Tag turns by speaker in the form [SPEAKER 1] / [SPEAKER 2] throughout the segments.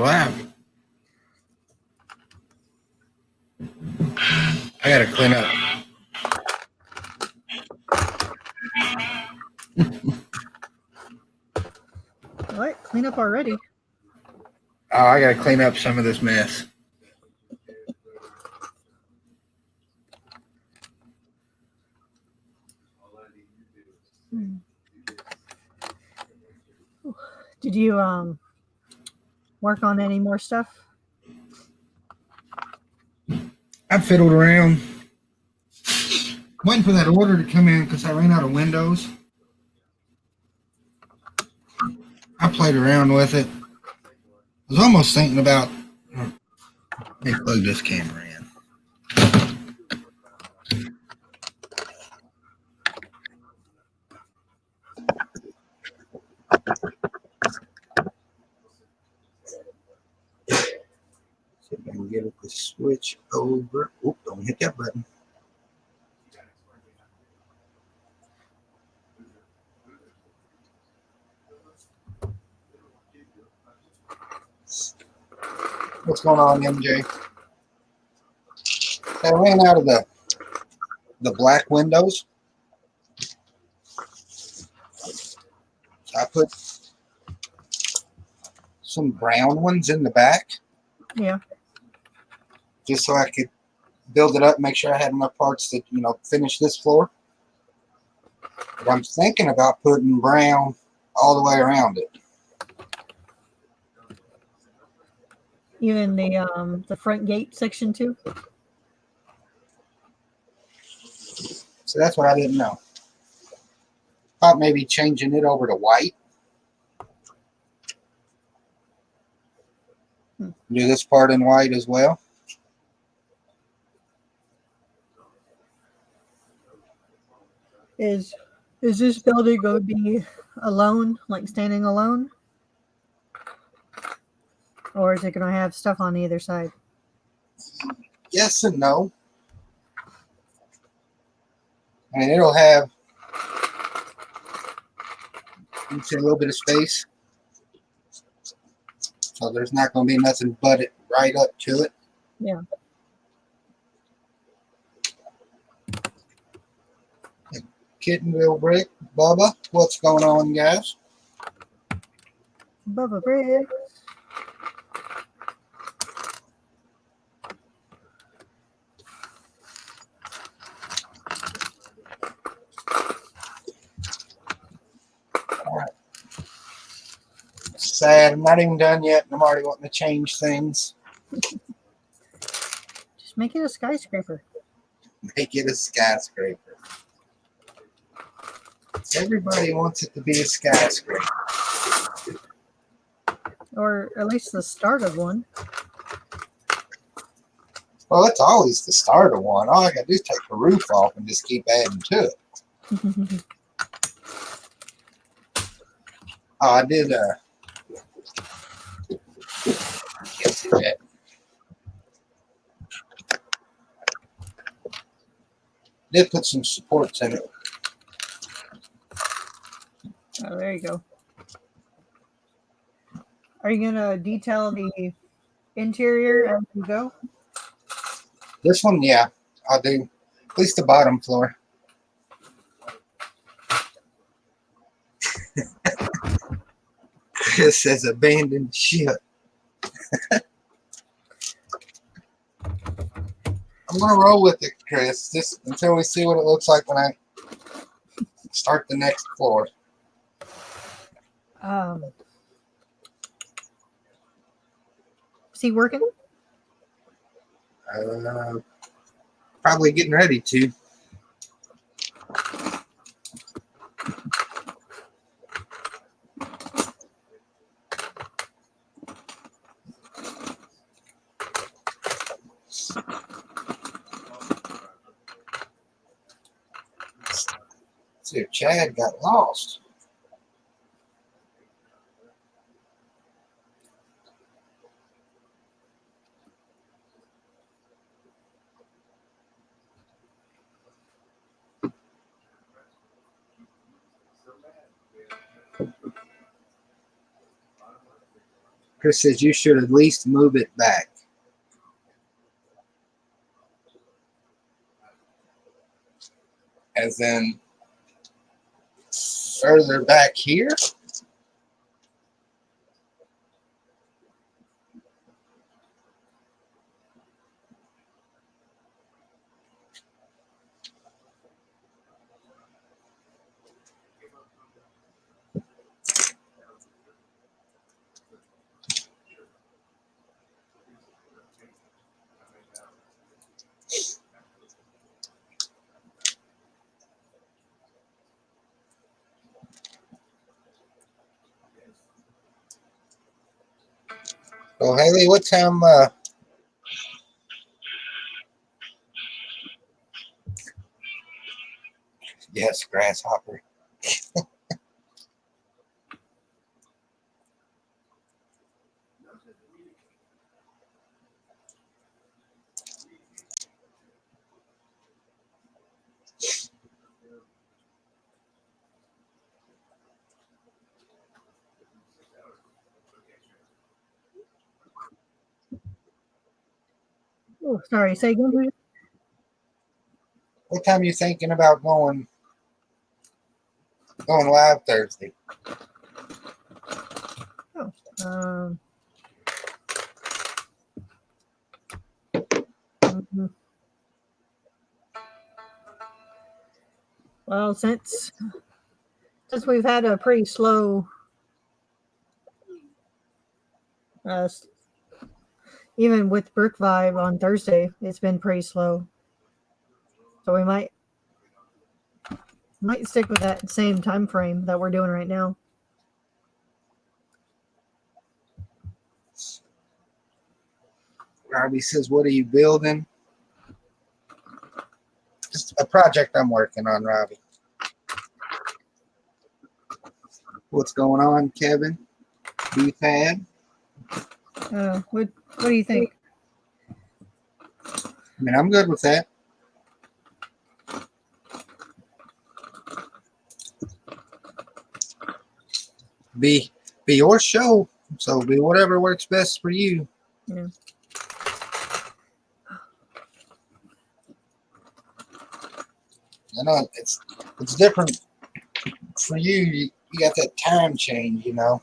[SPEAKER 1] lap. I gotta clean up.
[SPEAKER 2] What? Clean up already?
[SPEAKER 1] Oh, I gotta clean up some of this mess.
[SPEAKER 2] Did you work on any more stuff?
[SPEAKER 1] I fiddled around, waiting for that order to come in because I ran out of windows. I played around with it. I was almost thinking about, let me plug this camera in. See if I can get it to switch over. Oop, don't hit that button. What's going on, MJ? I ran out of the black windows. So I put some brown ones in the back.
[SPEAKER 2] Yeah.
[SPEAKER 1] Just so I could build it up, make sure I had enough parts to, finish this floor. But I'm thinking about putting brown all the way around it.
[SPEAKER 2] Even the front gate section too?
[SPEAKER 1] So that's what I didn't know. Thought maybe changing it over to white. Do this part in white as well.
[SPEAKER 2] Is this building going to be alone, like standing alone? Or is it going to have stuff on either side?
[SPEAKER 1] Yes and no. I mean, it'll have a little bit of space. So there's not going to be nothing but it right up to it.
[SPEAKER 2] Yeah.
[SPEAKER 1] Kittenville Brick, Bubba, what's going on, guys?
[SPEAKER 2] Bubba Briggs.
[SPEAKER 1] All right. Sad, I'm not even done yet, and I'm already wanting to change things.
[SPEAKER 2] Just make it a skyscraper.
[SPEAKER 1] Make it a skyscraper. Everybody wants it to be a skyscraper.
[SPEAKER 2] Or at least the start of one.
[SPEAKER 1] Well, it's always the start of one. All I got to do is take the roof off and just keep adding to it. Oh, I did, can't see that. Did put some supports in it.
[SPEAKER 2] Oh, there you go. Are you going to detail the interior as you go?
[SPEAKER 1] This one, yeah, I'll do at least the bottom floor. Chris says abandoned ship. I'm going to roll with it, Chris, just until we see what it looks like when I start the next floor.
[SPEAKER 2] Is he working?
[SPEAKER 1] Probably getting ready to. Let's see if Chad got lost. Chris says you should at least move it back. As in further back here? So Haley, what time yes, grasshopper.
[SPEAKER 2] Oh, sorry. Say again, please.
[SPEAKER 1] What time are you thinking about going live Thursday?
[SPEAKER 2] Oh, um, mhm. Well, since we've had a pretty slow, uh, even with Brick Vibe on Thursday, it's been pretty slow. So we might stick with that same time frame that we're doing right now.
[SPEAKER 1] Robbie says, what are you building? Just a project I'm working on, Robbie. What's going on, Kevin? B-Fab?
[SPEAKER 2] What do you think?
[SPEAKER 1] I mean, I'm good with that. Be your show, so be whatever works best for you.
[SPEAKER 2] Yeah.
[SPEAKER 1] I know it's different for you. You got that time change, you know.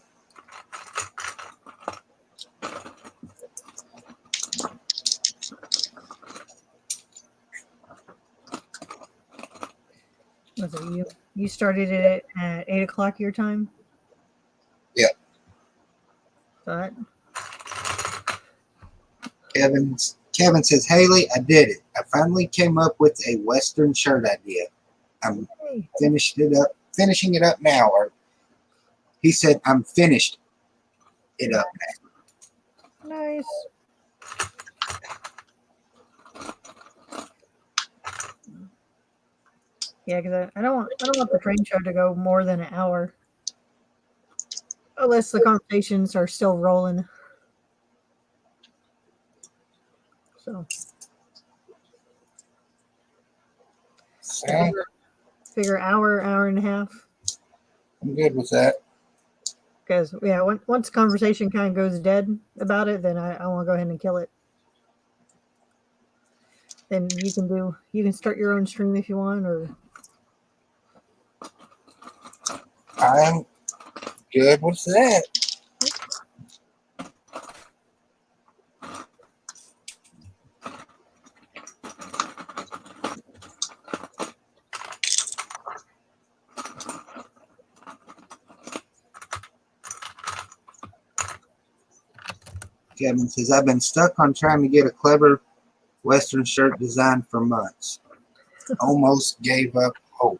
[SPEAKER 2] Was it you started it at 8 o'clock your time?
[SPEAKER 1] Yeah.
[SPEAKER 2] That
[SPEAKER 1] Kevin says, Haley, I did it. I finally came up with a Western shirt idea. I'm
[SPEAKER 2] hey,
[SPEAKER 1] finishing it up now. Or he said, I'm finished it up now.
[SPEAKER 2] nice. Yeah, because I don't want the train show to go more than an hour, unless the conversations are still rolling. So
[SPEAKER 1] So,
[SPEAKER 2] figure hour and a half.
[SPEAKER 1] I'm good with that.
[SPEAKER 2] Because yeah, once conversation kind of goes dead about it, then I want to go ahead and kill it. Then you can start your own stream if you want, or
[SPEAKER 1] I'm good with that. Kevin says, I've been stuck on trying to get a clever Western shirt design for months. Almost gave up hope.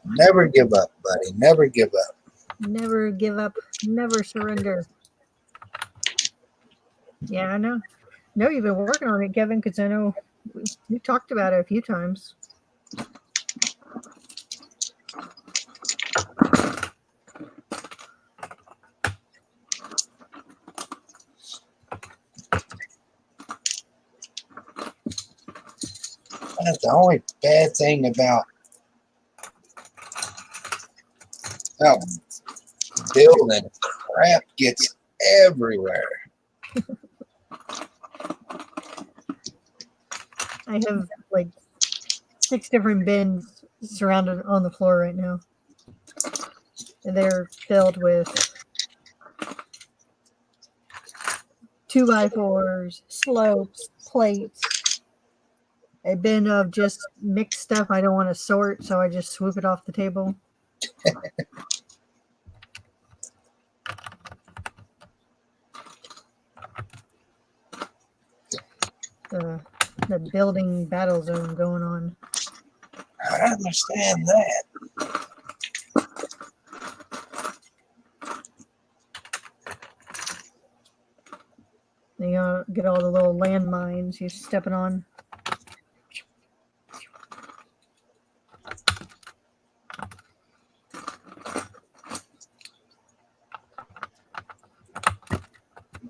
[SPEAKER 1] Never give up, buddy. Never give up.
[SPEAKER 2] Never give up, never surrender. Yeah, I know. You've been working on it, Kevin, because I know we talked about it a few times.
[SPEAKER 1] That's the only bad thing about building crap gets everywhere.
[SPEAKER 2] I have like 6 different bins surrounded on the floor right now. And they're filled with 2x4s, slopes, plates, a bin of just mixed stuff I don't want to sort, so I just swoop it off the table. The building battle zone going on.
[SPEAKER 1] I understand that.
[SPEAKER 2] You get all the little landmines you're stepping on.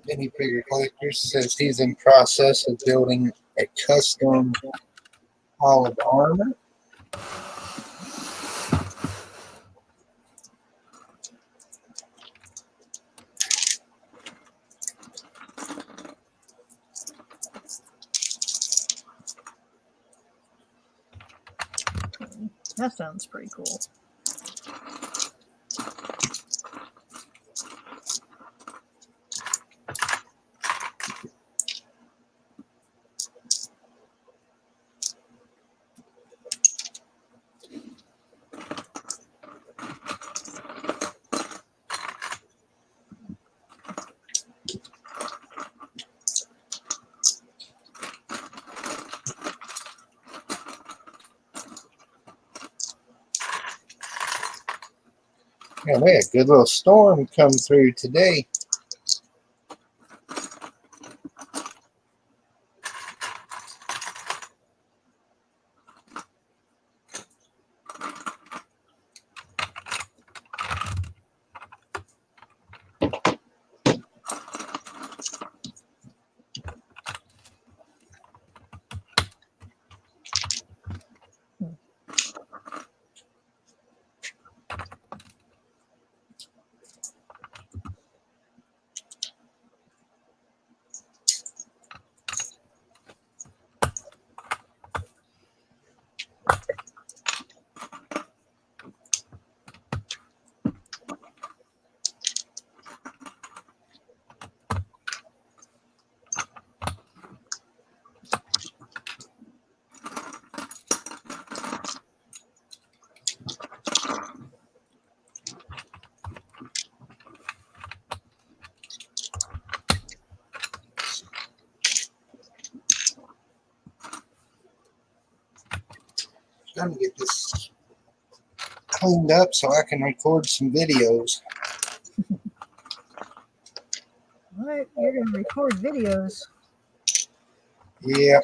[SPEAKER 1] Mini Figure Collector says he's in process of building a custom Hall of Armor.
[SPEAKER 2] That sounds pretty cool.
[SPEAKER 1] Yeah, we had a good little storm come through today. Trying to get this cleaned up so I can record some videos.
[SPEAKER 2] What? You're going to record videos?
[SPEAKER 1] Yeah.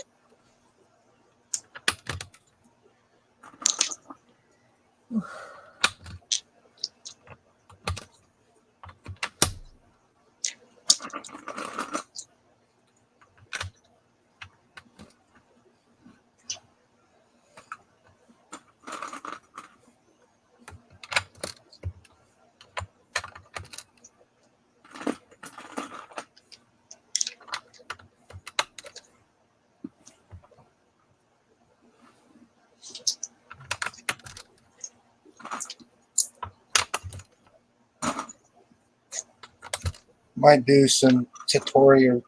[SPEAKER 1] Might do some tutorial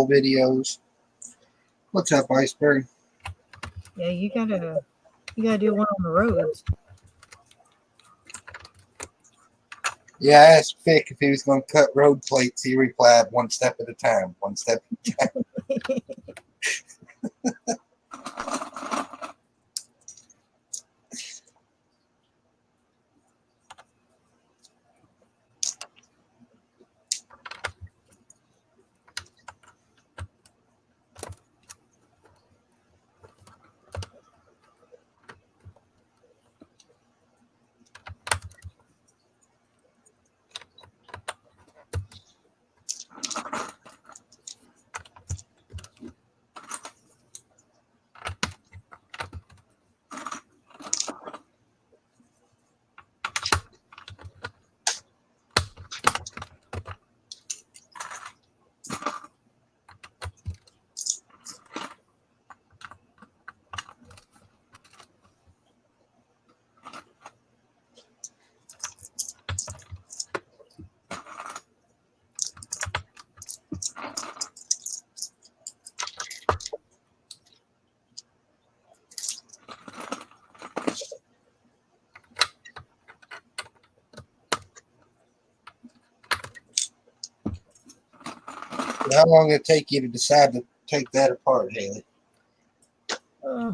[SPEAKER 1] videos. What's up, Iceberg?
[SPEAKER 2] Yeah, you gotta do one on the roads.
[SPEAKER 1] Yeah, I asked Vic if he was going to cut road plates. He replied, one step at a time, one step at a time. How long did it take you to decide to take that apart, Haley?
[SPEAKER 2] Uh,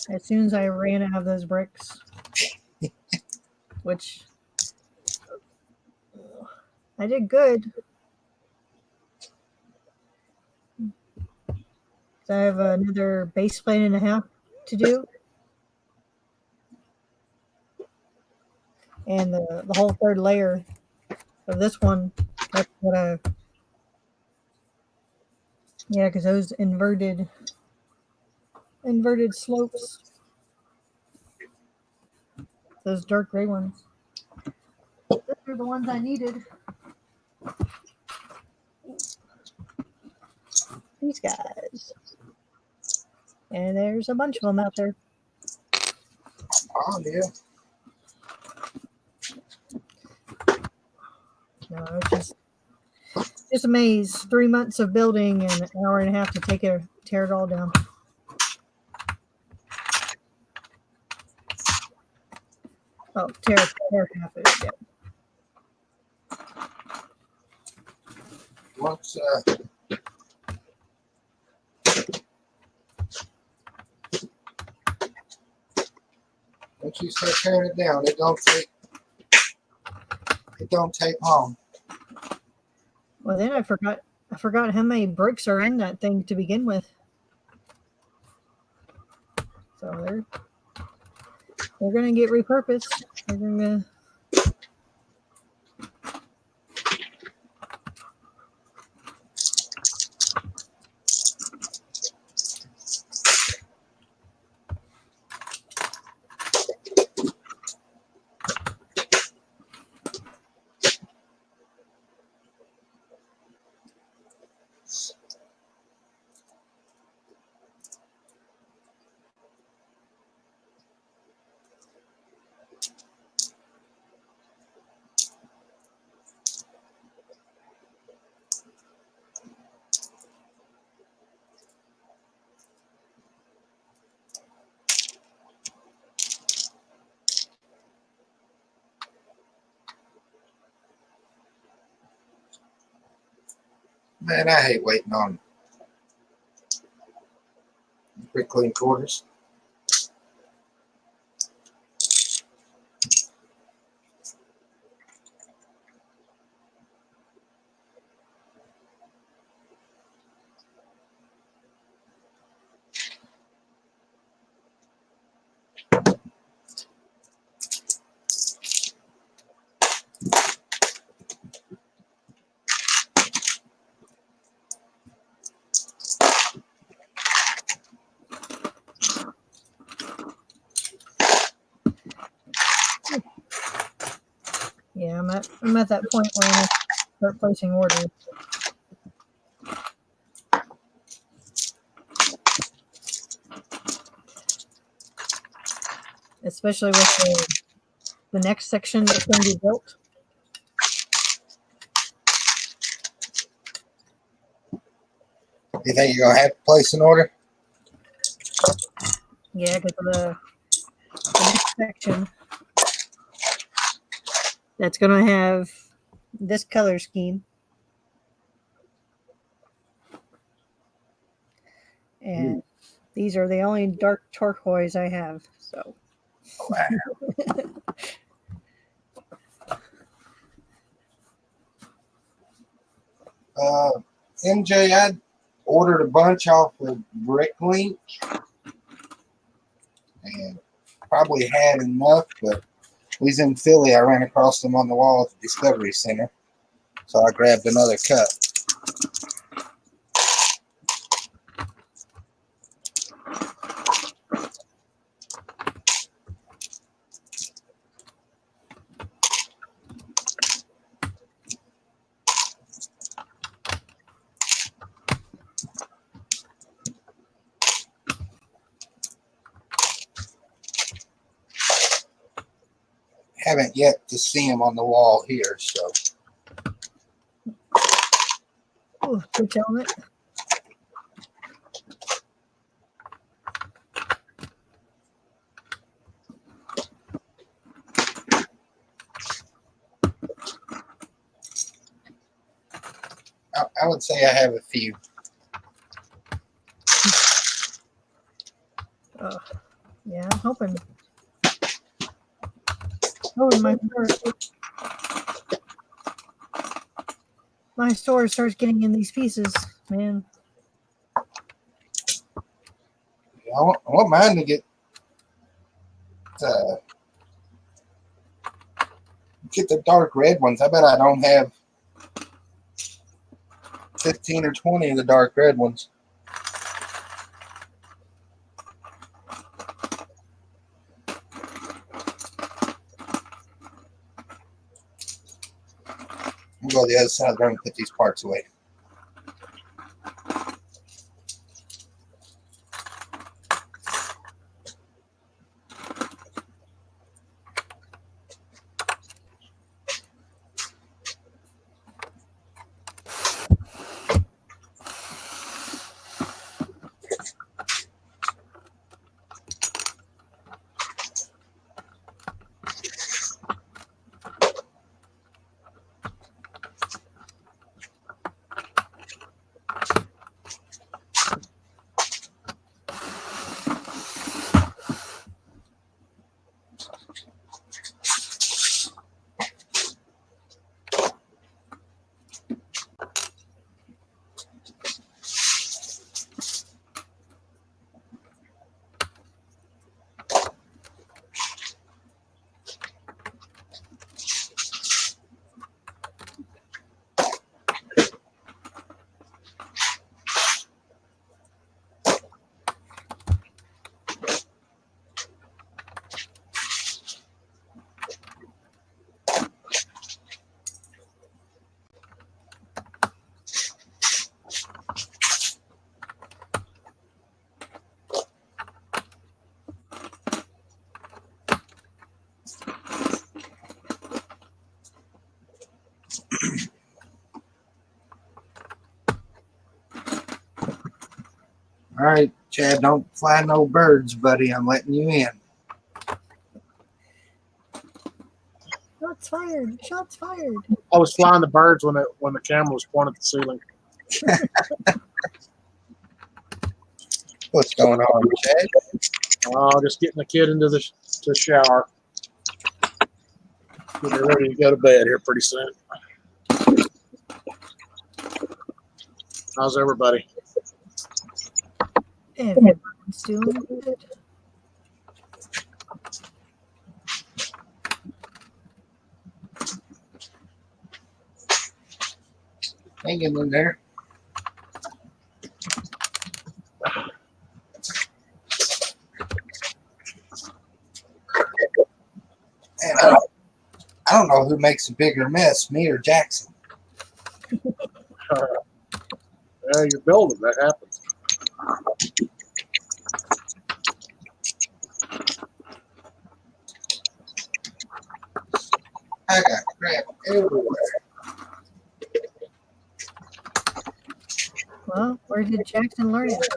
[SPEAKER 2] as soon as I ran out of those bricks, which I did good. So I have another base plate and a half to do, and the whole third layer of this one. That's what I yeah, because those inverted slopes, those dark gray ones. Those are the ones I needed. These guys, and there's a bunch of them out there.
[SPEAKER 1] Oh, yeah.
[SPEAKER 2] No, it's just a maze. 3 months of building and an hour and a half to tear it all down. Oh, tear half of it down.
[SPEAKER 1] Once you start tearing it down, it don't take long.
[SPEAKER 2] Well, then I forgot how many bricks are in that thing to begin with. So they're gonna get repurposed. They're gonna.
[SPEAKER 1] Man, I hate waiting on brick clean quarters.
[SPEAKER 2] Yeah, I'm at that point where I start placing orders. Especially with the next section that's going to be built.
[SPEAKER 1] You think you're gonna have to place an order?
[SPEAKER 2] Yeah, because the next section that's going to have this color scheme. And these are the only dark turquoise I have. So
[SPEAKER 1] MJ, I ordered a bunch off of Bricklink and probably had enough, but we was in Philly. I ran across them on the wall at the Discovery Center, so I grabbed another cup. Haven't yet to see them on the wall here, so.
[SPEAKER 2] ooh, switch element.
[SPEAKER 1] I would say I have a few.
[SPEAKER 2] Yeah, I'm hoping my store starts getting in these pieces, man.
[SPEAKER 1] I want mine to get the dark red ones. I bet I don't have 15 or 20 of the dark red ones. We'll go to the other side of the room and put these parts away. All right, Chad, don't fly no birds, buddy. I'm letting you in.
[SPEAKER 2] Shots fired! Shots fired!
[SPEAKER 3] I was flying the birds when the camera was pointed at the ceiling.
[SPEAKER 1] What's going on, Chad?
[SPEAKER 3] Just getting the kid into the shower. Getting her ready to go to bed here pretty soon. How's everybody?
[SPEAKER 2] Everyone's doing good.
[SPEAKER 1] Hanging in there. And I don't know who makes a bigger mess, me or Jackson.
[SPEAKER 3] Yeah, you're building. That happens.
[SPEAKER 1] I got crap everywhere.
[SPEAKER 2] Well, where did Jackson learn it?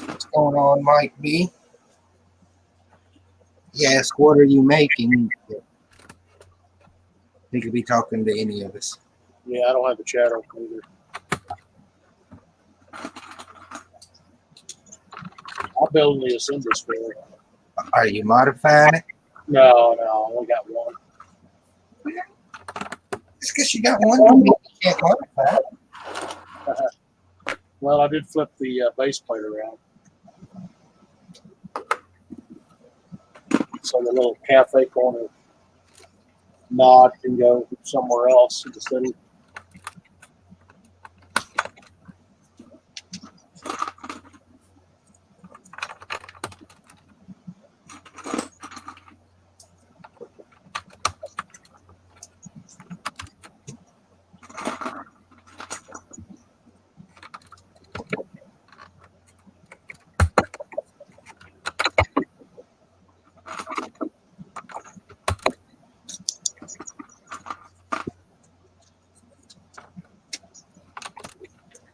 [SPEAKER 1] What's going on, Mike B? Yes, what are you making? He could be talking to any of us.
[SPEAKER 3] Yeah, I don't have the chat open either. I'm building the assembly store.
[SPEAKER 1] Are you modifying it?
[SPEAKER 3] No, I only got one.
[SPEAKER 1] It's because you got one. You can't modify it.
[SPEAKER 3] Well, I did flip the base plate around. So the little cafe corner nod can go somewhere else in the city.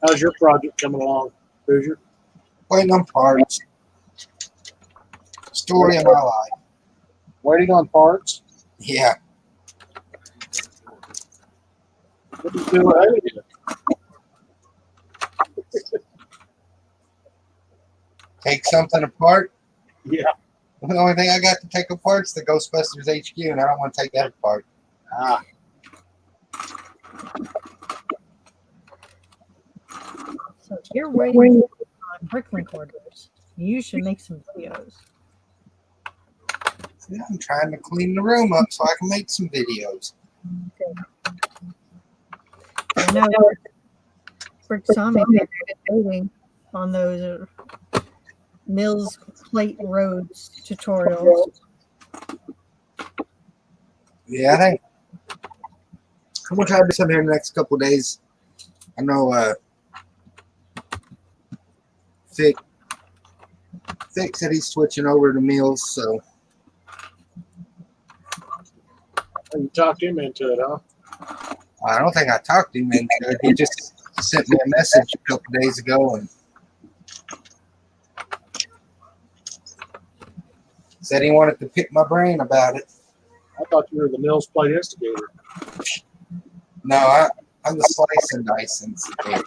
[SPEAKER 3] How's your project coming along, Hoosier?
[SPEAKER 1] Waiting on parts. Story of my life.
[SPEAKER 3] Waiting on parts?
[SPEAKER 1] Yeah.
[SPEAKER 3] What do you do with Alien?
[SPEAKER 1] Take something apart.
[SPEAKER 3] Yeah.
[SPEAKER 1] The only thing I got to take apart is the Ghostbusters HQ, and I don't want to take that apart.
[SPEAKER 3] Ah,
[SPEAKER 2] So if you're waiting on Bricklink orders, you should make some videos.
[SPEAKER 1] See, I'm trying to clean the room up so I can make some videos.
[SPEAKER 2] I know Brick Zombie they're waiting on those Mills Plate Roads tutorials.
[SPEAKER 1] Yeah, I'm gonna try to do something here in the next couple of days. I know Fick said he's switching over to Mills, so
[SPEAKER 3] you talked him into it, huh?
[SPEAKER 1] I don't think I talked him into it. He just sent me a message a couple of days ago and said he wanted to pick my brain about it.
[SPEAKER 3] I thought you were the Mills Plate instigator.
[SPEAKER 1] No, I'm the slice and dice instigator.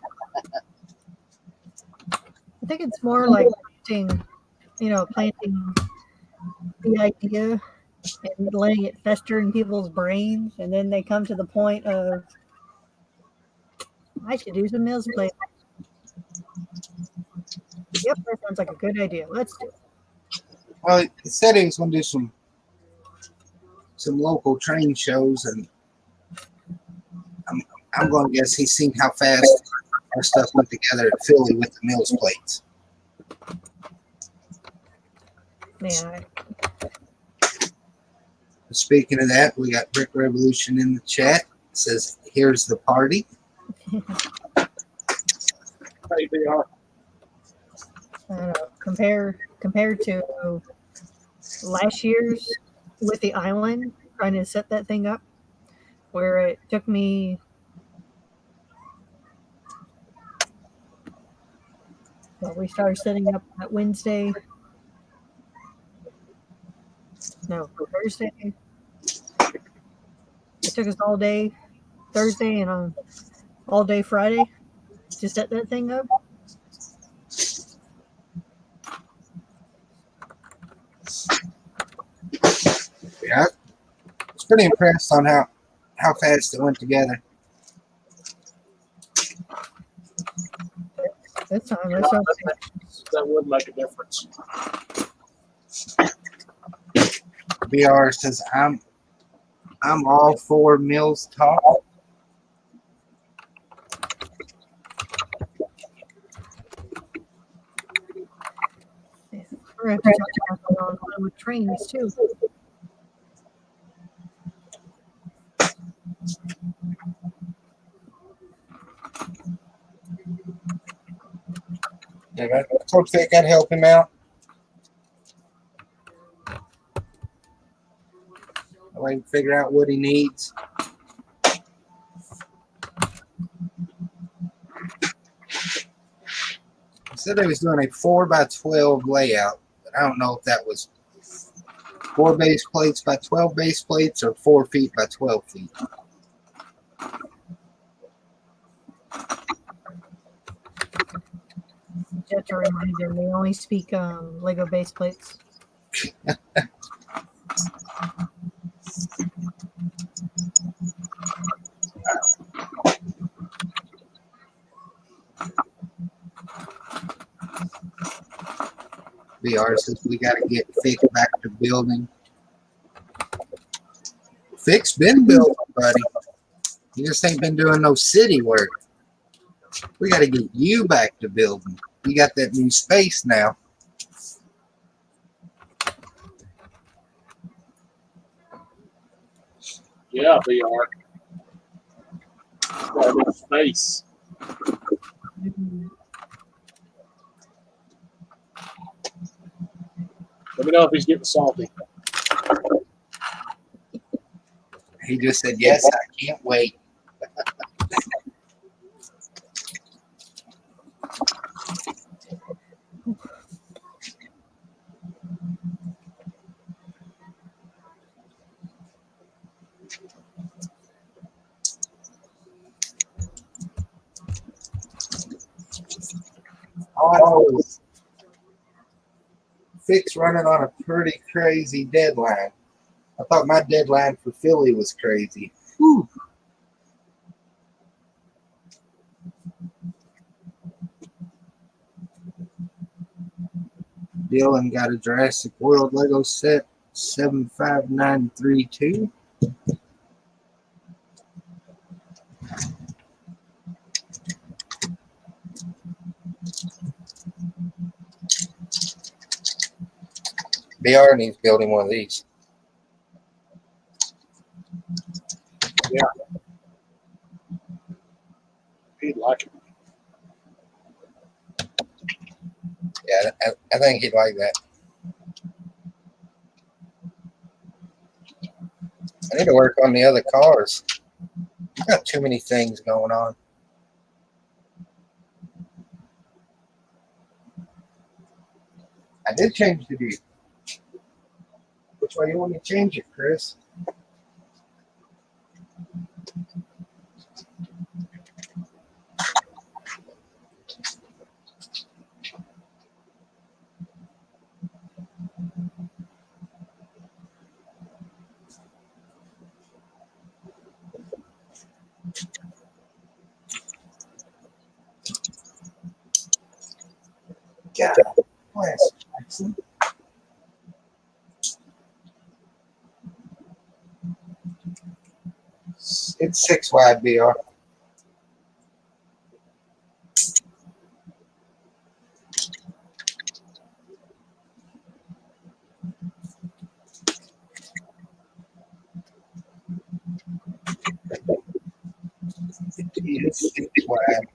[SPEAKER 2] I think it's more like planting the idea and letting it fester in people's brains, and then they come to the point of, I should do some Mills Plate. Yep, that sounds like a good idea. Let's do it.
[SPEAKER 1] Well, he said he was going to do some local train shows, and I'm going to guess he's seen how fast our stuff went together at Philly with the Mills plates.
[SPEAKER 2] Man,
[SPEAKER 1] Speaking of that, we got Brick Revolution in the chat. It says, "Here's the party."
[SPEAKER 3] Hey, VR.
[SPEAKER 2] I don't know. Compared to last year's with the island, trying to set that thing up, where it took me we started setting up that Wednesday. No, Thursday. It took us all day Thursday and all day Friday to set that thing up.
[SPEAKER 1] Yeah, I was pretty impressed on how fast it went together.
[SPEAKER 2] This time, that's all.
[SPEAKER 3] That would make a difference.
[SPEAKER 1] BR says, I'm all for Mills talk.
[SPEAKER 2] We're going to have to talk about that with trains too.
[SPEAKER 1] Yeah, I told Vic I'd help him out. I'll let him figure out what he needs. He said he was doing a 4x12 layout, but I don't know if that was 4 base plates by 12 base plates or 4 feet by 12 feet.
[SPEAKER 2] Just a reminder, they only speak Lego base plates.
[SPEAKER 1] VR says we got to get Fick back to building. Fick's been building, buddy. You just ain't been doing no city work. We got to get you back to building. You got that new space now.
[SPEAKER 3] Yeah, VR. Got a little space. Let me know if he's getting salty.
[SPEAKER 1] He just said, yes, I can't wait. All I know is Fick's running on a pretty crazy deadline. I thought my deadline for Philly was crazy. Whew. Dylan got a Jurassic World Lego set 75932. BR needs building one of these.
[SPEAKER 3] He'd like it.
[SPEAKER 1] Yeah, I think he'd like that. I need to work on the other cars. I've got too many things going on. I did change the view. Which way you want me to change it, Chris? God, bless Jackson. It's 6 wide, BR. It's 6 wide.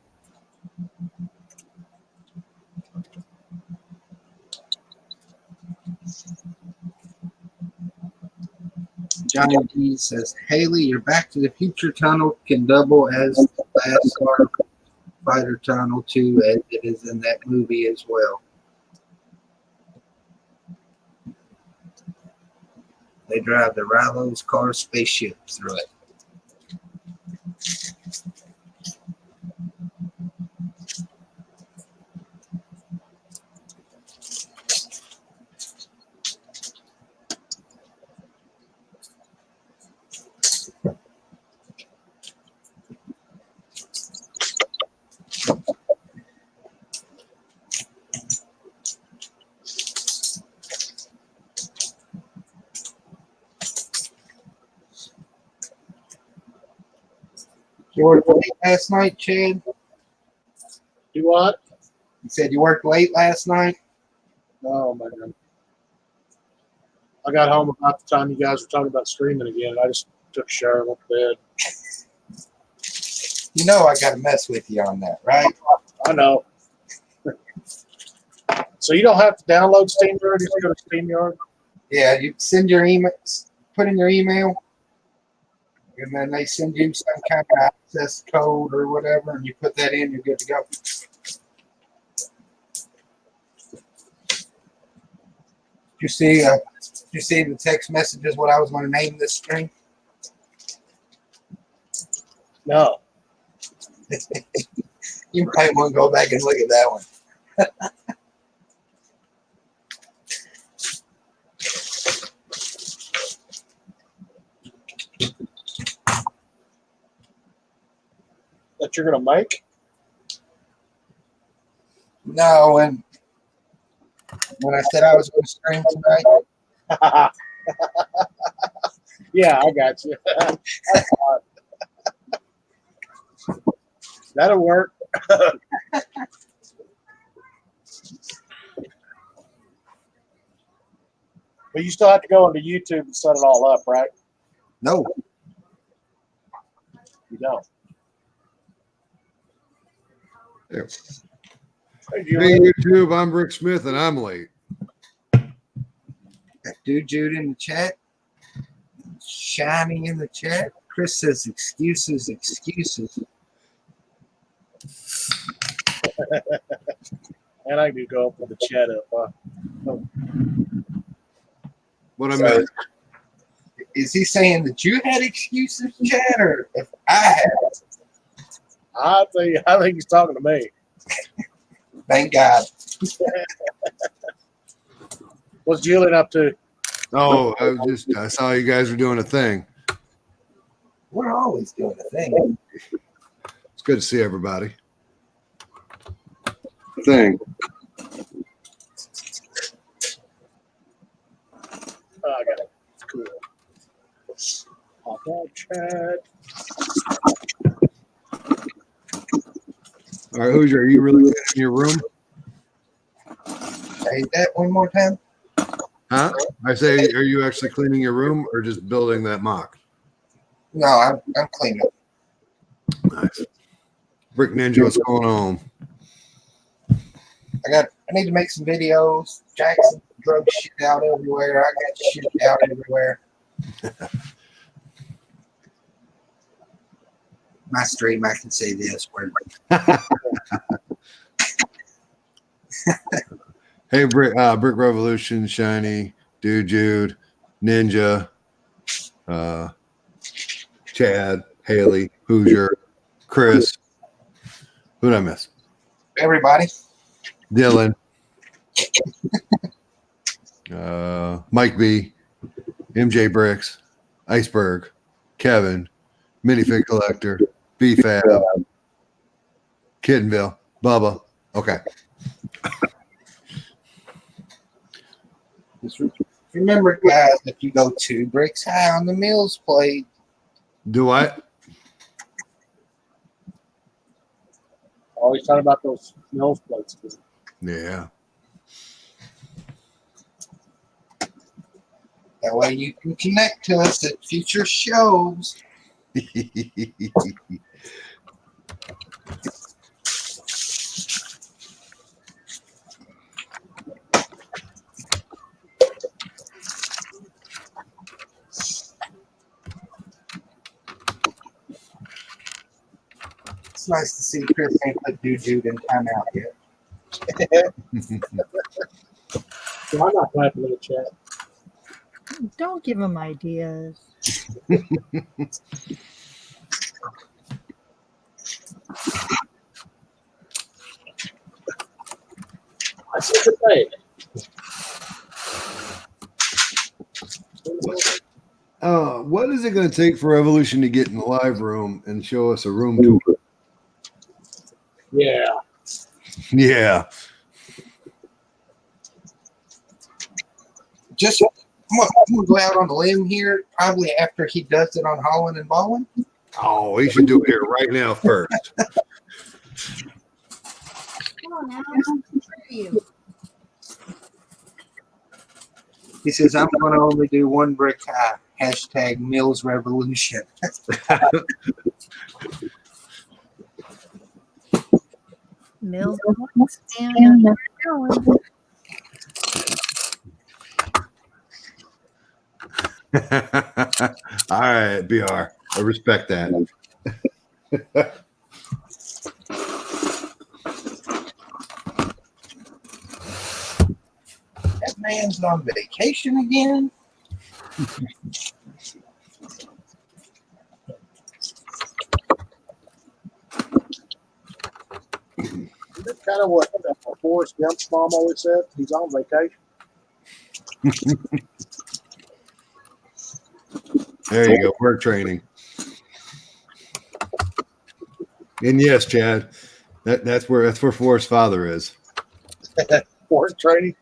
[SPEAKER 1] Johnny D says, Haley, your Back to the Future tunnel can double as the last Starfighter tunnel too, as it is in that movie as well. They drive the Rylo's car spaceship through it. You worked late last night, Chad?
[SPEAKER 3] Do what?
[SPEAKER 1] You said you worked late last night?
[SPEAKER 3] Oh, man. I got home about the time you guys were talking about streaming again. I just took a shower and went to bed.
[SPEAKER 1] You know I got to mess with you on that, right?
[SPEAKER 3] I know. So you don't have to download SteamYard. You just go to SteamYard.
[SPEAKER 1] Yeah, you send your email, put in your email, and then they send you some kind of access code or whatever, and you put that in, you're good to go. You see the text messages what I was going to name this stream?
[SPEAKER 3] No.
[SPEAKER 1] You might want to go back and look at that one.
[SPEAKER 3] That you're going to make?
[SPEAKER 1] No, and when I said I was going to stream tonight,
[SPEAKER 3] Yeah, I got you. That'll work. But you still have to go into YouTube and set it all up, right?
[SPEAKER 1] no.
[SPEAKER 3] You don't.
[SPEAKER 4] Yeah.
[SPEAKER 3] Hey, do you
[SPEAKER 4] Hey,
[SPEAKER 3] really-
[SPEAKER 4] YouTube, I'm Rick Smith, and I'm late.
[SPEAKER 1] Got Dude Jude in the chat. Shiny in the chat. Chris says excuses, excuses.
[SPEAKER 3] And I do go up with the chat up.
[SPEAKER 4] What I
[SPEAKER 1] So,
[SPEAKER 4] meant.
[SPEAKER 1] is he saying that you had excuses, Chad, or if I had?
[SPEAKER 3] I think he's talking to me.
[SPEAKER 1] Thank God.
[SPEAKER 3] What's Julian up to?
[SPEAKER 4] Oh, I saw you guys were doing a thing.
[SPEAKER 1] We're always doing a thing.
[SPEAKER 4] It's good to see everybody. Thing.
[SPEAKER 3] Oh, I got it. Cool. Hot dog chat.
[SPEAKER 4] All right, Hoosier, are you really in your room?
[SPEAKER 1] Say that one more time.
[SPEAKER 4] Huh? I say, are you actually cleaning your room or just building that mock?
[SPEAKER 1] No, I'm cleaning.
[SPEAKER 4] Nice. Brick Ninja, what's going on?
[SPEAKER 1] I need to make some videos. Jackson drug shit out everywhere. I got shit out everywhere. My stream, I can say this word.
[SPEAKER 4] Hey, Brick Revolution, Shiny, Dude Jude, Ninja, Chad, Haley, Hoosier, Chris. Who did I miss?
[SPEAKER 1] Everybody.
[SPEAKER 4] Dylan, Mike B, MJ Bricks, Iceberg, Kevin, Minifig Collector, B-Fab, Kiddenville, Bubba. Okay.
[SPEAKER 1] Just remember, guys, if you go 2 bricks high on the Mills plate,
[SPEAKER 4] Do I?
[SPEAKER 3] Always talking about those Mills plates.
[SPEAKER 4] Yeah.
[SPEAKER 1] that way you can connect to us at future shows. It's nice to see Chris ain't put Dude in timeout yet.
[SPEAKER 3] So I'm not clapping in the chat.
[SPEAKER 2] Don't give them ideas.
[SPEAKER 3] I see the thing.
[SPEAKER 4] What is it going to take for Evolution to get in the live room and show us a room tour?
[SPEAKER 3] Yeah.
[SPEAKER 4] Yeah.
[SPEAKER 1] Just, I'm gonna go out on the limb here. Probably after he does it on Holland and Baldwin.
[SPEAKER 4] Oh, he should do it here right now first.
[SPEAKER 2] Come on now. Where are you?
[SPEAKER 1] He says, I'm going to only do 1 brick high. Hashtag Mills Revolution.
[SPEAKER 2] Mills and going.
[SPEAKER 4] All right, BR. I respect that.
[SPEAKER 1] That man's on vacation again.
[SPEAKER 3] That's kind of what Forrest Gump's mom always said. He's on vacation.
[SPEAKER 4] There you go. Work training. And yes, Chad, that's where Forrest's father is.
[SPEAKER 3] Forrest training.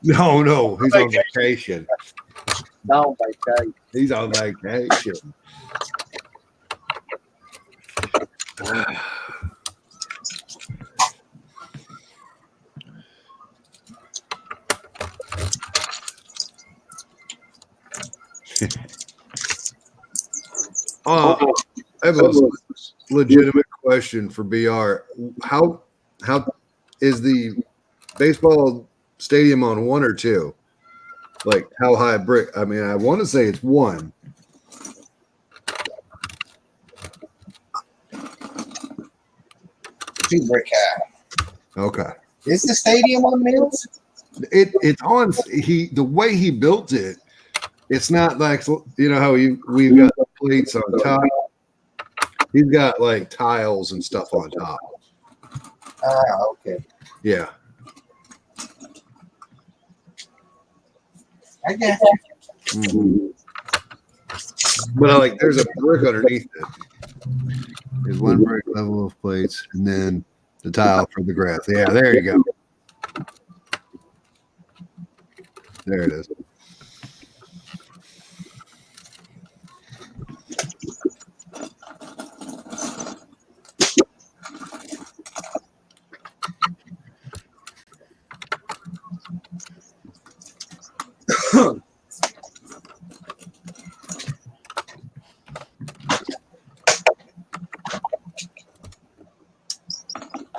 [SPEAKER 4] No, he's on vacation.
[SPEAKER 3] On vacation.
[SPEAKER 4] He's on vacation. I have a legitimate question for BR. How is the baseball stadium on 1 or 2? Like how high brick? I mean, I want to say it's 1.
[SPEAKER 1] Two brick high.
[SPEAKER 4] Okay.
[SPEAKER 1] Is the stadium on Mills?
[SPEAKER 4] It's on the way he built it. It's not like, you know how we've got the plates on top. He's got like tiles and stuff on top.
[SPEAKER 1] Okay.
[SPEAKER 4] Yeah.
[SPEAKER 1] I got you.
[SPEAKER 4] Mhm. But there's a brick underneath it. There's one brick level of plates, and then the tile for the grass. Yeah, there you go. There it is.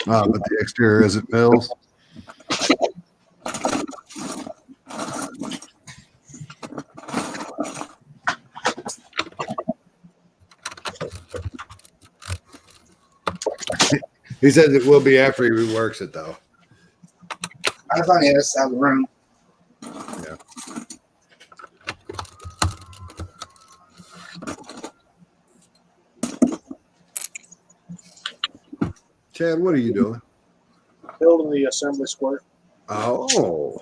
[SPEAKER 4] But the exterior as it fills. He says it will be after he reworks it, though.
[SPEAKER 1] I was on the other side of the room.
[SPEAKER 4] Yeah. Chad, what are you doing?
[SPEAKER 3] Building the assembly square.
[SPEAKER 4] Oh,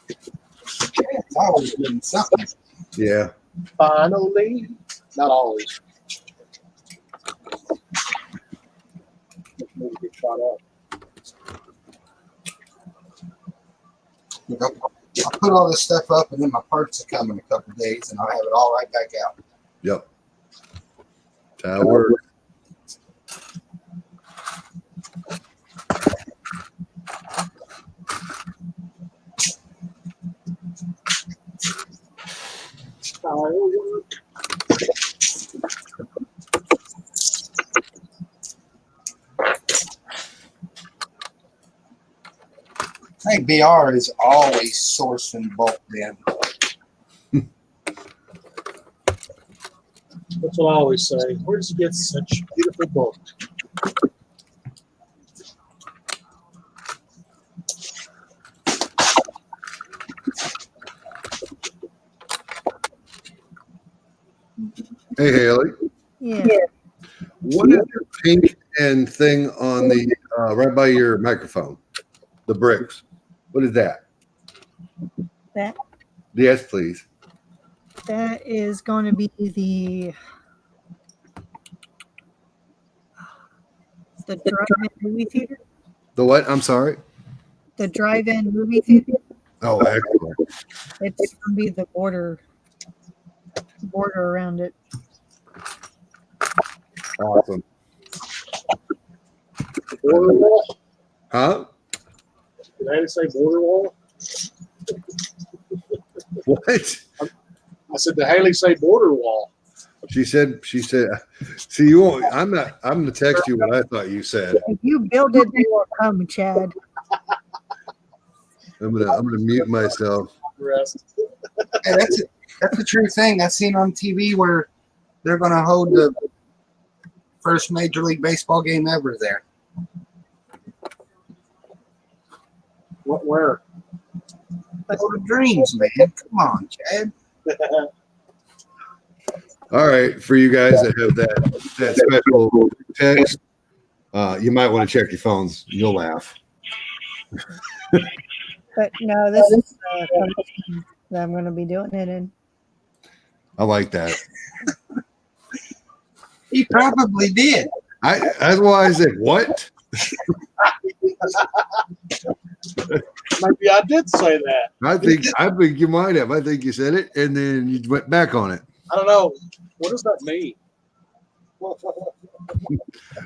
[SPEAKER 1] It's always doing something.
[SPEAKER 4] yeah.
[SPEAKER 3] Finally. Not always. Maybe get shot up.
[SPEAKER 1] I'll put all this stuff up, and then my parts will come in a couple of days, and I'll have it all right back out.
[SPEAKER 4] Yep. That's how it works.
[SPEAKER 3] Firework.
[SPEAKER 1] I think BR is always sourcing bulk then.
[SPEAKER 3] That's what I always say. Where does he get such beautiful books?
[SPEAKER 4] Hey, Haley.
[SPEAKER 2] Yeah.
[SPEAKER 4] What is your pink and thing on the right by your microphone? The bricks. What is that?
[SPEAKER 2] That
[SPEAKER 4] Yes, please.
[SPEAKER 2] that is going to be the drive-in movie theater.
[SPEAKER 4] The what? I'm sorry.
[SPEAKER 2] The drive-in movie theater.
[SPEAKER 4] Oh, excellent.
[SPEAKER 2] It's going to be the border around it.
[SPEAKER 4] Awesome.
[SPEAKER 3] Border wall?
[SPEAKER 4] Huh?
[SPEAKER 3] Did I say border wall?
[SPEAKER 4] What?
[SPEAKER 3] I said, did Haley say border wall?
[SPEAKER 4] She said, see, you won't, I'm going to text you what I thought you said.
[SPEAKER 2] If you build it, they will come, Chad.
[SPEAKER 4] I'm gonna mute myself.
[SPEAKER 3] Rest.
[SPEAKER 1] Hey, that's a true thing. I seen on TV where they're going to hold the first Major League Baseball game ever there.
[SPEAKER 3] What, where?
[SPEAKER 1] Field of Dreams, man. Come on, Chad.
[SPEAKER 4] All right, for you guys that have that special text, you might want to check your phones. You'll laugh.
[SPEAKER 2] But no, this is the that I'm going to be doing it in.
[SPEAKER 4] I like that.
[SPEAKER 1] He probably did.
[SPEAKER 4] That's why I said what?
[SPEAKER 3] Maybe I did say that.
[SPEAKER 4] I think you might have. I think you said it, and then you went back on it.
[SPEAKER 3] I don't know. What does that mean?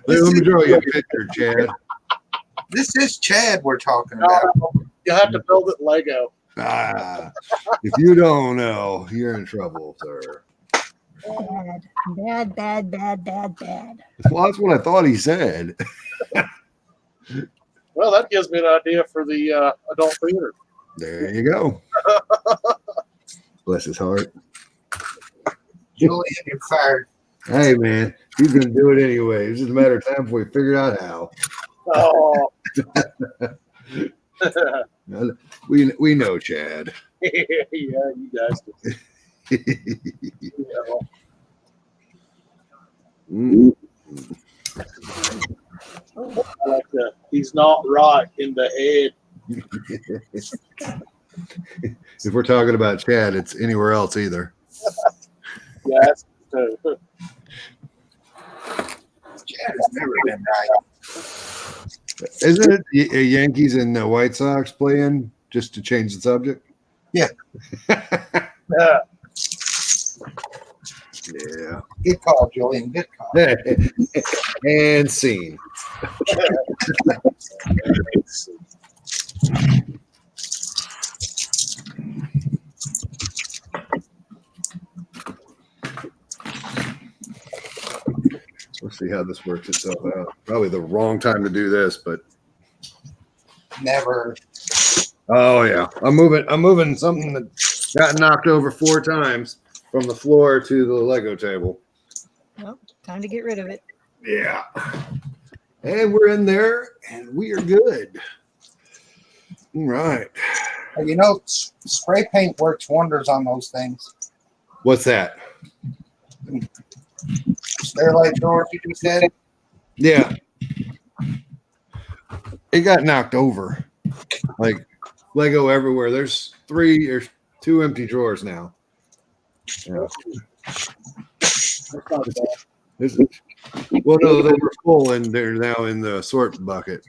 [SPEAKER 4] Let me draw you a picture, Chad.
[SPEAKER 1] This is Chad we're talking about.
[SPEAKER 3] You have to build it Lego.
[SPEAKER 4] If you don't know, you're in trouble, sir.
[SPEAKER 2] Bad.
[SPEAKER 4] Well, that's what I thought he said.
[SPEAKER 3] Well, that gives me an idea for the adult theater.
[SPEAKER 4] There you go. Bless his heart.
[SPEAKER 1] Julian, you're fired.
[SPEAKER 4] Hey, man, he's going to do it anyway. It's just a matter of time before we figure out how.
[SPEAKER 3] Oh.
[SPEAKER 4] We know, Chad.
[SPEAKER 3] Yeah, you guys do. Yeah.
[SPEAKER 4] Mm.
[SPEAKER 3] I like the, he's not right in the head.
[SPEAKER 4] If we're talking about Chad, it's anywhere else either.
[SPEAKER 3] Yeah, that's too.
[SPEAKER 1] Chad has never been right.
[SPEAKER 4] Isn't it Yankees and the White Sox playing just to change the subject?
[SPEAKER 1] Yeah.
[SPEAKER 3] Yeah.
[SPEAKER 4] Yeah.
[SPEAKER 1] Good call, Julian. Good call.
[SPEAKER 4] And scene. Let's see how this works itself out. Probably the wrong time to do this, but
[SPEAKER 1] Never.
[SPEAKER 4] oh yeah, I'm moving something that got knocked over 4 times from the floor to the Lego table.
[SPEAKER 2] Well, time to get rid of it.
[SPEAKER 4] Yeah, and we're in there, and we are good. All right,
[SPEAKER 1] You know, spray paint works wonders on those things.
[SPEAKER 4] what's that?
[SPEAKER 1] Stairlight doors, you just said.
[SPEAKER 4] Yeah, it got knocked over, like Lego everywhere. There's 3 or 2 empty drawers now. Yeah.
[SPEAKER 3] That's not bad.
[SPEAKER 4] Well, no, they were full, and they're now in the sort bucket.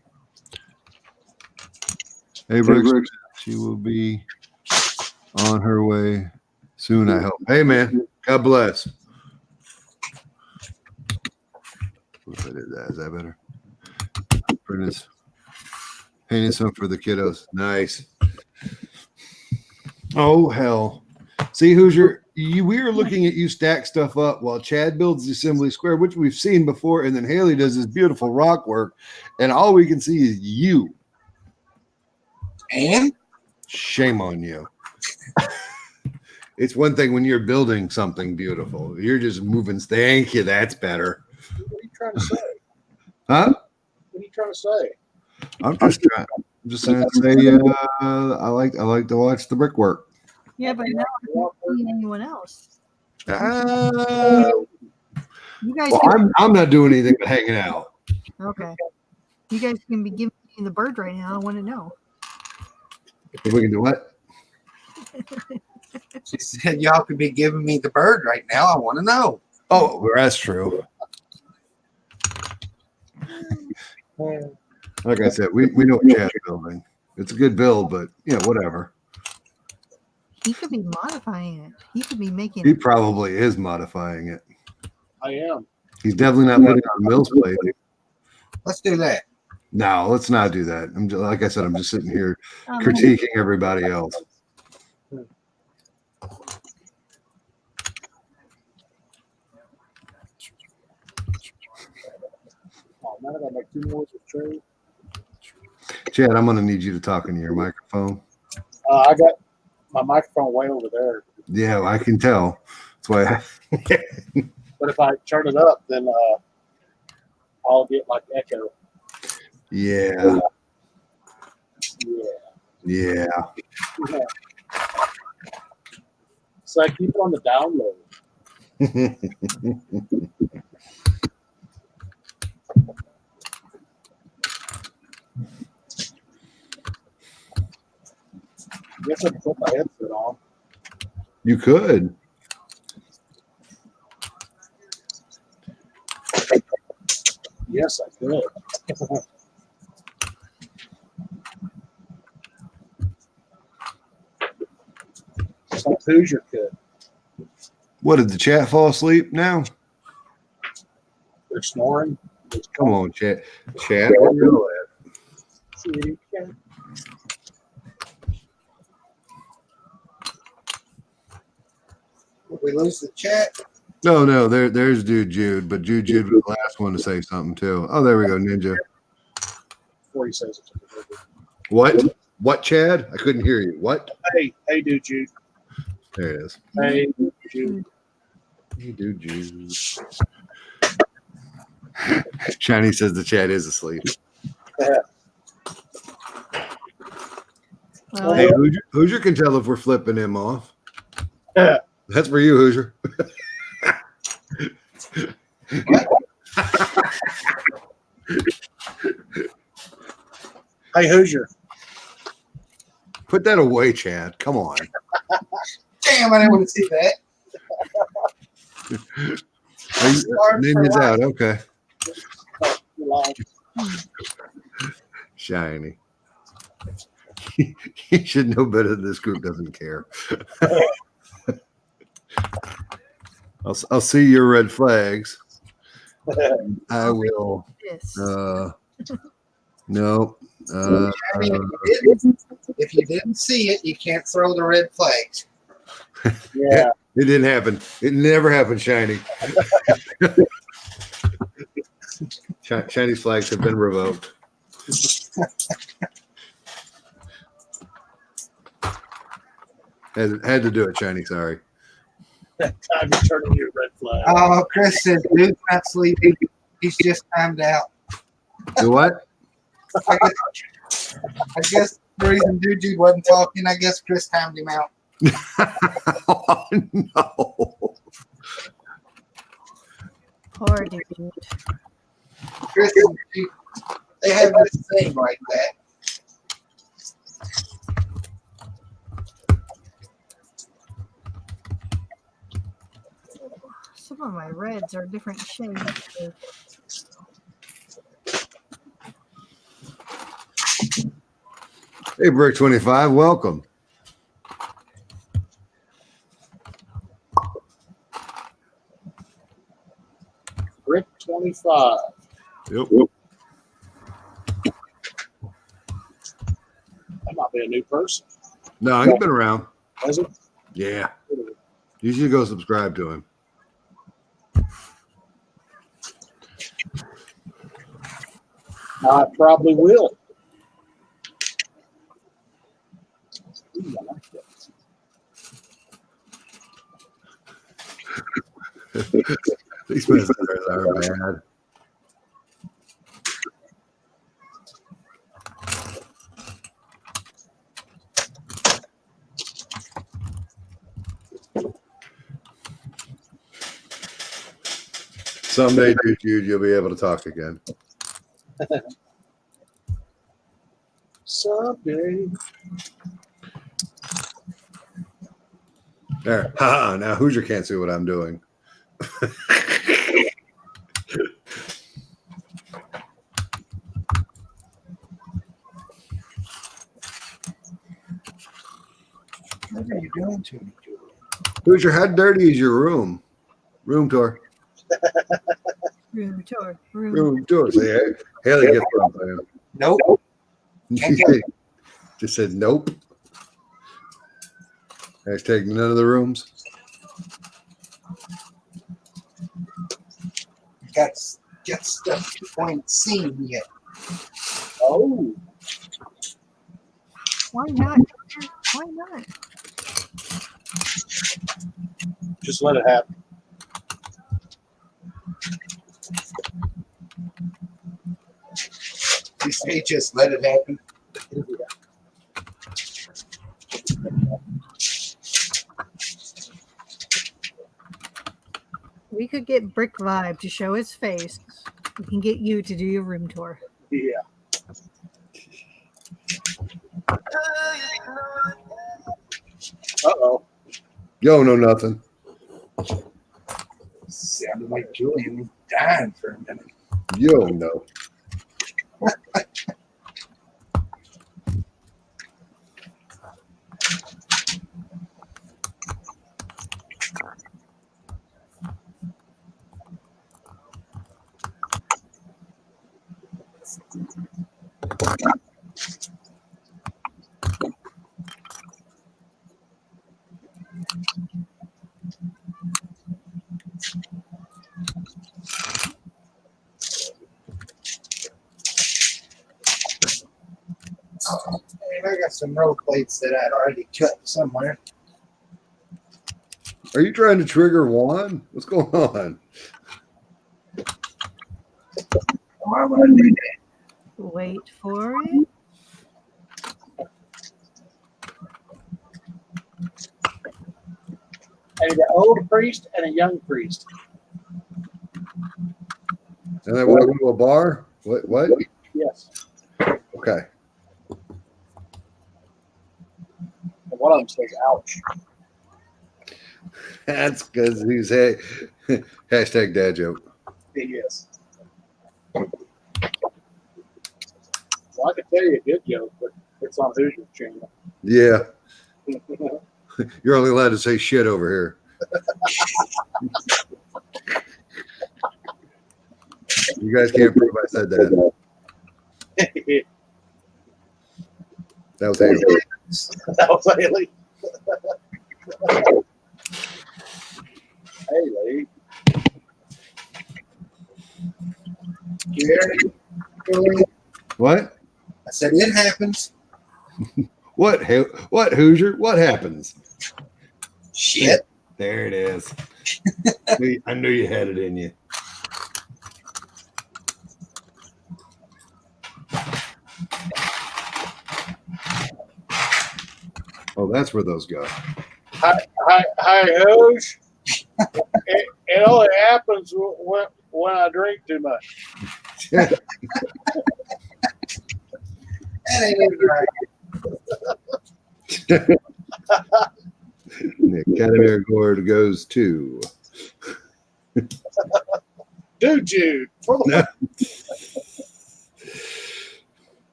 [SPEAKER 4] Hey, Brooks, she will be on her way soon, I hope. Hey, man, God bless. What if I did that? Is that better? Painting some for the kiddos. Nice. Oh, hell. See, Hoosier, we were looking at you stack stuff up while Chad builds the assembly square, which we've seen before, and then Haley does this beautiful rock work, and all we can see is you.
[SPEAKER 1] And
[SPEAKER 4] Shame on you. It's one thing when you're building something beautiful. You're just moving. Thank you. That's better.
[SPEAKER 3] What are you trying to say?
[SPEAKER 4] Huh?
[SPEAKER 3] What are you trying to say?
[SPEAKER 4] I'm just trying to say I like to watch the brickwork.
[SPEAKER 2] Yeah, but now I don't see anyone else.
[SPEAKER 4] Well,
[SPEAKER 2] You guys can,
[SPEAKER 4] I'm not doing anything but hanging out.
[SPEAKER 2] okay. You guys can be giving me the bird right now. I want to know.
[SPEAKER 4] If we can do what?
[SPEAKER 1] she said, y'all could be giving me the bird right now. I want to know.
[SPEAKER 4] Oh, well, that's true. Like I said, we know what Chad's building. It's a good build, but whatever.
[SPEAKER 2] He could be modifying it. He could be making
[SPEAKER 4] He
[SPEAKER 2] it.
[SPEAKER 4] probably is modifying it.
[SPEAKER 3] I am.
[SPEAKER 4] He's definitely not putting it on Mill's plate.
[SPEAKER 1] Let's do that.
[SPEAKER 4] No, let's not do that. Like I said, I'm just sitting here
[SPEAKER 2] Um,
[SPEAKER 4] critiquing everybody else.
[SPEAKER 3] Oh man, I gotta make 2 more with trade.
[SPEAKER 4] Chad, I'm going to need you to talk into your microphone.
[SPEAKER 3] I got my microphone way over there.
[SPEAKER 4] Yeah, I can tell. That's why.
[SPEAKER 3] But if I turn it up, then I'll get like echo.
[SPEAKER 4] Yeah.
[SPEAKER 3] Yeah.
[SPEAKER 4] Yeah.
[SPEAKER 3] So I keep it on the download. I guess I can put my headset on.
[SPEAKER 4] You could.
[SPEAKER 3] Yes, I could. Some Hoosier could.
[SPEAKER 4] What, did the chat fall asleep now?
[SPEAKER 3] They're snoring.
[SPEAKER 4] Come on, chat. Chat. Where you at?
[SPEAKER 1] Did we lose the chat?
[SPEAKER 4] No, there's Dude Jude, but Jude was the last one to say something too. Oh, there we go, Ninja.
[SPEAKER 3] Before he says it.
[SPEAKER 4] What? What, Chad? I couldn't hear you. What?
[SPEAKER 3] Hey, dude, Jude.
[SPEAKER 4] There it is.
[SPEAKER 3] Hey, Jude.
[SPEAKER 4] Hey, Dude Jude. Shiny says the chat is asleep.
[SPEAKER 2] well,
[SPEAKER 4] Hey, Hoosier can tell if we're flipping him off. That's for you, Hoosier.
[SPEAKER 3] Hey, Hoosier.
[SPEAKER 4] Put that away, Chad. Come on.
[SPEAKER 1] Damn, I didn't want to see that.
[SPEAKER 4] Name is out. Okay.
[SPEAKER 3] Like,
[SPEAKER 4] Shiny. You should know better than this group doesn't care. I'll see your red flags. I will.
[SPEAKER 2] This.
[SPEAKER 4] No.
[SPEAKER 1] I mean, if you didn't see it, you can't throw the red flags.
[SPEAKER 3] yeah.
[SPEAKER 4] It didn't happen. It never happened, Shiny. Shiny's flags have been revoked. Had to do it, Shiny. Sorry.
[SPEAKER 3] Time to turn on your red flag.
[SPEAKER 1] Oh, Chris said, dude's not sleeping. He's just timed out.
[SPEAKER 4] Do what?
[SPEAKER 1] I guess the reason Dude wasn't talking, I guess Chris timed him out.
[SPEAKER 4] Oh, no.
[SPEAKER 2] Poor dude.
[SPEAKER 1] Chris and Dude, they have this thing like that.
[SPEAKER 2] Some of my reds are different shades. So
[SPEAKER 4] Hey, Brick 25, welcome.
[SPEAKER 3] Rick 25.
[SPEAKER 4] Yep.
[SPEAKER 3] That might be a new person.
[SPEAKER 4] No, he's been around.
[SPEAKER 3] Has it?
[SPEAKER 4] Yeah. You should go subscribe to him.
[SPEAKER 3] I probably will. Ooh, I like that.
[SPEAKER 4] These messages are bad. Someday, dude, you'll be able to talk again.
[SPEAKER 3] Someday.
[SPEAKER 4] There. Ha! Now Hoosier can't see what I'm doing.
[SPEAKER 1] What are you doing to me, Julie?
[SPEAKER 4] Hoosier, how dirty is your room? Room tour.
[SPEAKER 2] room tour.
[SPEAKER 4] Room tour. Say, hey, Haley gets what I'm saying.
[SPEAKER 1] Nope.
[SPEAKER 4] Just said nope. Hashtag none of the rooms.
[SPEAKER 1] Got stuff you ain't seen yet.
[SPEAKER 3] Oh,
[SPEAKER 2] Why not? Why not?
[SPEAKER 3] just let it happen.
[SPEAKER 1] You say just let it happen.
[SPEAKER 2] We could get Brick Vibe to show his face. We can get you to do your room tour.
[SPEAKER 3] Yeah. Uh-oh.
[SPEAKER 4] Yo, no nothing.
[SPEAKER 1] Sounded like Julian was dying for a minute.
[SPEAKER 4] Yo, no.
[SPEAKER 1] And I got some roll plates that I'd already cut somewhere.
[SPEAKER 4] Are you trying to trigger Juan? What's going on?
[SPEAKER 1] Why would I do that?
[SPEAKER 2] Wait for it.
[SPEAKER 3] And an old priest and a young priest.
[SPEAKER 4] And then walk into a bar? What?
[SPEAKER 3] Yes.
[SPEAKER 4] Okay.
[SPEAKER 3] And one of them says, ouch.
[SPEAKER 4] That's because he's hashtag dad joke.
[SPEAKER 3] Yes. Well, I can tell you a good joke, but it's on Hoosier channel.
[SPEAKER 4] Yeah. You're only allowed to say shit over here. You guys can't prove I said that. That was Haley.
[SPEAKER 3] That was Haley. Haley.
[SPEAKER 4] What?
[SPEAKER 1] I said it happens.
[SPEAKER 4] What Hoosier? What happens?
[SPEAKER 1] Shit.
[SPEAKER 4] There it is. I knew you had it in you. Oh, that's where those go.
[SPEAKER 3] Hi, Hoosh. It only happens when I drink too much.
[SPEAKER 1] That ain't even right.
[SPEAKER 4] The Academy Award goes to.
[SPEAKER 3] Dude, Jude. For the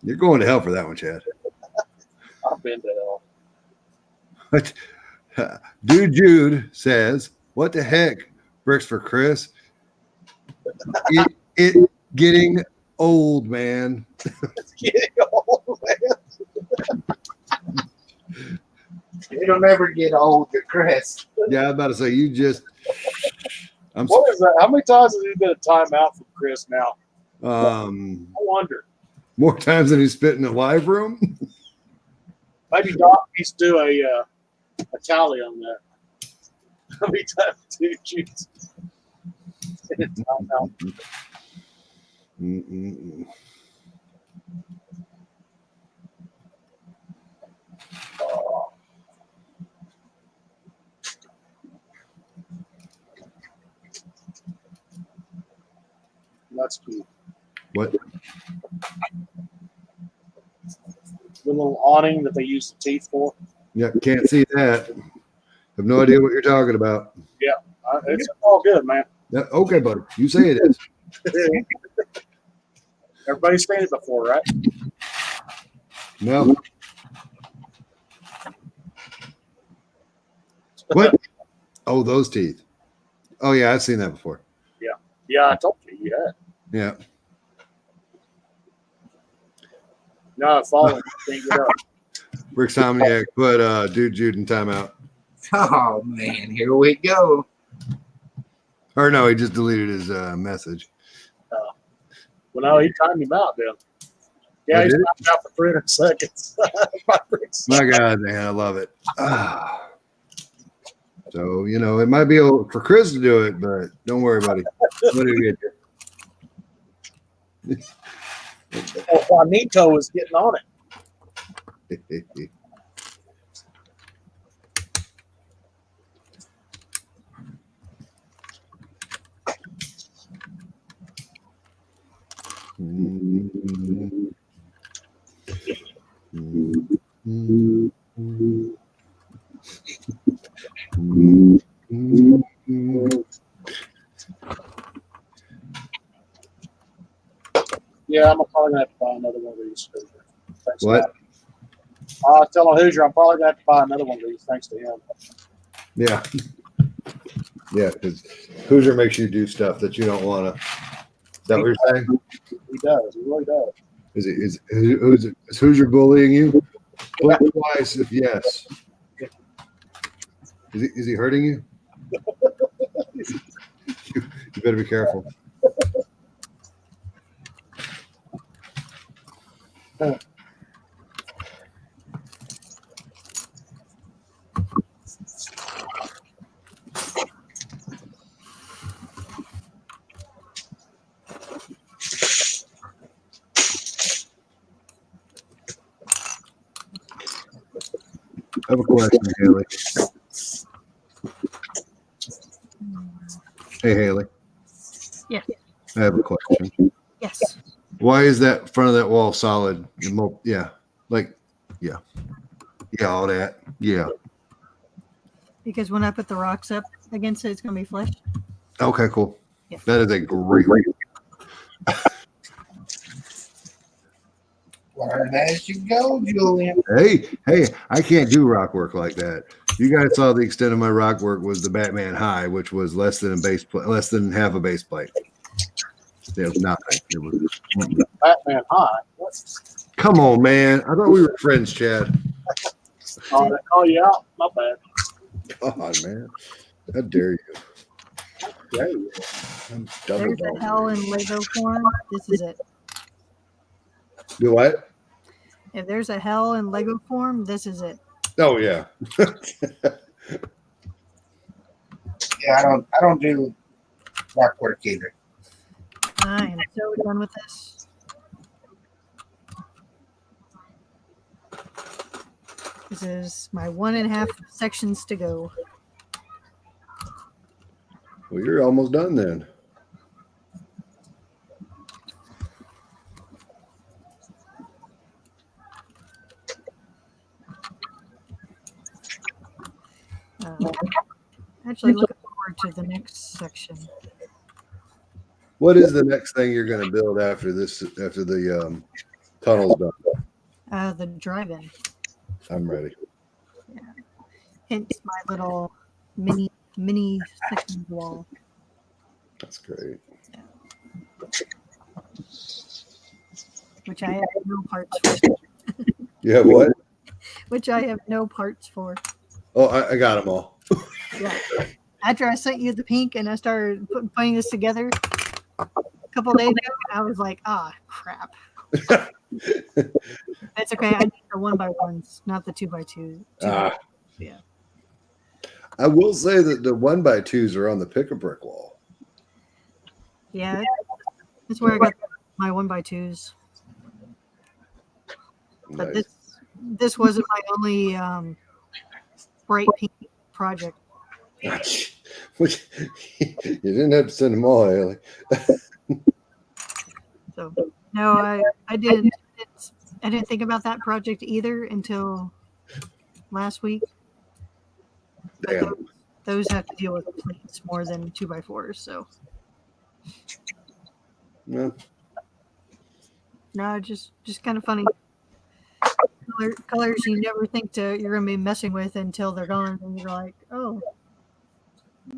[SPEAKER 4] You're going to hell for that one, Chad.
[SPEAKER 3] I've been to hell.
[SPEAKER 4] Dude Jude says, "What the heck, bricks for Chris? It getting old, man."
[SPEAKER 3] It's getting old, man.
[SPEAKER 1] It'll never get old to Chris.
[SPEAKER 4] Yeah, I was about to say you just.
[SPEAKER 3] What is that? How many times has he been a timeout from Chris now? I
[SPEAKER 4] I
[SPEAKER 3] wonder.
[SPEAKER 4] more times than he spent in the live room.
[SPEAKER 3] Maybe Doc needs to do a tally on that. How many times did you in a timeout?
[SPEAKER 4] Mm-mm-mm.
[SPEAKER 3] Oh. That's cute.
[SPEAKER 4] What?
[SPEAKER 3] The little awning that they use the teeth for.
[SPEAKER 4] Yeah, can't see that. Have no idea what you're talking about.
[SPEAKER 3] It's all good, man.
[SPEAKER 4] Yeah, okay, buddy. You say it is.
[SPEAKER 3] Everybody's seen it before, right?
[SPEAKER 4] No. What? Oh, those teeth. Oh yeah, I've seen that before.
[SPEAKER 3] Yeah, I told you. Yeah.
[SPEAKER 4] Yeah.
[SPEAKER 3] No, falling. Can't get up.
[SPEAKER 4] Rick Somniak put Dude Jude in timeout.
[SPEAKER 1] Oh man, here we go.
[SPEAKER 4] Or no, he just deleted his message.
[SPEAKER 3] Well, no, he timed him out, then. Yeah,
[SPEAKER 4] Oh,
[SPEAKER 3] he's
[SPEAKER 4] did
[SPEAKER 3] timed out for 300 seconds.
[SPEAKER 4] My God, man, I love it. Ah. So, you know, it might be for Chris to do it, but don't worry, buddy. What do you get?
[SPEAKER 3] Oh, Juanito is getting on it. Yeah, I'm probably gonna have to buy another one of these. Thanks
[SPEAKER 4] What?
[SPEAKER 3] to I was telling Hoosier I'm probably gonna have to buy another one of these thanks to him.
[SPEAKER 4] Yeah. Yeah, because Hoosier makes you do stuff that you don't want to. Is that what you're saying?
[SPEAKER 3] He does. He really does.
[SPEAKER 4] Is Hoosier bullying you? Blink twice if yes. Is he hurting you? You better be careful. I have a question, Haley. Hey, Haley.
[SPEAKER 2] Yeah.
[SPEAKER 4] I have a question.
[SPEAKER 2] Yes.
[SPEAKER 4] Why is that front of that wall solid? Yeah, all that. Yeah.
[SPEAKER 2] Because when I put the rocks up against it, it's going to be flush.
[SPEAKER 4] Okay, cool.
[SPEAKER 2] Yeah.
[SPEAKER 4] That is a great.
[SPEAKER 1] Learn as you go, Julian.
[SPEAKER 4] Hey, I can't do rock work like that. You guys saw the extent of my rock work was the Batman High, which was less than half a base plate. It was nothing. It was.
[SPEAKER 3] Batman High. What?
[SPEAKER 4] Come on, man. I thought we were friends, Chad.
[SPEAKER 3] Oh, they call you out. My bad.
[SPEAKER 4] God, man. How dare you?
[SPEAKER 3] There you
[SPEAKER 4] I'm double
[SPEAKER 2] There's a
[SPEAKER 4] dog.
[SPEAKER 2] hell in Lego form. This is it.
[SPEAKER 4] Do what?
[SPEAKER 2] If there's a hell in Lego form, this is it.
[SPEAKER 4] Oh yeah.
[SPEAKER 1] Yeah, I don't do rock work either.
[SPEAKER 2] I am so done with this. This is my 1.5 sections to go.
[SPEAKER 4] Well, you're almost done then.
[SPEAKER 2] Actually, looking forward to the next section.
[SPEAKER 4] What is the next thing you're going to build after this? After the tunnel's done?
[SPEAKER 2] The drive-in.
[SPEAKER 4] I'm ready.
[SPEAKER 2] Hence my little mini section wall.
[SPEAKER 4] That's great.
[SPEAKER 2] Which I have no parts for.
[SPEAKER 4] You have what?
[SPEAKER 2] Which I have no parts for.
[SPEAKER 4] Oh, I got them all.
[SPEAKER 2] Yeah. After I sent you the pink and I started putting this together a couple days ago, I was like, crap. That's okay. I need the 1x1s, not the 2x2s. Yeah.
[SPEAKER 4] I will say that the 1x2s are on the pick-a-brick wall.
[SPEAKER 2] Yeah. That's where I got my 1x2s. But
[SPEAKER 4] Nice.
[SPEAKER 2] this wasn't my only bright pink project.
[SPEAKER 4] You didn't have to send them all, Haley.
[SPEAKER 2] So no, I didn't think about that project either until last week. But
[SPEAKER 4] Damn.
[SPEAKER 2] those have to deal with plates more than 2x4s. So
[SPEAKER 4] No.
[SPEAKER 2] no, just kind of funny. Colors you never think you're gonna be messing with until they're gone, and you're like, oh,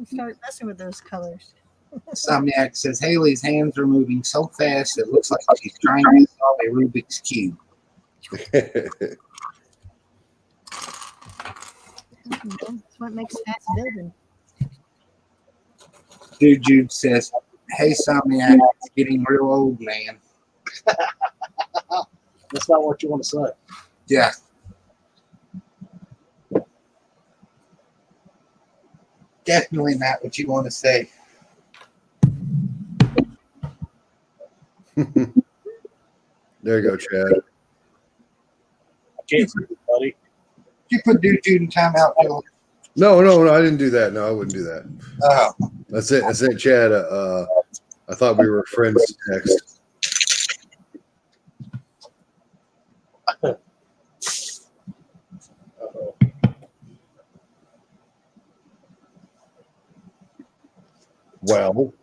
[SPEAKER 2] start messing with those colors.
[SPEAKER 1] Somniac says Haley's hands are moving so fast it looks like she's trying to solve a Rubik's Cube.
[SPEAKER 2] That's what makes fast building.
[SPEAKER 1] Dude Jude says, hey Somniac, it's getting real old, man.
[SPEAKER 3] That's not what you want to say.
[SPEAKER 1] Yeah. Definitely not what you want to say.
[SPEAKER 4] There you go, Chad.
[SPEAKER 3] I can't see it, buddy.
[SPEAKER 1] Did you put Dude Jude in timeout, Joe?
[SPEAKER 4] No, I didn't do that. No, I wouldn't do that.
[SPEAKER 1] Oh,
[SPEAKER 4] That's it. I sent Chad. I thought we were friends. Text.
[SPEAKER 3] Uh-oh.
[SPEAKER 4] Well,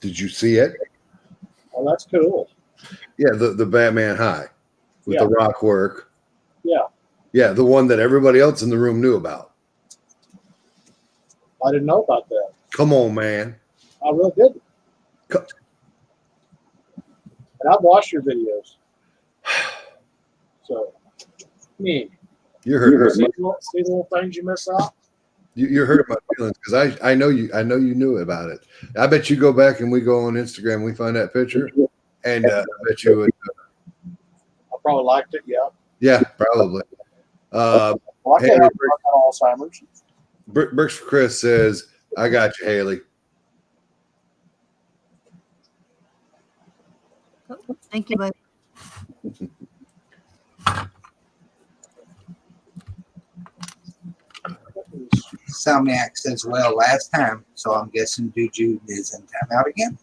[SPEAKER 4] did you see it?
[SPEAKER 3] Well, that's cool.
[SPEAKER 4] Yeah, the Batman High with the rock work.
[SPEAKER 3] Yeah,
[SPEAKER 4] Yeah, the one that everybody else in the room knew about.
[SPEAKER 3] I didn't know about that.
[SPEAKER 4] Come on, man.
[SPEAKER 3] I really didn't.
[SPEAKER 4] Co-
[SPEAKER 3] And I've watched your videos. So,
[SPEAKER 4] You heard
[SPEAKER 3] see the little things you miss out?
[SPEAKER 4] you heard my feelings because I know you knew about it. I bet you go back and we go on Instagram and we find that picture, and I bet you would.
[SPEAKER 3] I probably liked it, yeah.
[SPEAKER 4] Yeah, probably.
[SPEAKER 3] Well, I
[SPEAKER 4] Hey,
[SPEAKER 3] can't have Alzheimer's.
[SPEAKER 4] Bricks for Chris says, "I got you, Haley."
[SPEAKER 2] Thank you, buddy.
[SPEAKER 1] Somniac says, well, last time, so I'm guessing Dude Jude is in timeout again.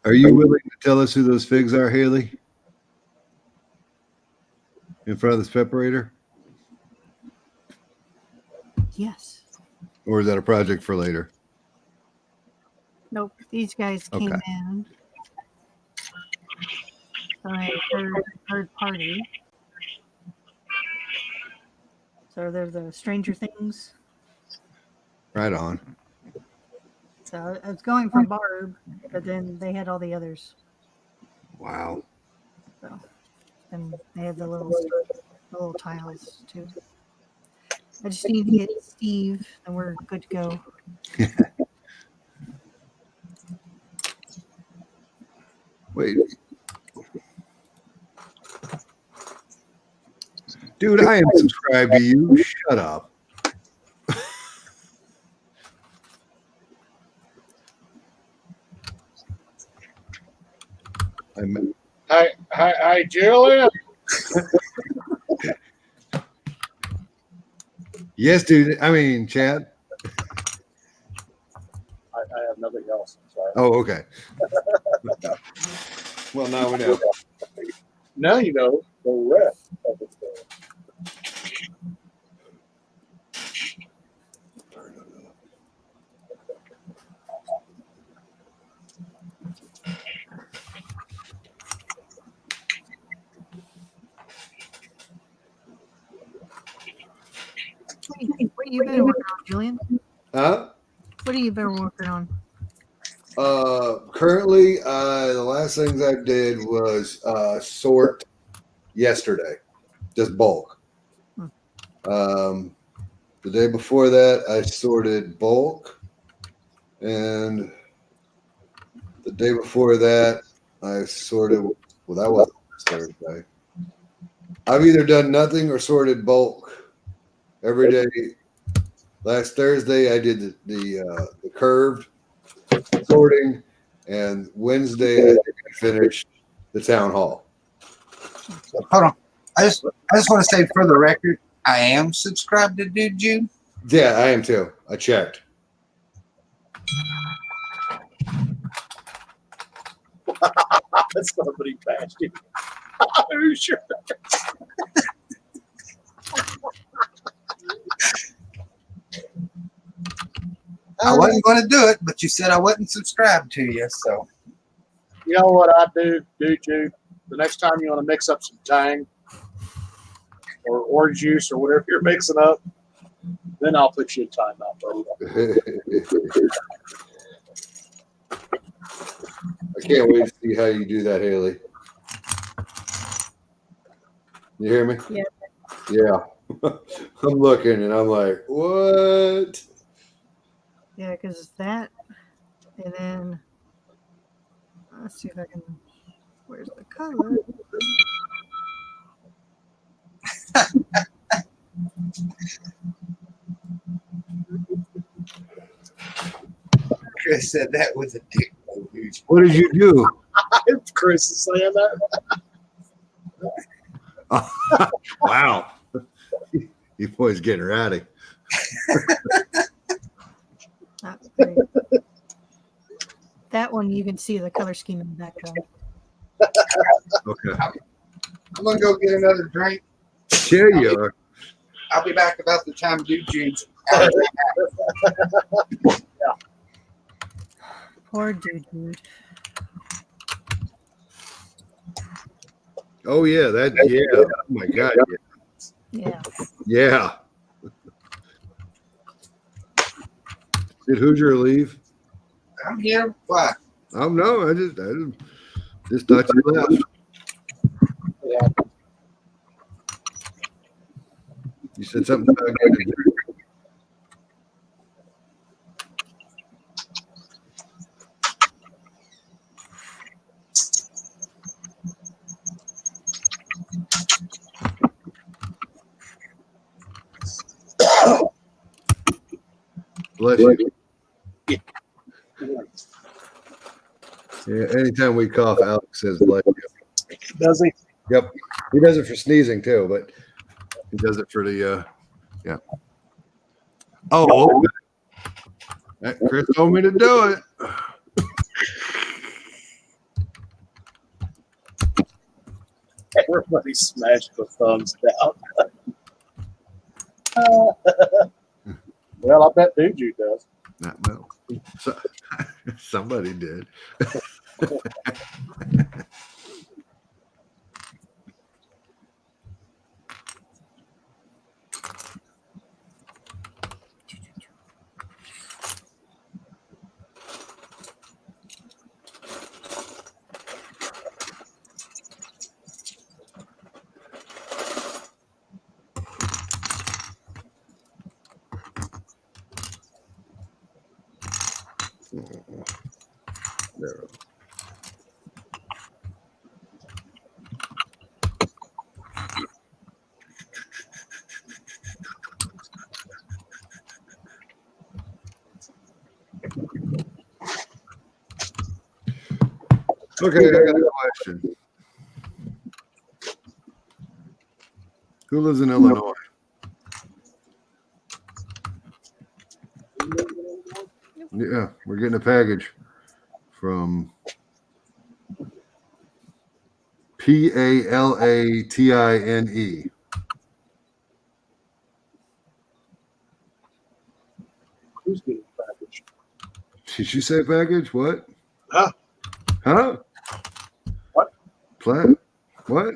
[SPEAKER 4] Are you willing to tell us who those figs are, Haley? In front of the separator?
[SPEAKER 2] Yes.
[SPEAKER 4] Or is that a project for later?
[SPEAKER 2] Nope. These guys came
[SPEAKER 4] Okay.
[SPEAKER 2] in by third party. So they're the Stranger Things.
[SPEAKER 4] Right on.
[SPEAKER 2] So I was going for Barb, but then they had all the others.
[SPEAKER 4] Wow.
[SPEAKER 2] So, and they have the little tiles too. I just need to get Steve, and we're good to go.
[SPEAKER 4] Wait. Dude, I am subscribed to you. Shut up.
[SPEAKER 3] Hi, Julian.
[SPEAKER 4] Yes, dude. I mean, Chad.
[SPEAKER 3] I have nothing else. I'm sorry.
[SPEAKER 4] Oh, okay. Well, now we know.
[SPEAKER 3] Now you know the rest of the story.
[SPEAKER 2] What have you been working on, Julian?
[SPEAKER 4] Huh?
[SPEAKER 2] What have you been working on?
[SPEAKER 4] Currently, the last things I did was sort yesterday, just bulk. The day before that, I sorted bulk, and the day before that, I sorted. Well, that wasn't Thursday. I've either done nothing or sorted bulk every day. Last Thursday, I did the curved sorting, and Wednesday I finished the town hall.
[SPEAKER 1] Hold on. I just want to say for the record, I am subscribed to Dude Jude.
[SPEAKER 4] Yeah, I am too. I checked.
[SPEAKER 3] Somebody bashed him. Are you sure?
[SPEAKER 1] I wasn't going to do it, but you said I wasn't subscribed to you, so.
[SPEAKER 3] You know what I do, Jude? The next time you want to mix up some Tang or orange juice or whatever you're mixing up, then I'll put you in timeout, buddy.
[SPEAKER 4] I can't wait to see how you do that, Haley. You hear me?
[SPEAKER 2] Yeah.
[SPEAKER 4] Yeah. I'm looking and I'm like, what?
[SPEAKER 2] Yeah, because that, and then let's see if I can. Where's the color?
[SPEAKER 1] Chris said that was a dick move.
[SPEAKER 4] What did you do?
[SPEAKER 3] Chris is saying that.
[SPEAKER 4] Wow. You boys getting rowdy.
[SPEAKER 2] That one you can see the color scheme in the background.
[SPEAKER 4] Okay.
[SPEAKER 1] I'm going to go get another drink.
[SPEAKER 4] Here you are.
[SPEAKER 1] I'll be back about the time Dude Jude's.
[SPEAKER 2] Poor dude.
[SPEAKER 4] Oh yeah, yeah. Oh my God.
[SPEAKER 2] Yeah.
[SPEAKER 4] Yeah. Did Hoosier leave?
[SPEAKER 1] I'm here. Why?
[SPEAKER 4] Oh no, I just thought you left.
[SPEAKER 3] Yeah.
[SPEAKER 4] You said something about getting Bless you. Yeah, anytime we cough, Alex says bless you.
[SPEAKER 3] Does he?
[SPEAKER 4] Yep. He does it for sneezing too, but he does it for the yeah. Oh, Chris told me to do it.
[SPEAKER 3] Everybody smashed the thumbs down. Well, I bet Dude does.
[SPEAKER 4] Well, somebody did. There. Okay, I got a question. Who lives in Illinois? Yeah, we're getting a package from Palatine.
[SPEAKER 3] Who's getting the package?
[SPEAKER 4] Did you say package? What?
[SPEAKER 3] Huh?
[SPEAKER 4] Huh?
[SPEAKER 3] What?
[SPEAKER 4] Plat? What?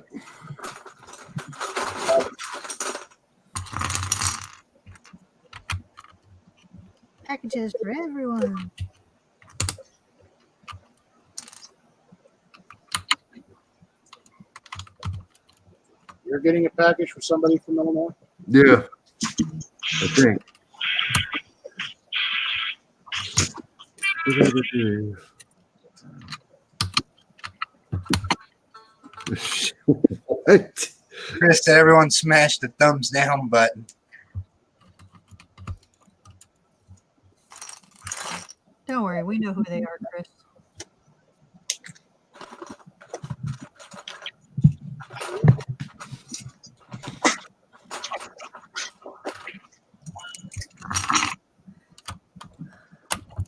[SPEAKER 2] Packages for everyone.
[SPEAKER 3] You're getting a package for somebody from Illinois?
[SPEAKER 4] Yeah, I think. What?
[SPEAKER 1] Chris said everyone smashed the thumbs down button.
[SPEAKER 2] Don't worry, we know who they are, Chris.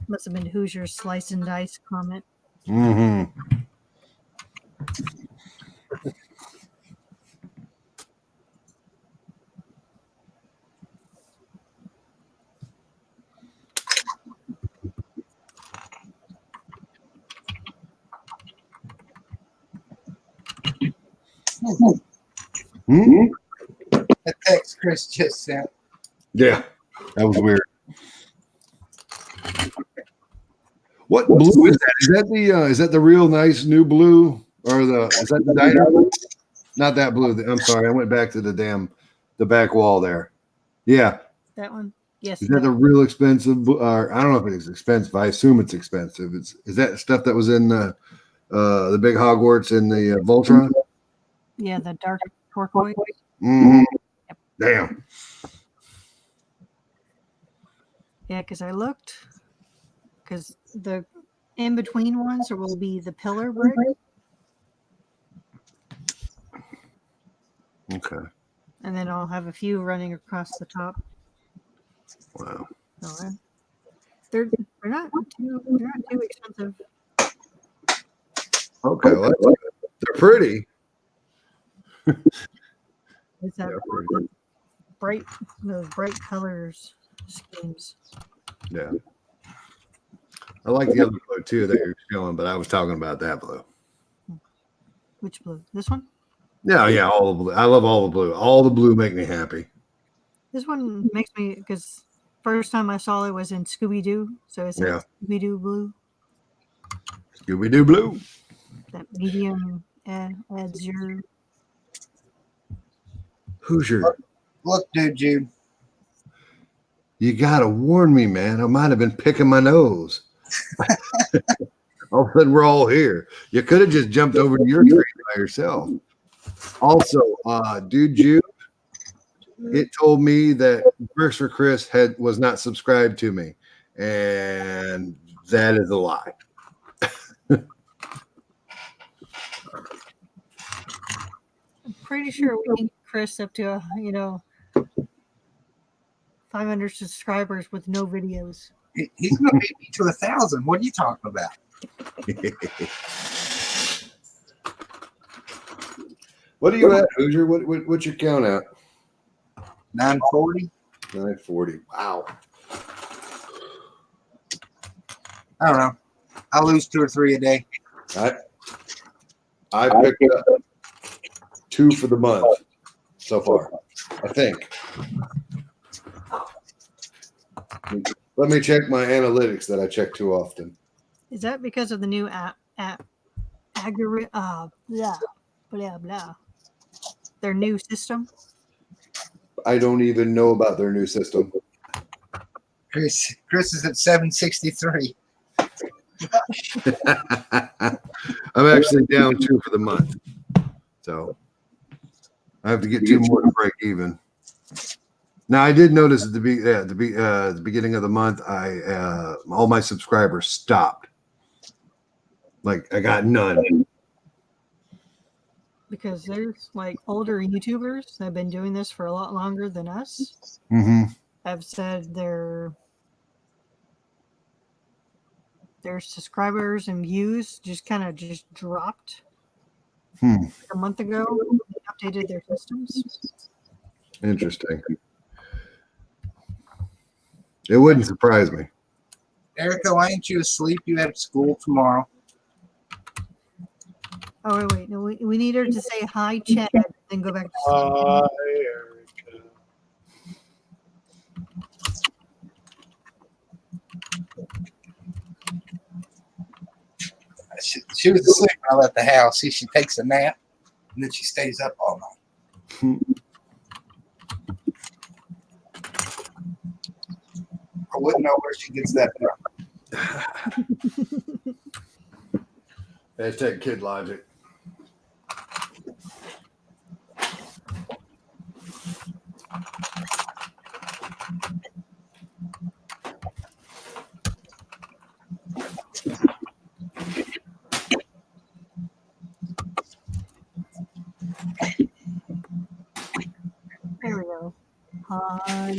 [SPEAKER 2] Must have been Hoosier's slice and dice comment.
[SPEAKER 4] Mm-hmm. Hmm?
[SPEAKER 1] The text Chris just sent.
[SPEAKER 4] Yeah, that was weird. What blue is that? Is that the real nice new blue, or is that the diner blue? Not that blue. I'm sorry, I went back to the back wall there. Yeah,
[SPEAKER 2] That one? Yes.
[SPEAKER 4] is that the real expensive? Or I don't know if it's expensive. I assume it's expensive. Is that stuff that was in the big Hogwarts in the Voltron?
[SPEAKER 2] Yeah, the dark turquoise.
[SPEAKER 4] Mm-hmm. Damn.
[SPEAKER 2] Yeah, because I looked. Because the in between ones will be the pillar brick.
[SPEAKER 4] Okay.
[SPEAKER 2] And then I'll have a few running across the top.
[SPEAKER 4] Wow.
[SPEAKER 2] So, they're not too expensive.
[SPEAKER 4] Okay. Well, that's good. They're pretty.
[SPEAKER 2] It's that
[SPEAKER 4] Yeah, pretty.
[SPEAKER 2] bright, those bright colors schemes.
[SPEAKER 4] Yeah. I like the other blue too that you're showing, but I was talking about that blue.
[SPEAKER 2] Which blue? This one?
[SPEAKER 4] Yeah, all the blue. I love all the blue. All the blue make me happy.
[SPEAKER 2] This one makes me, because first time I saw it was in Scooby Doo, so it's
[SPEAKER 4] Yeah.
[SPEAKER 2] Scooby Doo blue.
[SPEAKER 4] Scooby Doo blue.
[SPEAKER 2] That medium adds your.
[SPEAKER 4] Hoosier,
[SPEAKER 1] Look, dude, Jude.
[SPEAKER 4] you gotta warn me, man. I might have been picking my nose. All of a sudden, we're all here. You could have just jumped over to your train by yourself. Also, dude, Jude, it told me that Works for Chris was not subscribed to me, and that is a lie.
[SPEAKER 2] I'm pretty sure we can get Chris up to 500 subscribers with no videos.
[SPEAKER 1] He's going to beat me to 1,000. What are you talking about?
[SPEAKER 4] What are you at, Hoosier? What's your count at?
[SPEAKER 1] 940.
[SPEAKER 4] 940. Wow.
[SPEAKER 1] I don't know. I lose 2 or 3 a day.
[SPEAKER 4] I picked up 2 for the month so far, I think. Let me check my analytics that I check too often.
[SPEAKER 2] Is that because of the new app blah blah blah? Their new system.
[SPEAKER 4] I don't even know about their new system.
[SPEAKER 1] Chris is at 763.
[SPEAKER 4] I'm actually down 2 for the month. So I have to get 2 more to break even. Now, I did notice at the beginning of the month, all my subscribers stopped. Like, I got none.
[SPEAKER 2] Because there's like older YouTubers that have been doing this for a lot longer than us.
[SPEAKER 4] Mm-hmm.
[SPEAKER 2] Have said their subscribers and views just kind of just dropped a month ago. They updated their systems.
[SPEAKER 4] Interesting. It wouldn't surprise me.
[SPEAKER 1] Erica, why ain't you asleep? You have school tomorrow.
[SPEAKER 2] Oh wait. No, we need her to say hi, Chad, then go back to sleep.
[SPEAKER 3] Hi, Erica.
[SPEAKER 1] She was asleep when I left the house. She takes a nap, and then she stays up all night. I wouldn't know where she gets that from.
[SPEAKER 4] Hashtag kid logic.
[SPEAKER 2] There we go. Hi.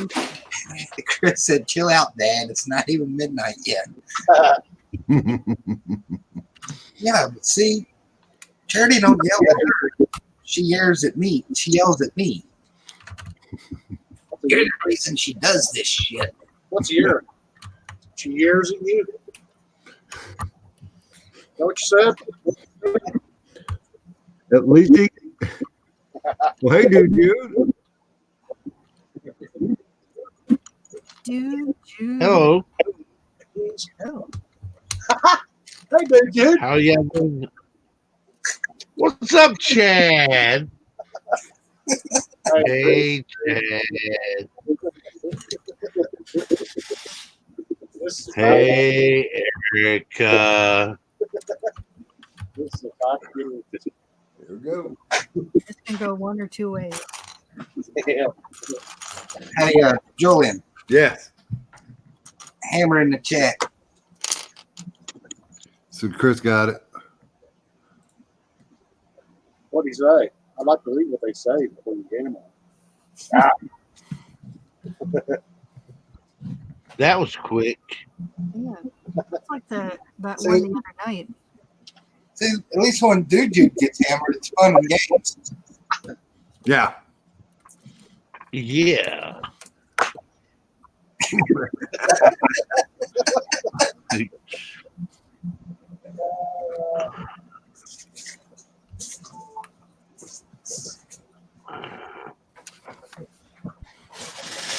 [SPEAKER 1] Chris said, "Chill out, Dad. It's not even midnight yet." Yeah, but see, Charity don't yell at her. She yells at me. She yells at me. You're the reason she does this shit.
[SPEAKER 3] What's a year? She years at you. Know what you said?
[SPEAKER 4] At least he. Well, hey, dude.
[SPEAKER 2] Dude.
[SPEAKER 5] Hello.
[SPEAKER 2] Oh.
[SPEAKER 3] Hey, dude.
[SPEAKER 5] How y'all doing? What's up, Chad? Hey, Chad. Hey, Erica.
[SPEAKER 4] Here we go.
[SPEAKER 2] This can go one or two ways.
[SPEAKER 3] Yeah.
[SPEAKER 1] Hey, Julian,
[SPEAKER 4] Yes.
[SPEAKER 1] hammer in the chat.
[SPEAKER 4] So Chris got it.
[SPEAKER 3] What'd he say? I like to read what they say before you get them on.
[SPEAKER 5] That was quick.
[SPEAKER 2] Yeah. It's like that
[SPEAKER 1] See?
[SPEAKER 2] one the other night.
[SPEAKER 1] See, at least when Dude gets hammered, it's fun and games.
[SPEAKER 4] Yeah.
[SPEAKER 5] Yeah.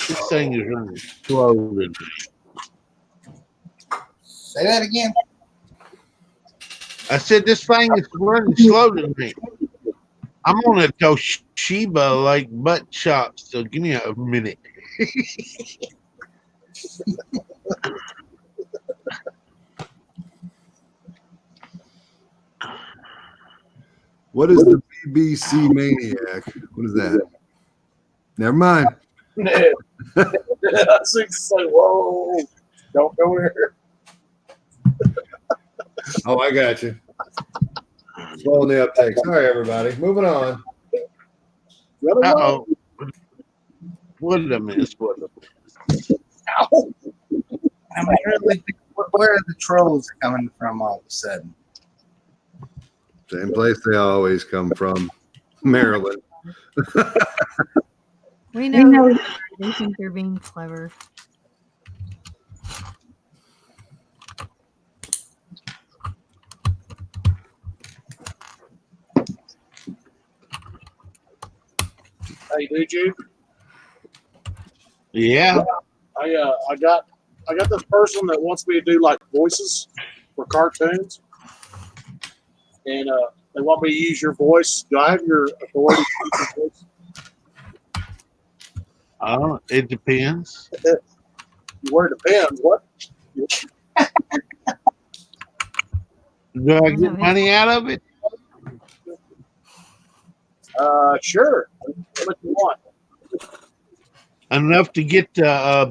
[SPEAKER 5] This thing is running slow tonight.
[SPEAKER 1] Say that again.
[SPEAKER 5] I said this thing is running slow tonight. I'm on a Toshiba like butt shop, so give me a minute.
[SPEAKER 4] What is the BBC Maniac? What is that? Never mind.
[SPEAKER 3] I think so. Whoa. Don't go there.
[SPEAKER 4] Oh, I got you. Slow in the uptake. Sorry, everybody. Moving on.
[SPEAKER 5] Uh-oh. What a miss. What a miss.
[SPEAKER 3] Ow.
[SPEAKER 1] I mean, really, where are the trolls coming from all of a sudden?
[SPEAKER 4] Same place they always come from. Maryland.
[SPEAKER 2] We know they think they're being clever.
[SPEAKER 3] Hey, did you?
[SPEAKER 5] Yeah.
[SPEAKER 3] I got this person that wants me to do like voices for cartoons, and they want me to use your voice. Do I have your authority to use your voice?
[SPEAKER 5] It depends.
[SPEAKER 3] Where it depends. What?
[SPEAKER 5] Do I get money out of it?
[SPEAKER 3] Sure. What you want?
[SPEAKER 5] Enough to get to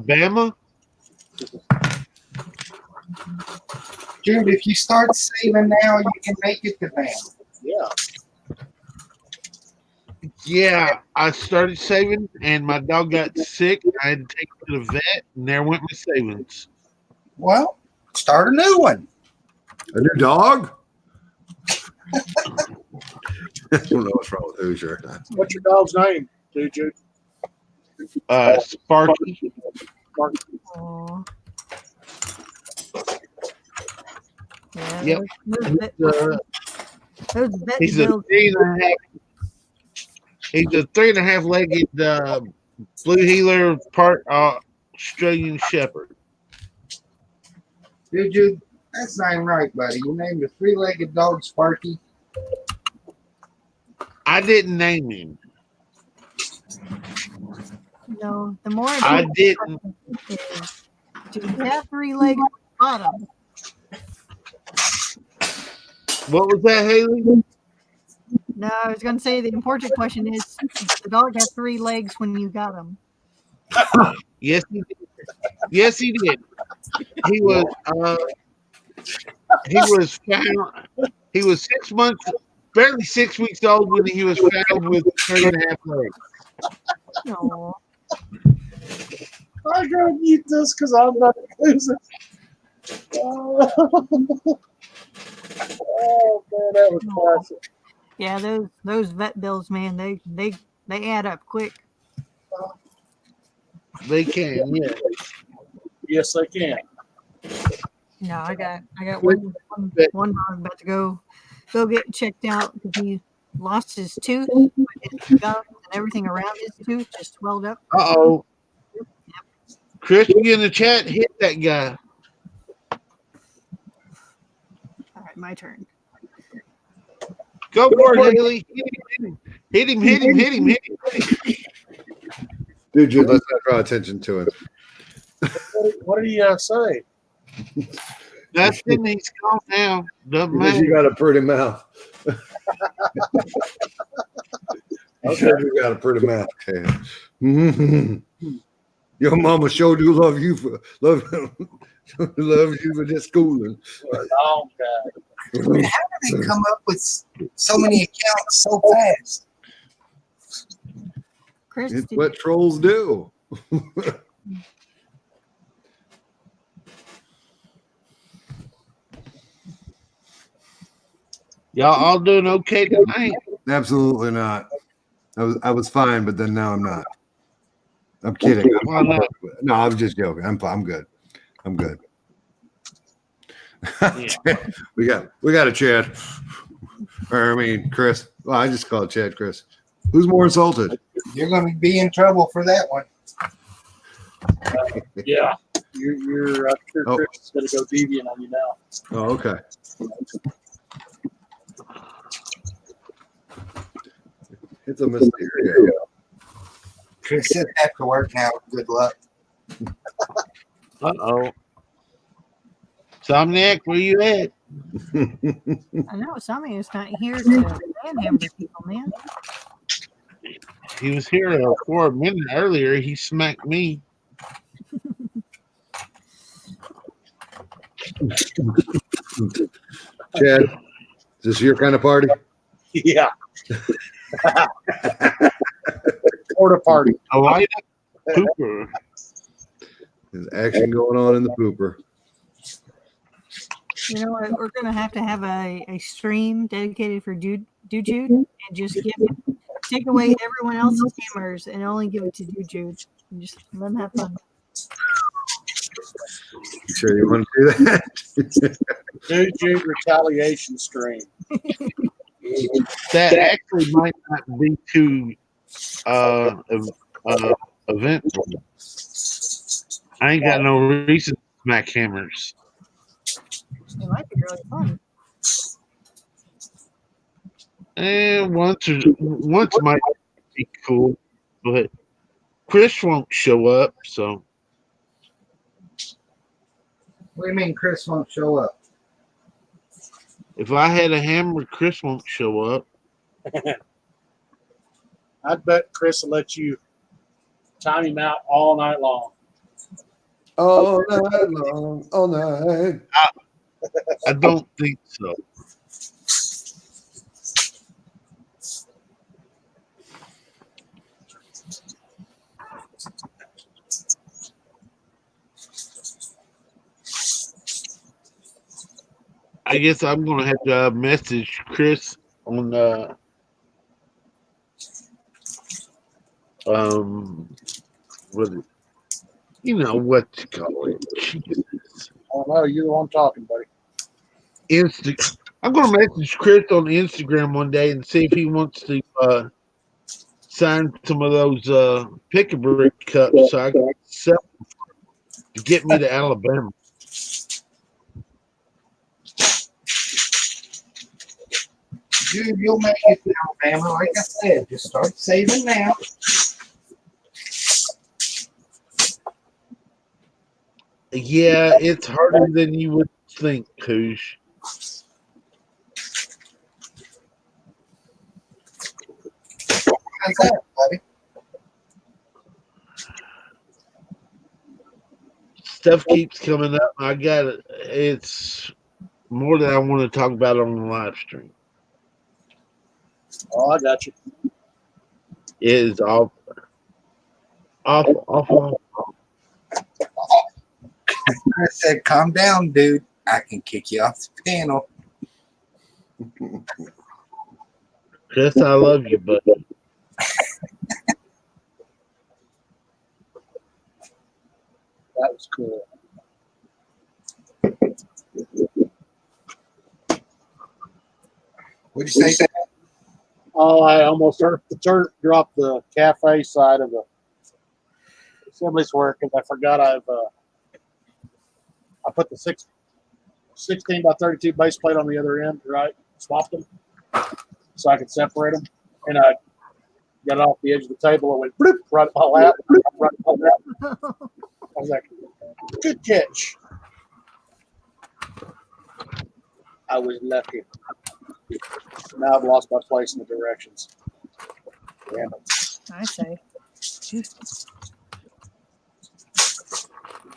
[SPEAKER 5] Bama?
[SPEAKER 1] Dude, if you start saving now, you can make it to Bama.
[SPEAKER 3] Yeah.
[SPEAKER 5] Yeah, I started saving, and my dog got sick. I had to take him to the vet, and there went my savings.
[SPEAKER 1] Well, start a new one.
[SPEAKER 4] A new dog? I don't know what's wrong with Hoosier.
[SPEAKER 3] What's your dog's name, dude?
[SPEAKER 5] Sparky.
[SPEAKER 2] Aw. Yeah,
[SPEAKER 5] Yep.
[SPEAKER 2] those vet
[SPEAKER 5] He's a
[SPEAKER 2] bills.
[SPEAKER 5] 3.5. He's a 3.5-legged blue heeler, part Australian Shepherd.
[SPEAKER 1] Dude, that's not even right, buddy. You named a three-legged dog Sparky.
[SPEAKER 5] I didn't name him.
[SPEAKER 2] No, the more
[SPEAKER 5] I didn't.
[SPEAKER 2] is, do you have 3 legs on the bottom?
[SPEAKER 5] What was that, Haley?
[SPEAKER 2] No, I was going to say the important question is, does the dog have 3 legs when you got him?
[SPEAKER 5] Yes, he did. Yes, he did. He was found. He was 6 months, barely 6 weeks old when he was found with 3.5 legs.
[SPEAKER 2] No.
[SPEAKER 3] I gotta mute this because I'm not losing. Oh, man, that was classic.
[SPEAKER 2] Yeah, those vet bills, man, they add up quick.
[SPEAKER 5] They can, yeah.
[SPEAKER 3] Yes, they can.
[SPEAKER 2] No, I got one dog about to go get checked out because he lost his tooth, but his gums and everything around his tooth just swelled up.
[SPEAKER 5] Uh-oh. Chris, you in the chat, hit that guy.
[SPEAKER 2] All right, my turn.
[SPEAKER 5] Go for it, Haley. Hit him.
[SPEAKER 4] Dude, let's not draw attention to him.
[SPEAKER 3] What did he say?
[SPEAKER 5] Nothing, he's gone now. Doesn't
[SPEAKER 4] Because you
[SPEAKER 5] matter.
[SPEAKER 4] got a pretty mouth. You said you got a pretty mouth, Ted. Your mama sure do love you for this schooling.
[SPEAKER 3] Oh, God.
[SPEAKER 1] I mean, how do they come up with so many accounts so fast?
[SPEAKER 2] Chris,
[SPEAKER 4] It's
[SPEAKER 2] did,
[SPEAKER 4] what trolls do.
[SPEAKER 5] Y'all all doing okay tonight?
[SPEAKER 4] Absolutely not. I was fine, but then now I'm not. I'm kidding.
[SPEAKER 5] Why not?
[SPEAKER 4] No, I was just joking. I'm good. I'm good. we got a Chad. Or I mean Chris. Well, I just call it Chad Chris. Who's more insulted?
[SPEAKER 1] You're going to be in trouble for that one.
[SPEAKER 3] Yeah. You're sure
[SPEAKER 4] Oh.
[SPEAKER 3] Chris is going to go deviant on you now.
[SPEAKER 4] Oh, okay. It's a mystery.
[SPEAKER 1] Chris said after work now. Good luck.
[SPEAKER 5] Uh-oh. Somniac, where you at?
[SPEAKER 2] I know Sammy is not here to manhandle people, man.
[SPEAKER 5] He was here for a minute earlier. He smacked me.
[SPEAKER 4] Chad, is this your kind of party?
[SPEAKER 3] Yeah. Porta party.
[SPEAKER 5] A light pooper.
[SPEAKER 4] There's action going on in the pooper.
[SPEAKER 2] You know what? We're gonna have a stream dedicated for Dude and just give him take away everyone else's hammers and only give it to Jude. And just let him have fun.
[SPEAKER 4] You sure you want to do that?
[SPEAKER 3] Jude retaliation stream.
[SPEAKER 5] That actually might not be too eventful. I ain't got no reason to smack hammers.
[SPEAKER 2] It might be really fun.
[SPEAKER 5] And once might be cool, but Chris won't show up, so
[SPEAKER 1] What do you mean Chris won't show up?
[SPEAKER 5] if I had a hammer, Chris won't show up.
[SPEAKER 3] I'd bet Chris will let you time him out all night long.
[SPEAKER 4] All night long, all night.
[SPEAKER 5] I don't think so. I guess I'm gonna have to message Chris on what you know what you call it. Jesus.
[SPEAKER 3] Oh no, you're the one talking, buddy.
[SPEAKER 5] I'm gonna message Chris on Instagram one day and see if he wants to sign some of those pick-a-brick cups so I can sell them to get me to Alabama.
[SPEAKER 1] Dude, you'll make it to Alabama. Like I said, just start saving now.
[SPEAKER 5] Yeah, it's harder than you would think, Koosh.
[SPEAKER 1] How's that, buddy?
[SPEAKER 5] Stuff keeps coming up. I got it. It's more than I want to talk about on the live stream.
[SPEAKER 3] Oh, I got you.
[SPEAKER 5] It is awful. Awful.
[SPEAKER 1] I said, calm down, dude. I can kick you off the panel.
[SPEAKER 5] Chris, I love you, but
[SPEAKER 3] That was cool.
[SPEAKER 1] What'd you say?
[SPEAKER 3] Oh, I almost dropped the cafe side of the assembly's work because I forgot I put the 16 by 32 base plate on the other end, right? Swapped them so I could separate them. And I got it off the edge of the table and went bloop, right at my lap. Right at my lap. I was like, good catch. I was lucky. Now I've lost my place in the directions. Damn it.
[SPEAKER 2] I say.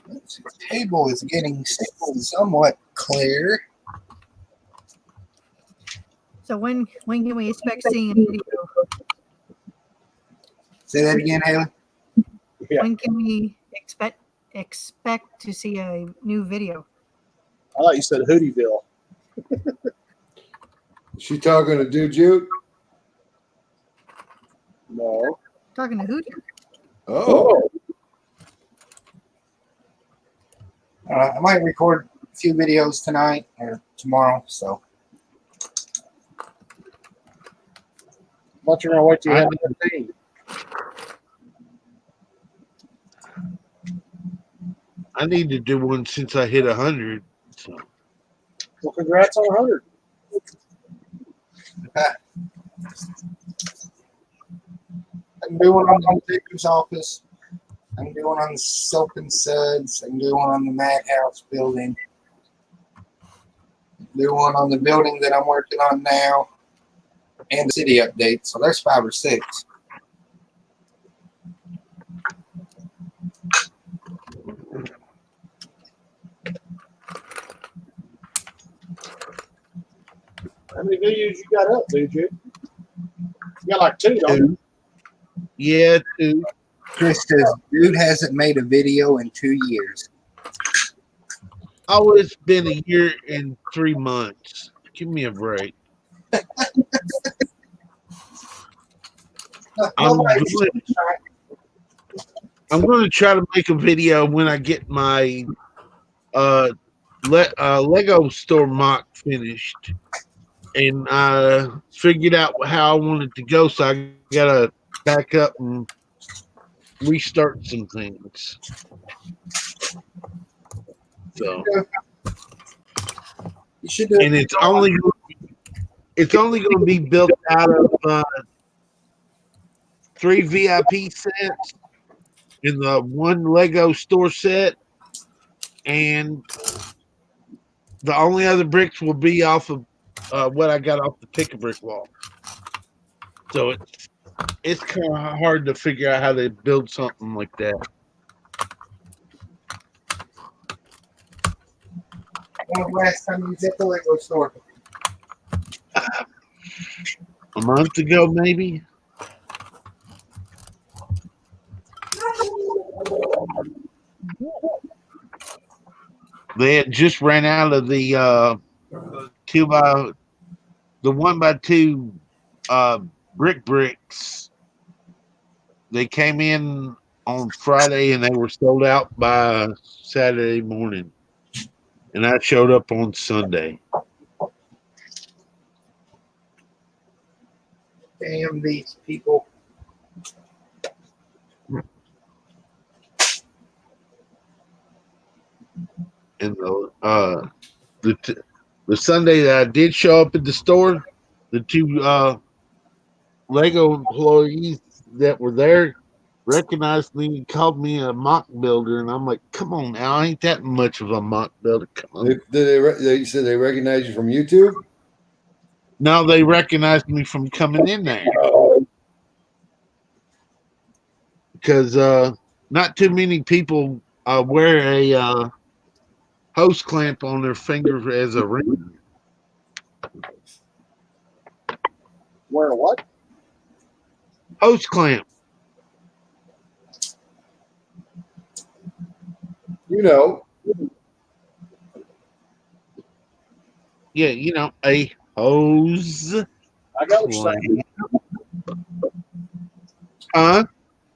[SPEAKER 1] The table is getting somewhat clear.
[SPEAKER 2] So when can we expect seeing a video?
[SPEAKER 1] Say that again, Haley.
[SPEAKER 3] Yeah.
[SPEAKER 2] When can we expect to see a new video?
[SPEAKER 3] I thought you said Hootieville.
[SPEAKER 4] She talking to Jude?
[SPEAKER 3] No.
[SPEAKER 2] Talking to who?
[SPEAKER 4] Oh,
[SPEAKER 1] I might record a few videos tonight or tomorrow. So
[SPEAKER 3] But you're gonna wait till you have 15.
[SPEAKER 5] I need to do one since I hit 100. So
[SPEAKER 3] Well, congrats on 100.
[SPEAKER 1] I can do one on the Victor's office. I can do one on the Soap and Suds. I can do one on the Madhouse building. Do one on the building that I'm working on now, and the city update. So there's 5 or 6.
[SPEAKER 3] How many videos you got up, dude? You got like 2, don't you?
[SPEAKER 5] yeah, too.
[SPEAKER 1] Chris says, dude hasn't made a video in 2 years.
[SPEAKER 5] Oh, it's been a year and 3 months. Give me a break. I'm
[SPEAKER 1] Nobody's
[SPEAKER 5] going, I'm going to try to make a video when I get my Lego store mock finished, and I figured out how I want it to go. So I gotta back up and restart some things. So,
[SPEAKER 1] You should do
[SPEAKER 5] and
[SPEAKER 1] it.
[SPEAKER 5] it's only going to be built out of 3 VIP sets in the one Lego store set, and the only other bricks will be off of what I got off the pick-a-brick wall. So it's kind of hard to figure out how to build something like that.
[SPEAKER 1] When was the last time you was at the Lego store?
[SPEAKER 5] A month ago, maybe. They had just ran out of the 1x2 bricks. They came in on Friday and they were sold out by Saturday morning. And I showed up on Sunday.
[SPEAKER 1] Damn these people.
[SPEAKER 5] And the Sunday that I did show up at the store, the two Lego employees that were there recognized me and called me a mock builder, and I'm like, come on now, I ain't that much of a mock builder. Come on.
[SPEAKER 4] They said they recognize you from YouTube.
[SPEAKER 5] Now they recognized me from coming in there because not too many people wear a hose clamp on their finger as a ring.
[SPEAKER 3] Where what?
[SPEAKER 5] Hose clamp.
[SPEAKER 4] You know,
[SPEAKER 5] Yeah, you know, a hose
[SPEAKER 3] I got what you're saying.
[SPEAKER 5] clamp. Huh?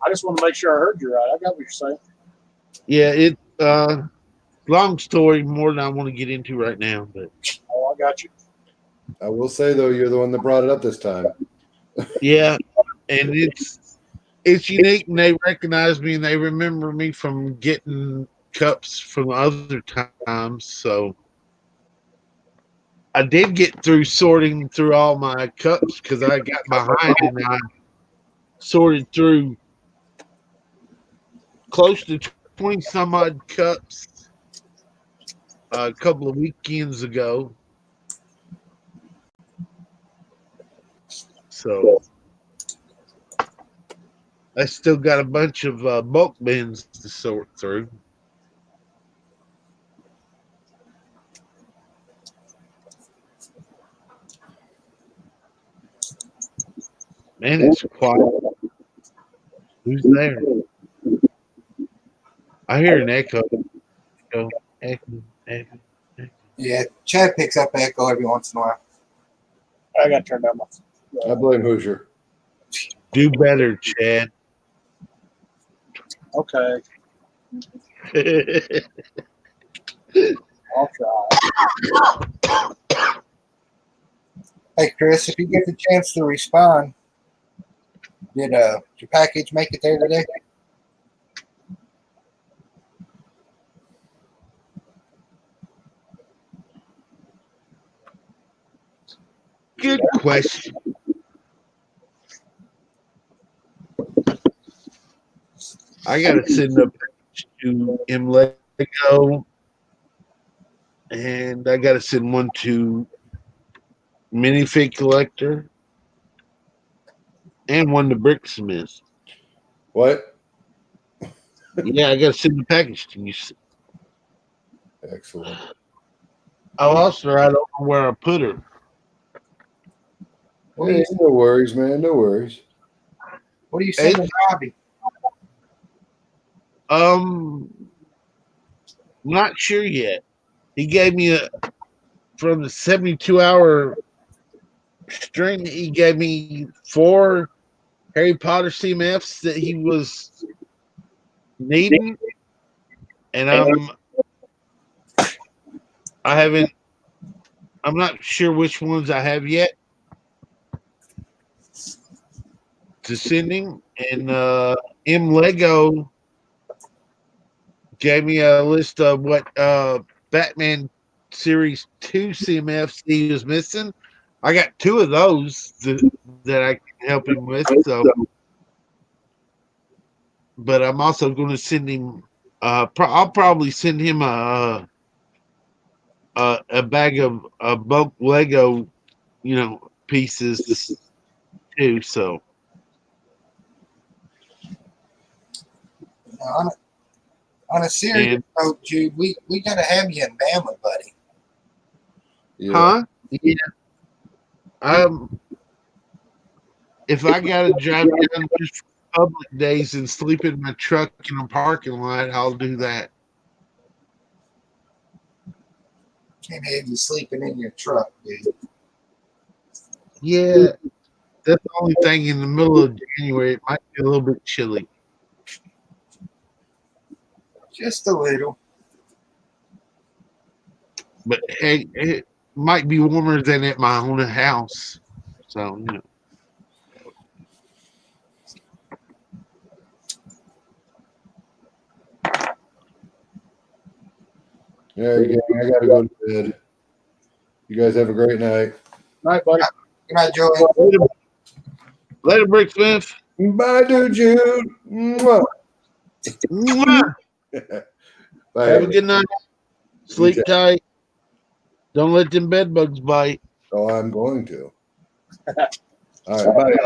[SPEAKER 3] I just want to make sure I heard you right. I got what you're saying.
[SPEAKER 5] Yeah, it long story more than I want to get into right now, but
[SPEAKER 3] Oh, I got you.
[SPEAKER 4] I will say though, you're the one that brought it up this time.
[SPEAKER 5] yeah, and it's unique, and they recognize me and they remember me from getting cups from other times. So I did get through sorting through all my cups because I got behind and I sorted through close to 20 some odd cups a couple of weekends ago. So I still got a bunch of bulk bins to sort through. Man, it's quiet. Who's there? I hear an echo. Echo, echo, echo.
[SPEAKER 1] Yeah, Chad picks up echo every once in a while.
[SPEAKER 3] I got to turn down my.
[SPEAKER 4] I blame Hoosier.
[SPEAKER 5] Do better, Chad.
[SPEAKER 3] Okay, I'll try.
[SPEAKER 1] Hey, Chris, if you get the chance to respond, did your package make it there today?
[SPEAKER 5] Good question. I got to send a package to Lego, and I got to send one to Minifig Collector, and one to Bricksmith.
[SPEAKER 4] What?
[SPEAKER 5] Yeah, I got to send the package to you.
[SPEAKER 4] Excellent.
[SPEAKER 5] I lost her. I don't know where I put her.
[SPEAKER 4] Hey, no worries, man. No worries.
[SPEAKER 1] What do you send to Robbie?
[SPEAKER 5] Not sure yet. He gave me from the 72-hour string. He gave me 4 Harry Potter CMFs that he was needing, and I'm not sure which ones I have yet to send him. And M Lego gave me a list of what Batman Series 2 CMFs he was missing. I got 2 of those that I can help him with. So, but I'm also going to send him. I'll probably send him a bag of bulk Lego, pieces too. So
[SPEAKER 1] On a serious
[SPEAKER 5] and
[SPEAKER 1] note, Jude, we gotta have you in Bama, buddy.
[SPEAKER 4] Yeah.
[SPEAKER 5] huh? Yeah. If I gotta drive down just for public days and sleep in my truck in a parking lot, I'll do that.
[SPEAKER 1] Can't have you sleeping in your truck, dude.
[SPEAKER 5] Yeah, that's the only thing in the middle of January. It might be a little bit chilly,
[SPEAKER 1] Just a little.
[SPEAKER 5] but hey, it might be warmer than at my own house. So
[SPEAKER 4] All right, gang, I gotta go to bed. You guys have a great night.
[SPEAKER 3] Night, buddy.
[SPEAKER 1] Good night, Joey.
[SPEAKER 5] Later, Brick Smith.
[SPEAKER 4] Bye, dude, Jude. Mwah.
[SPEAKER 5] Mwah.
[SPEAKER 4] Bye.
[SPEAKER 5] Have a good night. Sleep
[SPEAKER 4] too.
[SPEAKER 5] tight. Don't let them bed bugs bite.
[SPEAKER 4] Oh, I'm going to. All right,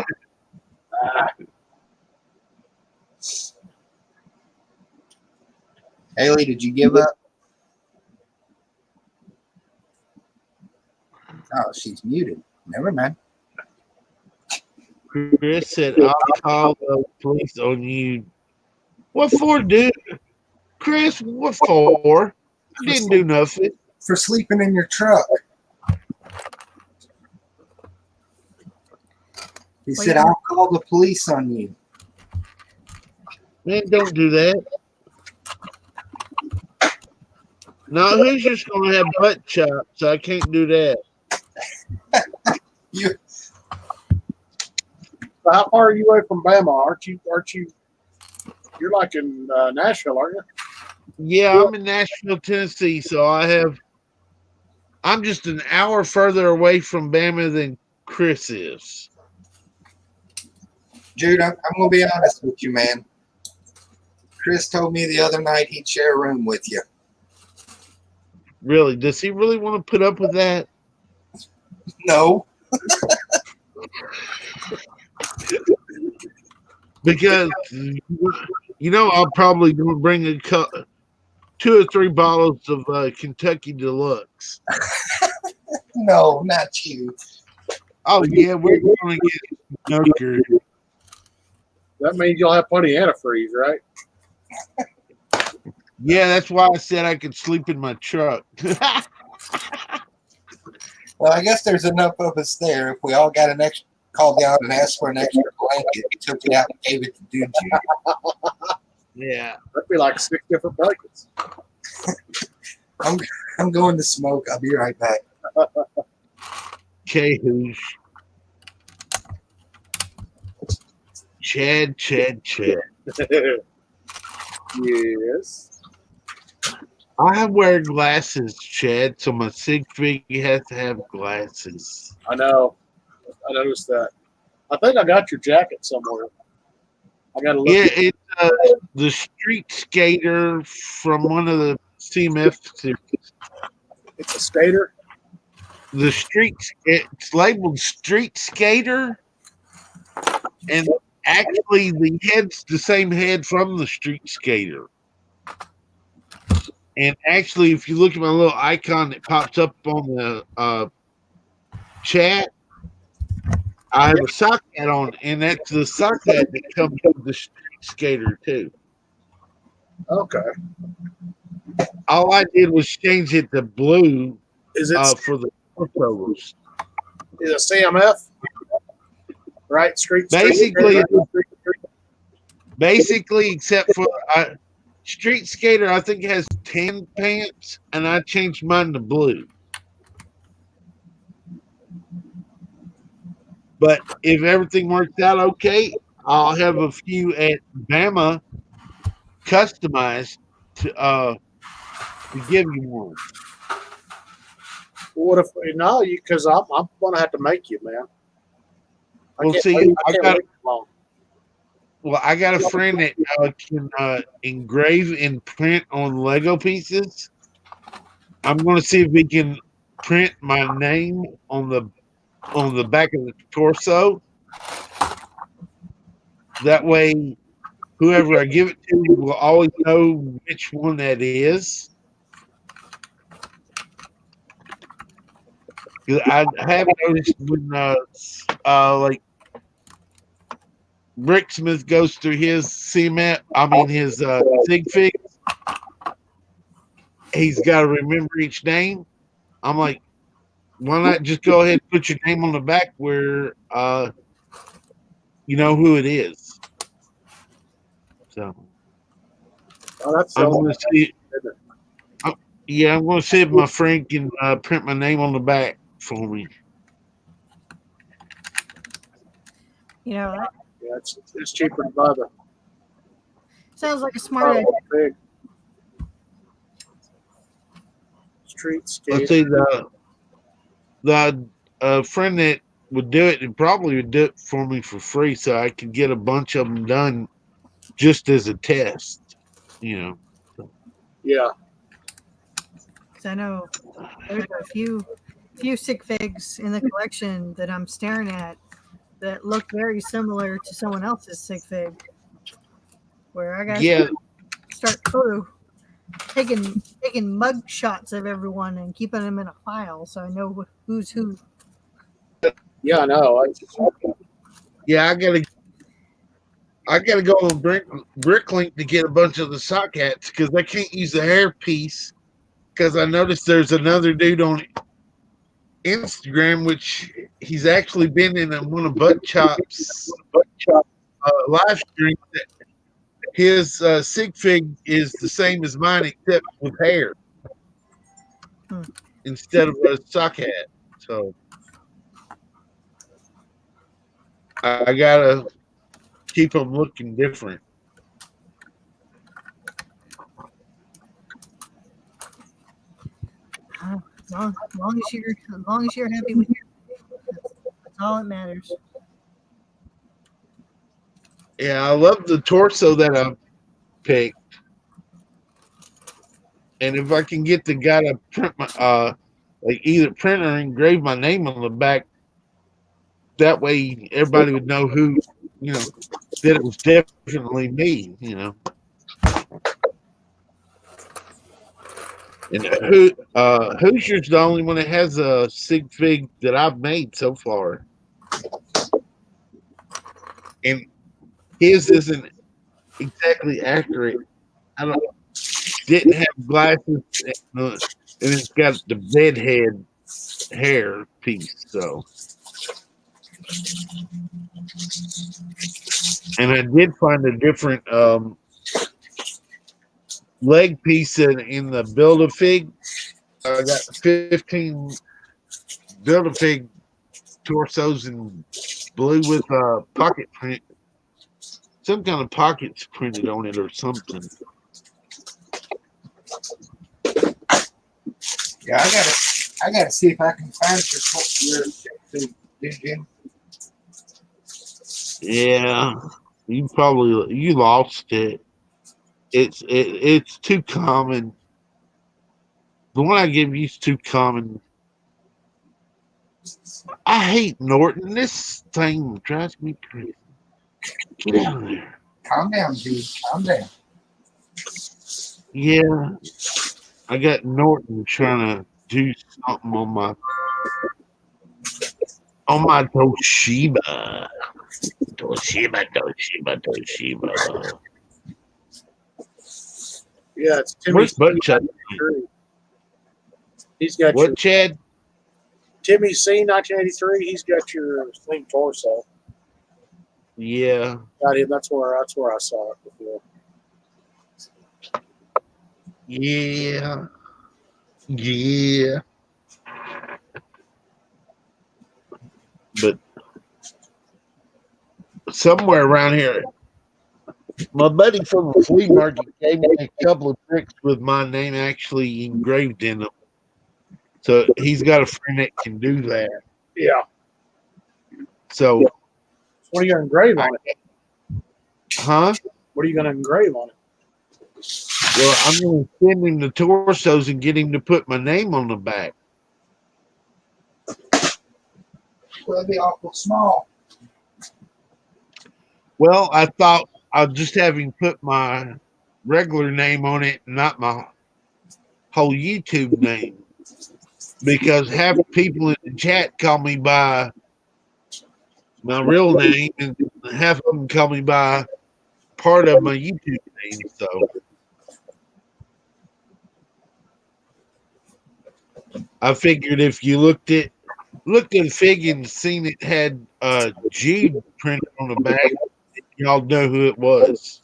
[SPEAKER 4] bye.
[SPEAKER 1] Haley, did you give up? Oh, she's muted. Never mind.
[SPEAKER 5] Chris said, I'll call the police on you. What for, dude? Chris, what for? You didn't do nothing.
[SPEAKER 1] For sleeping in your truck. He
[SPEAKER 2] Well,
[SPEAKER 1] said,
[SPEAKER 2] yeah.
[SPEAKER 1] I'll call the police on you.
[SPEAKER 5] Man, don't do that. No, who's just going to have butt chops? I can't do that.
[SPEAKER 1] You
[SPEAKER 3] So how far are you away from Bama? Aren't you? You're like in Nashville, aren't you?
[SPEAKER 5] Yeah, I'm in Nashville, Tennessee, so I'm just an hour further away from Bama than Chris is.
[SPEAKER 1] Jude, I'm gonna be honest with you, man. Chris told me the other night he'd share a room with you.
[SPEAKER 5] Really? Does he really want to put up with that?
[SPEAKER 1] No.
[SPEAKER 5] Because I'll probably bring 2 or 3 bottles of Kentucky Deluxe.
[SPEAKER 1] No, not you.
[SPEAKER 5] Oh yeah, we're going to get snooker.
[SPEAKER 3] That means you'll have plenty of antifreeze, right?
[SPEAKER 5] Yeah, that's why I said I could sleep in my truck.
[SPEAKER 1] Well, I guess there's enough of us there. If we all got an extra, called down and asked for an extra blanket, we took it out and gave it to Dude Jude.
[SPEAKER 5] Yeah.
[SPEAKER 3] That'd be like 6 different blankets.
[SPEAKER 1] I'm going to smoke. I'll be right back.
[SPEAKER 5] K-Hoosh. Chad.
[SPEAKER 3] Yes.
[SPEAKER 5] I wear glasses, Chad, so my sig fig has to have glasses.
[SPEAKER 3] I know. I noticed that. I think I got your jacket somewhere. I got to look.
[SPEAKER 5] Yeah, it's the Street Skater from one of the CMF series.
[SPEAKER 3] It's a skater.
[SPEAKER 5] It's labeled Street Skater, and actually the head's the same head from the Street Skater. And actually, if you look at my little icon that pops up on the chat, I have a sock hat on, and that's the sock hat that comes with the Street Skater too.
[SPEAKER 3] Okay.
[SPEAKER 5] All I did was change it to blue
[SPEAKER 3] Is it
[SPEAKER 5] for the crossovers.
[SPEAKER 3] is it CMF? right?
[SPEAKER 5] Basically,
[SPEAKER 3] Street.
[SPEAKER 5] basically, except for Street Skater, I think has tan pants, and I changed mine to blue. But if everything works out okay, I'll have a few at Bama customized to give you one.
[SPEAKER 3] What if no? You because I'm gonna have to make you, man.
[SPEAKER 5] Well,
[SPEAKER 3] I
[SPEAKER 5] see,
[SPEAKER 3] can't wait too long.
[SPEAKER 5] I got a friend that can engrave and print on Lego pieces. I'm going to see if we can print my name on the back of the torso. That way, whoever I give it to will always know which one that is. 'Cause I have noticed when like Rick Smith goes through his his Sig Fig, he's got to remember each name. I'm like, why not just go ahead and put your name on the back where you know who it is? So
[SPEAKER 3] Oh, that's
[SPEAKER 5] I'm
[SPEAKER 3] so.
[SPEAKER 5] going to see. Yeah, I'm going to see if my friend can print my name on the back for me.
[SPEAKER 2] You know, that
[SPEAKER 3] Yeah, it's cheaper to buy the
[SPEAKER 2] sounds like a smart idea.
[SPEAKER 3] big street
[SPEAKER 5] Let's
[SPEAKER 3] skate.
[SPEAKER 5] see the friend that would do it and probably would do it for me for free, so I could get a bunch of them done just as a test. You know.
[SPEAKER 3] Yeah,
[SPEAKER 2] Because I know there's a few sig figs in the collection that I'm staring at that look very similar to someone else's sig fig. Where I got
[SPEAKER 5] Yeah,
[SPEAKER 2] start taking mug shots of everyone and keeping them in a file so I know who's who.
[SPEAKER 3] yeah, I know.
[SPEAKER 5] yeah. I gotta go on Bricklink to get a bunch of the sock hats because I can't use the hair piece because I noticed there's another dude on Instagram which he's actually been in one of Butt Chop's live streams. His sig fig is the same as mine except with hair instead of a sock hat. So I gotta keep them looking different.
[SPEAKER 2] As long as you're happy with that's all that matters.
[SPEAKER 5] Yeah, I love the torso that I picked. And if I can get the guy to print my like either print or engrave my name on the back, that way everybody would know who, you know, that it was definitely me, you know. And Hoosier's the only one that has a sig fig that I've made so far. And his isn't exactly accurate. I don't didn't have glasses and it's got the bedhead hair piece, so and I did find a different leg piece in the Build-A-Fig. I got 15 Build-A-Fig torsos in blue with pocket print, some kind of pockets printed on it or something.
[SPEAKER 1] Yeah, I gotta see if I can find your Jim.
[SPEAKER 5] Yeah, you lost it. It's too common. The one I give you is too common. I hate Norton. This thing drives me crazy. Get out of there.
[SPEAKER 1] Calm down, dude. Calm down.
[SPEAKER 5] Yeah, I got Norton trying to do something on my Toshiba. Toshiba.
[SPEAKER 3] Yeah, it's Timmy.
[SPEAKER 5] Where's Butt Chad?
[SPEAKER 3] He's got
[SPEAKER 5] What,
[SPEAKER 3] your
[SPEAKER 5] Chad?
[SPEAKER 3] Timmy C 1983. He's got your slim torso.
[SPEAKER 5] Yeah.
[SPEAKER 3] That's where I saw it before.
[SPEAKER 5] Yeah. Yeah. But somewhere around here, my buddy from the flea market gave me a couple of bricks with my name actually engraved in them. So he's got a friend that can do that.
[SPEAKER 3] Yeah.
[SPEAKER 5] So,
[SPEAKER 3] What are you gonna engrave on it?
[SPEAKER 5] huh?
[SPEAKER 3] What are you gonna engrave on it?
[SPEAKER 5] Well, I'm going to send him the torsos and get him to put my name on the back.
[SPEAKER 1] Well, it'd be awful small.
[SPEAKER 5] Well, I thought I'll just have him put my regular name on it, not my whole YouTube name. Because half the people in the chat call me by my real name, and half of them call me by part of my YouTube name. So I figured if you looked at the fig and seen it had Jude printed on the back, y'all know who it was.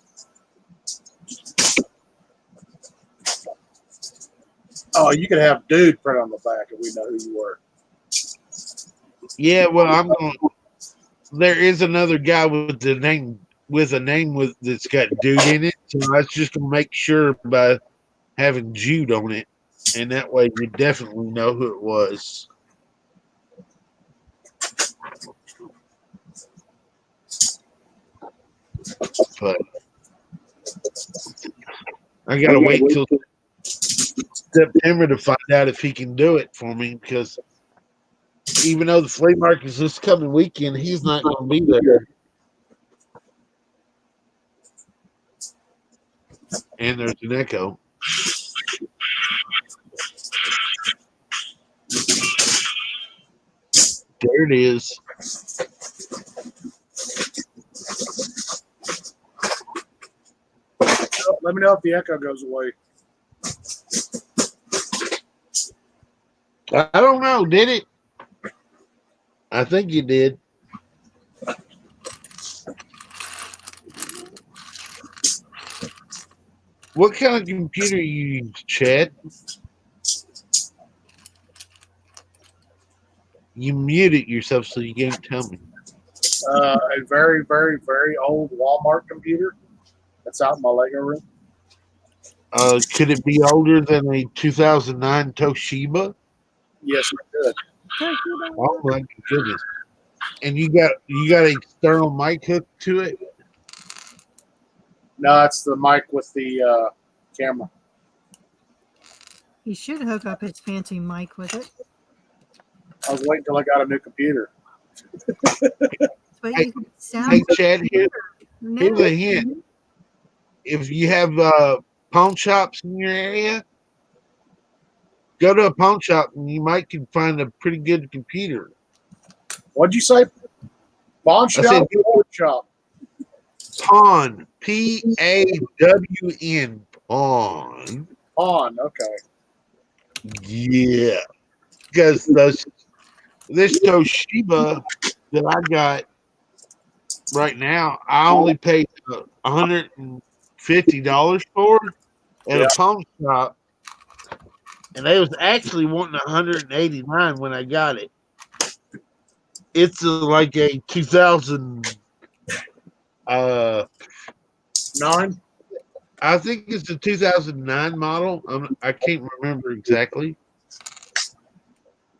[SPEAKER 3] Oh, you could have dude print on the back if we know who you were.
[SPEAKER 5] Yeah, well, I'm going. There is another guy with a name that's got dude in it, so I was just gonna make sure by having Jude on it, and that way you definitely know who it was. But I gotta wait till September to find out if he can do it for me, because even though the flea market is this coming weekend, he's not gonna be there. And there's an echo. There it is.
[SPEAKER 3] Let me know if the echo goes away.
[SPEAKER 5] I don't know, did it? I think you did. What kind of computer you use, Chad? You muted yourself so you can't tell me.
[SPEAKER 3] A very, very, very old Walmart computer that's out in my Lego room.
[SPEAKER 5] Could it be older than a 2009 Toshiba?
[SPEAKER 3] Yes, it could.
[SPEAKER 5] Oh my goodness! And you got an external mic hooked to it?
[SPEAKER 3] No, it's the mic with the camera.
[SPEAKER 2] He should hook up his fancy mic with it.
[SPEAKER 3] I was waiting till I got a new computer.
[SPEAKER 2] But
[SPEAKER 5] Hey-
[SPEAKER 2] you can sound
[SPEAKER 5] Hey, Chad, here's
[SPEAKER 2] now.
[SPEAKER 5] a hint. If you have pawn shops in your area, go to a pawn shop and you might can find a pretty good computer.
[SPEAKER 3] What'd you say? Pawn
[SPEAKER 5] I said-
[SPEAKER 3] shop? Pawn shop.
[SPEAKER 5] Pawn, PAWN, pawn.
[SPEAKER 3] Pawn. Okay.
[SPEAKER 5] Yeah, because this Toshiba that I got right now, I only paid $150 for at
[SPEAKER 3] Yeah.
[SPEAKER 5] a pawn shop, and they was actually wanting $189 when I got it. It's like a 2000.
[SPEAKER 3] 9?
[SPEAKER 5] I think it's a 2009 model. I can't remember exactly,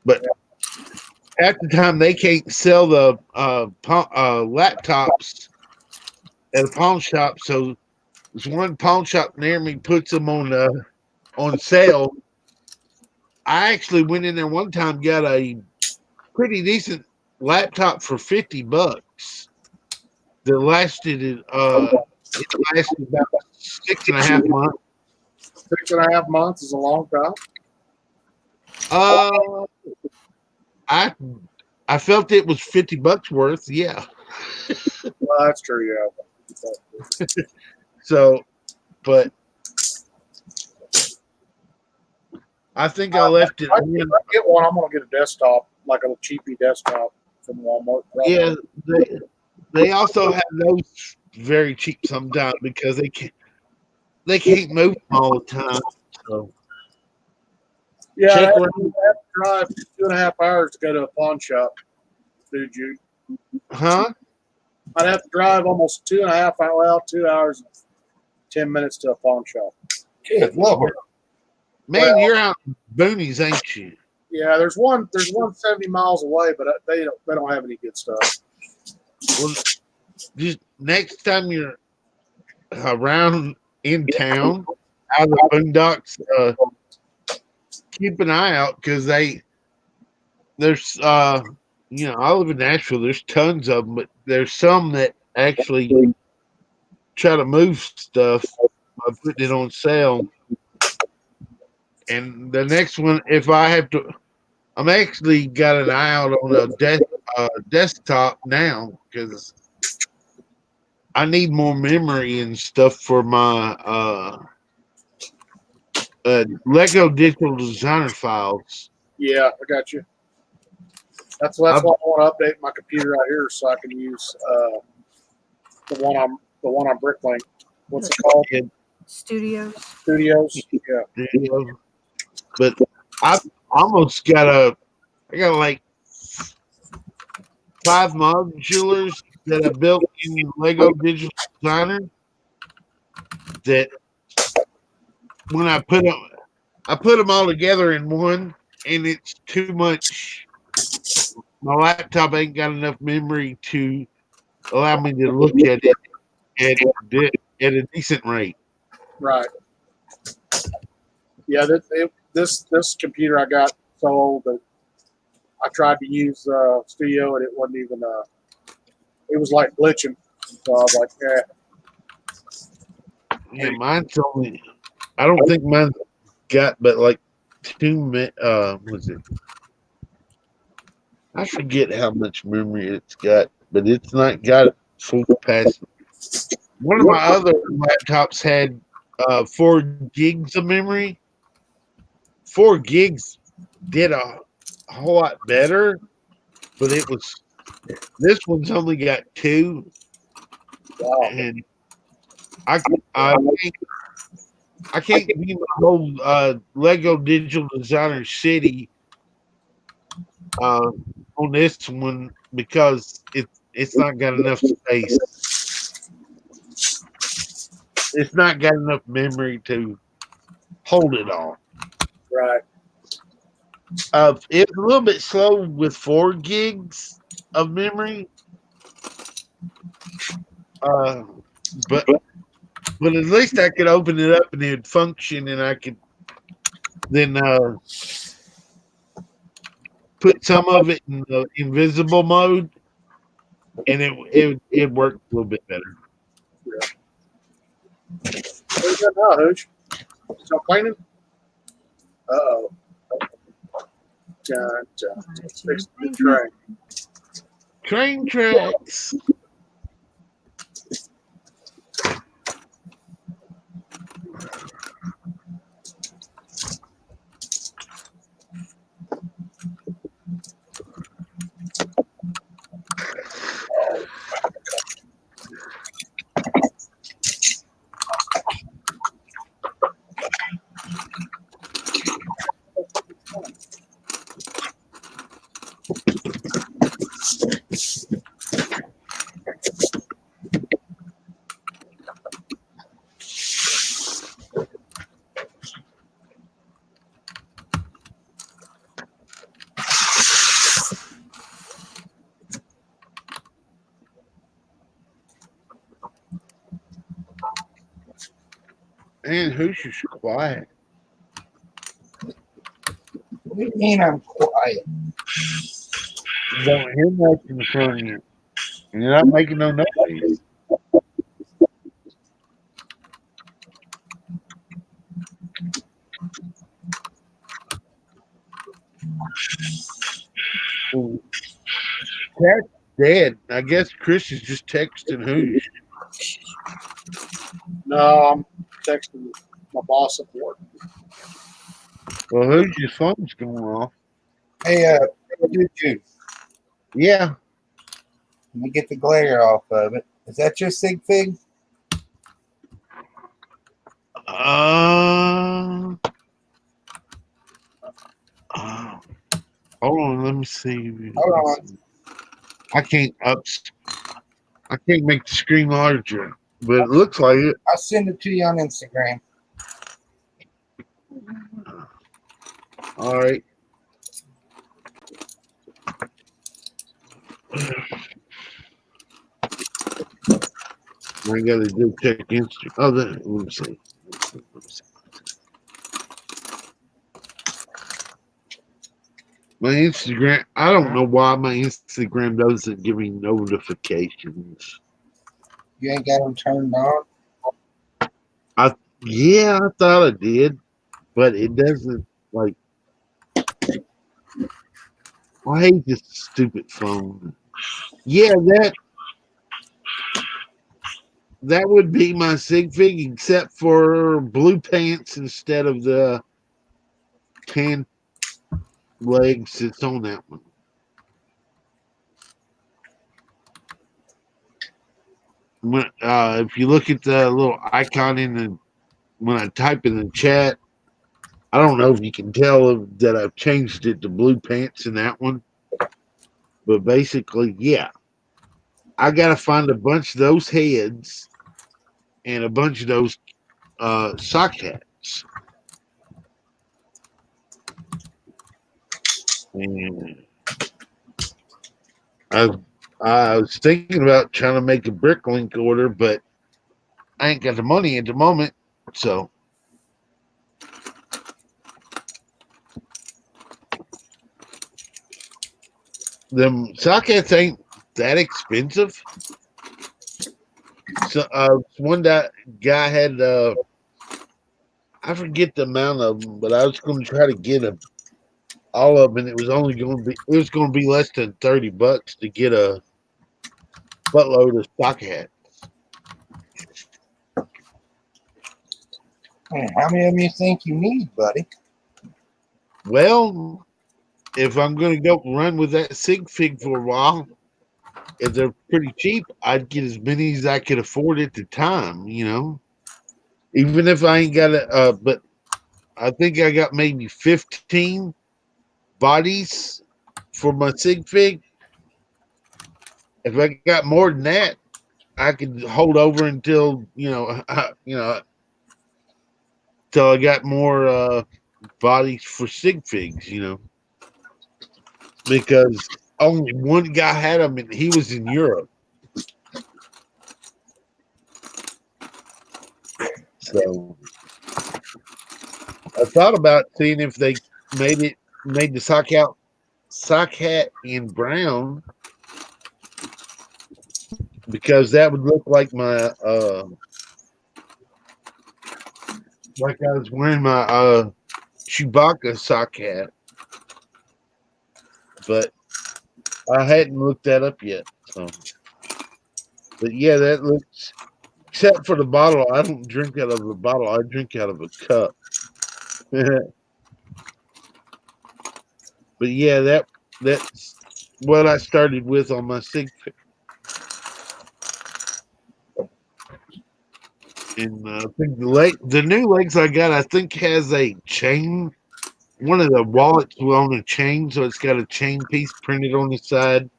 [SPEAKER 5] but at the time they can't sell the laptops at a pawn shop, so there's one pawn shop near me puts them on sale. I actually went in there one time, got a pretty decent laptop for $50 that lasted it lasted about 6.5 months.
[SPEAKER 3] 6.5 months is a long time.
[SPEAKER 5] I felt it was $50 worth, yeah.
[SPEAKER 3] Well, that's true, yeah.
[SPEAKER 5] So, but I think I left it.
[SPEAKER 3] If I get one, I'm gonna get a desktop, like a cheapy desktop from Walmart. Probably.
[SPEAKER 5] Yeah, they also have those very cheap sometimes because they can't move them all the time. So
[SPEAKER 3] Yeah, I'd
[SPEAKER 5] check
[SPEAKER 3] have
[SPEAKER 5] around.
[SPEAKER 3] to drive 2.5 hours to go to a pawn shop, dude.
[SPEAKER 5] Huh?
[SPEAKER 3] I'd have to drive almost 2.5 hours, well, 2 hours and 10 minutes to a pawn shop.
[SPEAKER 1] Good Lord.
[SPEAKER 5] Man,
[SPEAKER 3] Well-
[SPEAKER 5] you're out in boonies, ain't you?
[SPEAKER 3] Yeah, there's one 70 miles away, but they don't have any good stuff.
[SPEAKER 5] Well, just next time you're around in town, out of the boondocks, keep an eye out because there's I live in Nashville. There's tons of them, but there's some that actually try to move stuff by putting it on sale. And the next one, if I have to, I'm actually got an eye out on a desktop now because I need more memory and stuff for my Lego Digital Designer files.
[SPEAKER 3] Yeah, I got you. That's why I want to update my computer out here so I can use the one on Bricklink. What's it called?
[SPEAKER 2] Studios.
[SPEAKER 3] Studios. Yeah.
[SPEAKER 5] But I almost I got like 5 modulars that I built in Lego Digital Designer that when I put them all together in one, and it's too much. My laptop ain't got enough memory to allow me to look at it at a decent rate.
[SPEAKER 3] Right. Yeah. This computer I got so old that I tried to use Studio and it wasn't even. It was like glitching. So I was like,
[SPEAKER 5] Yeah, mine's only. I don't think mine's got but like 2. Was it? I forget how much memory it's got, but it's not got full capacity. One of my other laptops had 4 gigs of memory. 4 gigs did a whole lot better, but this one's only got 2,
[SPEAKER 3] wow.
[SPEAKER 5] and I can't be my whole Lego Digital Designer City on this one because it's not got enough space. It's not got enough memory to hold it all.
[SPEAKER 3] Right.
[SPEAKER 5] It's a little bit slow with 4 gigs of memory. But at least I could open it up and it'd function, and I could then put some of it in the invisible mode, and it worked a little bit better.
[SPEAKER 3] What you got now, Hooch? Still cleaning? Uh-oh. Dun, dun. Fix the train.
[SPEAKER 5] Train tracks. Man, who's just quiet?
[SPEAKER 1] What do you mean I'm quiet?
[SPEAKER 5] You don't hear nothing from you. And you're not making no noise. Cat's dead. I guess Chris is just texting Hoosh.
[SPEAKER 3] No, I'm texting my boss at work.
[SPEAKER 5] Well, Hoosh's phone's going off.
[SPEAKER 1] Hey, YouTube.
[SPEAKER 5] Yeah.
[SPEAKER 1] Let me get the glare off of it. Is that your sig fig?
[SPEAKER 5] Uh, uh, hold on, let me see.
[SPEAKER 1] Hold on.
[SPEAKER 5] I can't up. I can't make the screen larger, but it looks like it.
[SPEAKER 1] I'll send it to you on Instagram.
[SPEAKER 5] All right. I gotta do check Instagram. Oh, let me see. My Instagram. I don't know why my Instagram doesn't give me notifications.
[SPEAKER 1] You ain't got them turned on.
[SPEAKER 5] Yeah, I thought I did, but it doesn't. Like, I hate this stupid phone. Yeah, that would be my sig fig, except for blue pants instead of the tan legs that's on that one. If you look at the little icon when I type in the chat, I don't know if you can tell that I've changed it to blue pants in that one, but basically, yeah, I got to find a bunch of those heads and a bunch of those sock hats. And I, I was thinking about trying to make a Bricklink order, but I ain't got the money at the moment, so. Them sockets ain't that expensive. So one guy had I forget the amount of them, but I was going to try to get all of them, and it was going to be less than $30 to get a buttload of sock hats.
[SPEAKER 1] Man, how many of them you think you need, buddy?
[SPEAKER 5] Well, if I'm going to go run with that sig fig for a while, if they're pretty cheap, I'd get as many as I could afford at the time. Even if I ain't got but I think I got maybe 15 bodies for my sig fig. If I got more than that, I could hold over until till I got more bodies for sig figs. Because only one guy had them, and he was in Europe. So I thought about seeing if they made the sock hat in brown, because that would look like my like I was wearing my Chewbacca sock hat. But I hadn't looked that up yet. So, but yeah, that looks. Except for the bottle, I don't drink out of a bottle. I drink out of a cup. But yeah, that's what I started with on my sig. And I think the new legs I got, I think has a chain. One of the wallets will on a chain, so it's got a chain piece printed on the side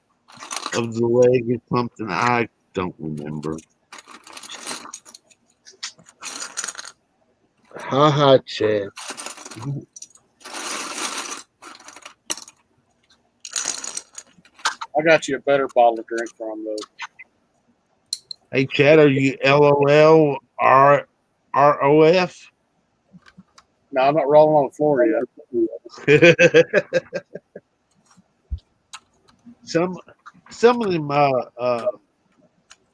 [SPEAKER 5] of the leg or something. I don't remember. Ha, Chad.
[SPEAKER 3] I got you a better bottle to drink from, though.
[SPEAKER 5] Hey, Chad, are you LOL ROF?
[SPEAKER 3] No, I'm not rolling on the floor yet.
[SPEAKER 5] some of them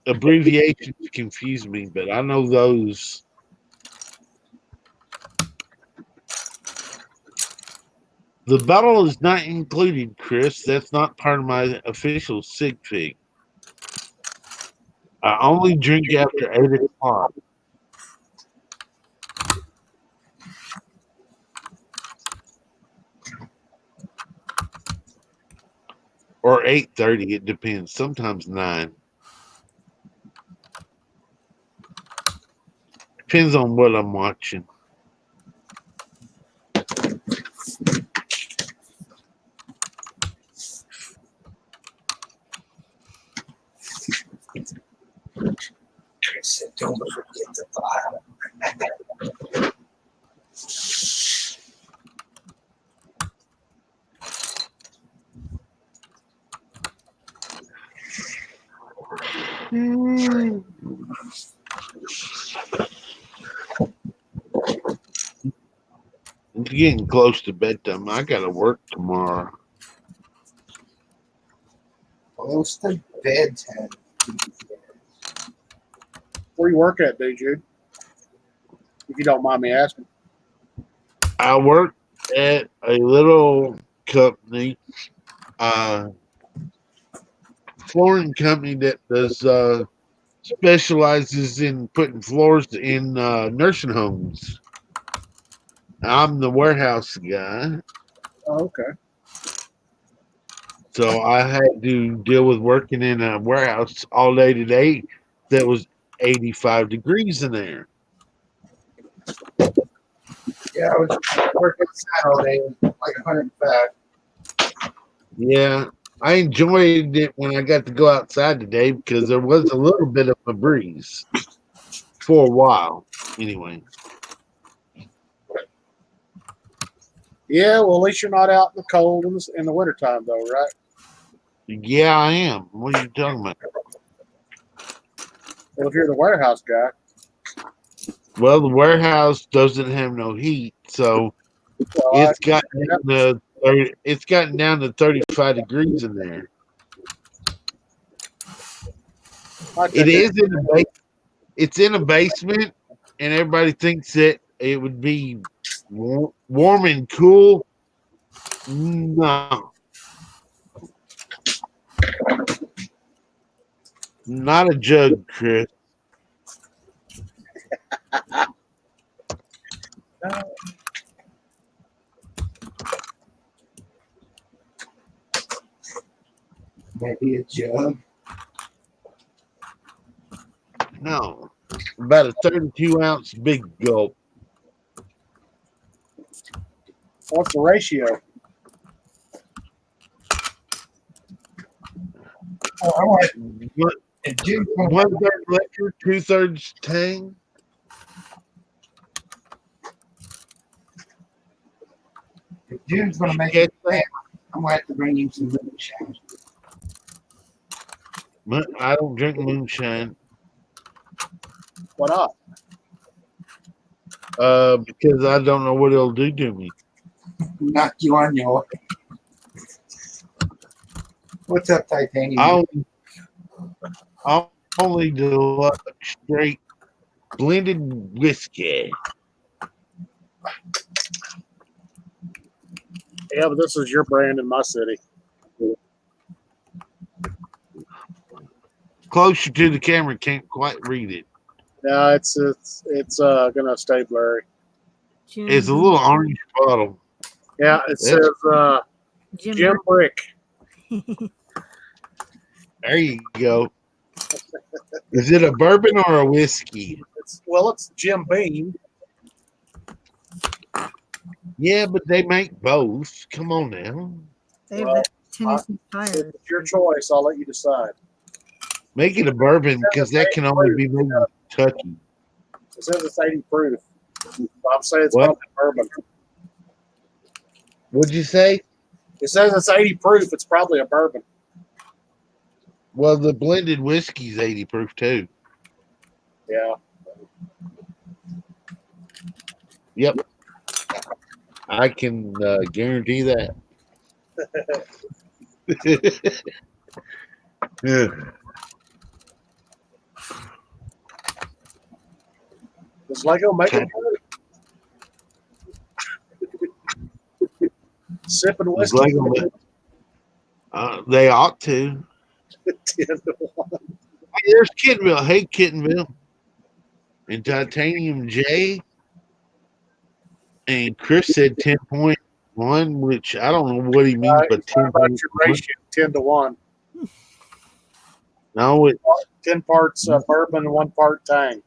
[SPEAKER 5] abbreviations confuse me, but I know those. The bottle is not included, Chris. That's not part of my official sig fig. I only drink after 8 o'clock. or 8:30. It depends. Sometimes 9. Depends on what I'm watching.
[SPEAKER 1] Chris said, don't forget the file.
[SPEAKER 5] It's getting close to bedtime. I gotta work tomorrow.
[SPEAKER 1] Close to bedtime.
[SPEAKER 3] Where you work at, dude? If you don't mind me asking.
[SPEAKER 5] I work at a little company, flooring company that does specializes in putting floors in nursing homes. I'm the warehouse guy,
[SPEAKER 3] Oh, okay.
[SPEAKER 5] so I had to deal with working in a warehouse all day today that was 85 degrees in there.
[SPEAKER 1] Yeah, I was working outside all day, like 105.
[SPEAKER 5] Yeah, I enjoyed it when I got to go outside today because there was a little bit of a breeze for a while. Anyway,
[SPEAKER 3] Yeah, well, at least you're not out in the cold in the wintertime, though, right?
[SPEAKER 5] yeah, I am. What are you talking about?
[SPEAKER 3] Well, if you're the warehouse guy,
[SPEAKER 5] Well, the warehouse doesn't have no heat, so
[SPEAKER 3] well,
[SPEAKER 5] it's gotten down to 35 degrees in there. It is in it's in a basement, and everybody thinks that it would be warm and cool. No, not a jug, Chris.
[SPEAKER 1] Maybe a jug.
[SPEAKER 5] No, about a 32-ounce big gulp.
[SPEAKER 3] What's the ratio?
[SPEAKER 1] Oh, I want
[SPEAKER 5] One
[SPEAKER 1] a jug.
[SPEAKER 5] 1/3 liquor, 2/3 tang.
[SPEAKER 1] If June's gonna make
[SPEAKER 5] Catch
[SPEAKER 1] it,
[SPEAKER 5] that?
[SPEAKER 1] I'm gonna have to bring him some moonshine.
[SPEAKER 5] I don't drink moonshine
[SPEAKER 3] Why not?
[SPEAKER 5] because I don't know what it'll do to me.
[SPEAKER 1] Knock you on your. What's up, Titanium?
[SPEAKER 5] I'll only do straight blended whiskey.
[SPEAKER 3] Yeah, but this is your brand in my city.
[SPEAKER 5] Closer to the camera, can't quite read it.
[SPEAKER 3] No, it's gonna stay blurry.
[SPEAKER 5] It's a little orange bottle.
[SPEAKER 3] Yeah, it says
[SPEAKER 2] Jim.
[SPEAKER 3] Jim Brick.
[SPEAKER 5] There you go. Is it a bourbon or a whiskey?
[SPEAKER 3] It's Jim Beam.
[SPEAKER 5] Yeah, but they make both. Come on now.
[SPEAKER 2] They have
[SPEAKER 3] Well,
[SPEAKER 2] that Tennessee Fire.
[SPEAKER 3] It's your choice. I'll let you decide.
[SPEAKER 5] Make it a bourbon because that can only be made in Kentucky.
[SPEAKER 3] It says it's 80 proof. I'm saying it's
[SPEAKER 5] What?
[SPEAKER 3] probably bourbon.
[SPEAKER 5] What'd you say?
[SPEAKER 3] It says it's 80 proof. It's probably a bourbon.
[SPEAKER 5] Well, the blended whiskey's 80 proof too.
[SPEAKER 3] Yeah.
[SPEAKER 5] Yep. I can guarantee that. Yeah.
[SPEAKER 3] Does Lego make it? Sipping
[SPEAKER 5] It's
[SPEAKER 3] whiskey.
[SPEAKER 5] like they ought to.
[SPEAKER 3] 10-1.
[SPEAKER 5] Hey, there's Kittenville. Hey, Kittenville. And Titanium J. And Chris said 10.1, which I don't know what he means by
[SPEAKER 3] What about your
[SPEAKER 5] 10.1.
[SPEAKER 3] ratio? 10-1.
[SPEAKER 5] No,
[SPEAKER 3] 10 parts bourbon and 1 part Tang.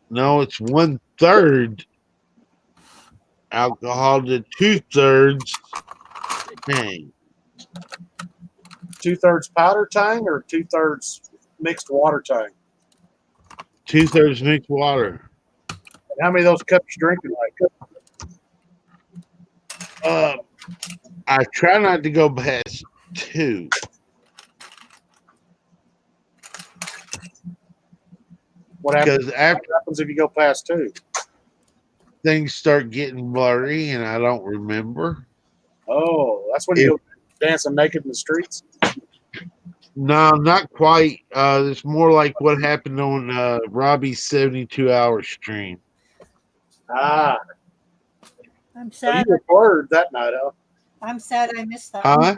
[SPEAKER 5] it's 1/3 alcohol to 2/3 Tang.
[SPEAKER 3] 2/3 powder Tang or 2/3 mixed water Tang.
[SPEAKER 5] 2/3 mixed water.
[SPEAKER 3] And how many of those cups you drinking like?
[SPEAKER 5] I try not to go past 2.
[SPEAKER 3] What happens,
[SPEAKER 5] Because after
[SPEAKER 3] what happens if you go past 2?
[SPEAKER 5] things start getting blurry and I don't remember.
[SPEAKER 3] Oh, that's when you go dancing naked in the streets?
[SPEAKER 5] No, not quite. It's more like what happened on Robbie's 72-hour stream.
[SPEAKER 3] Ah,
[SPEAKER 2] I'm
[SPEAKER 3] so you
[SPEAKER 2] sad.
[SPEAKER 3] were blurred that night, huh?
[SPEAKER 2] I'm sad I missed that.
[SPEAKER 5] Huh?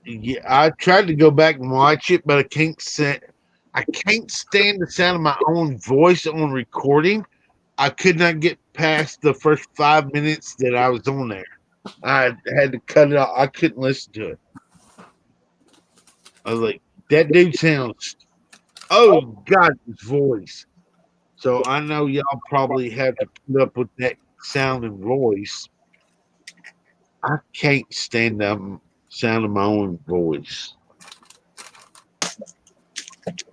[SPEAKER 5] Yeah, I tried to go back and watch it, but I can't stand the sound of my own voice on recording. I could not get past the first 5 minutes that I was on there. I had to cut it off. I couldn't listen to it. I was like, that dude sounds, oh God, his voice. So I know y'all probably have to put up with that sound and voice. I can't stand the sound of my own voice.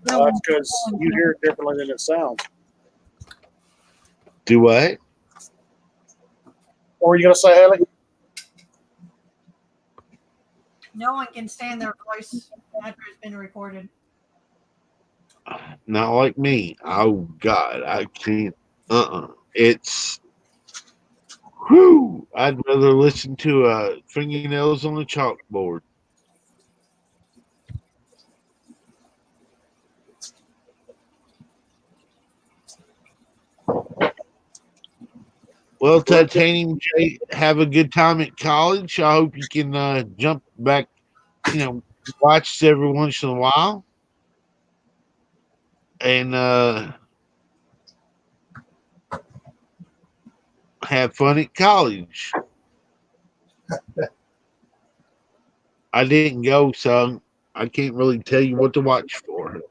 [SPEAKER 3] Well, that's because you hear it differently than it sounds.
[SPEAKER 5] Do what?
[SPEAKER 3] What were you going to say, Haley?
[SPEAKER 2] No one can stand their voice after it's been recorded.
[SPEAKER 5] Not like me. Oh God, I can't. It's whew. I'd rather listen to fingernails on the chalkboard. Well, Titanium J, have a good time at college. I hope you can jump back, watch every once in a while. And have fun at college. I didn't go, so I can't really tell you what to watch for.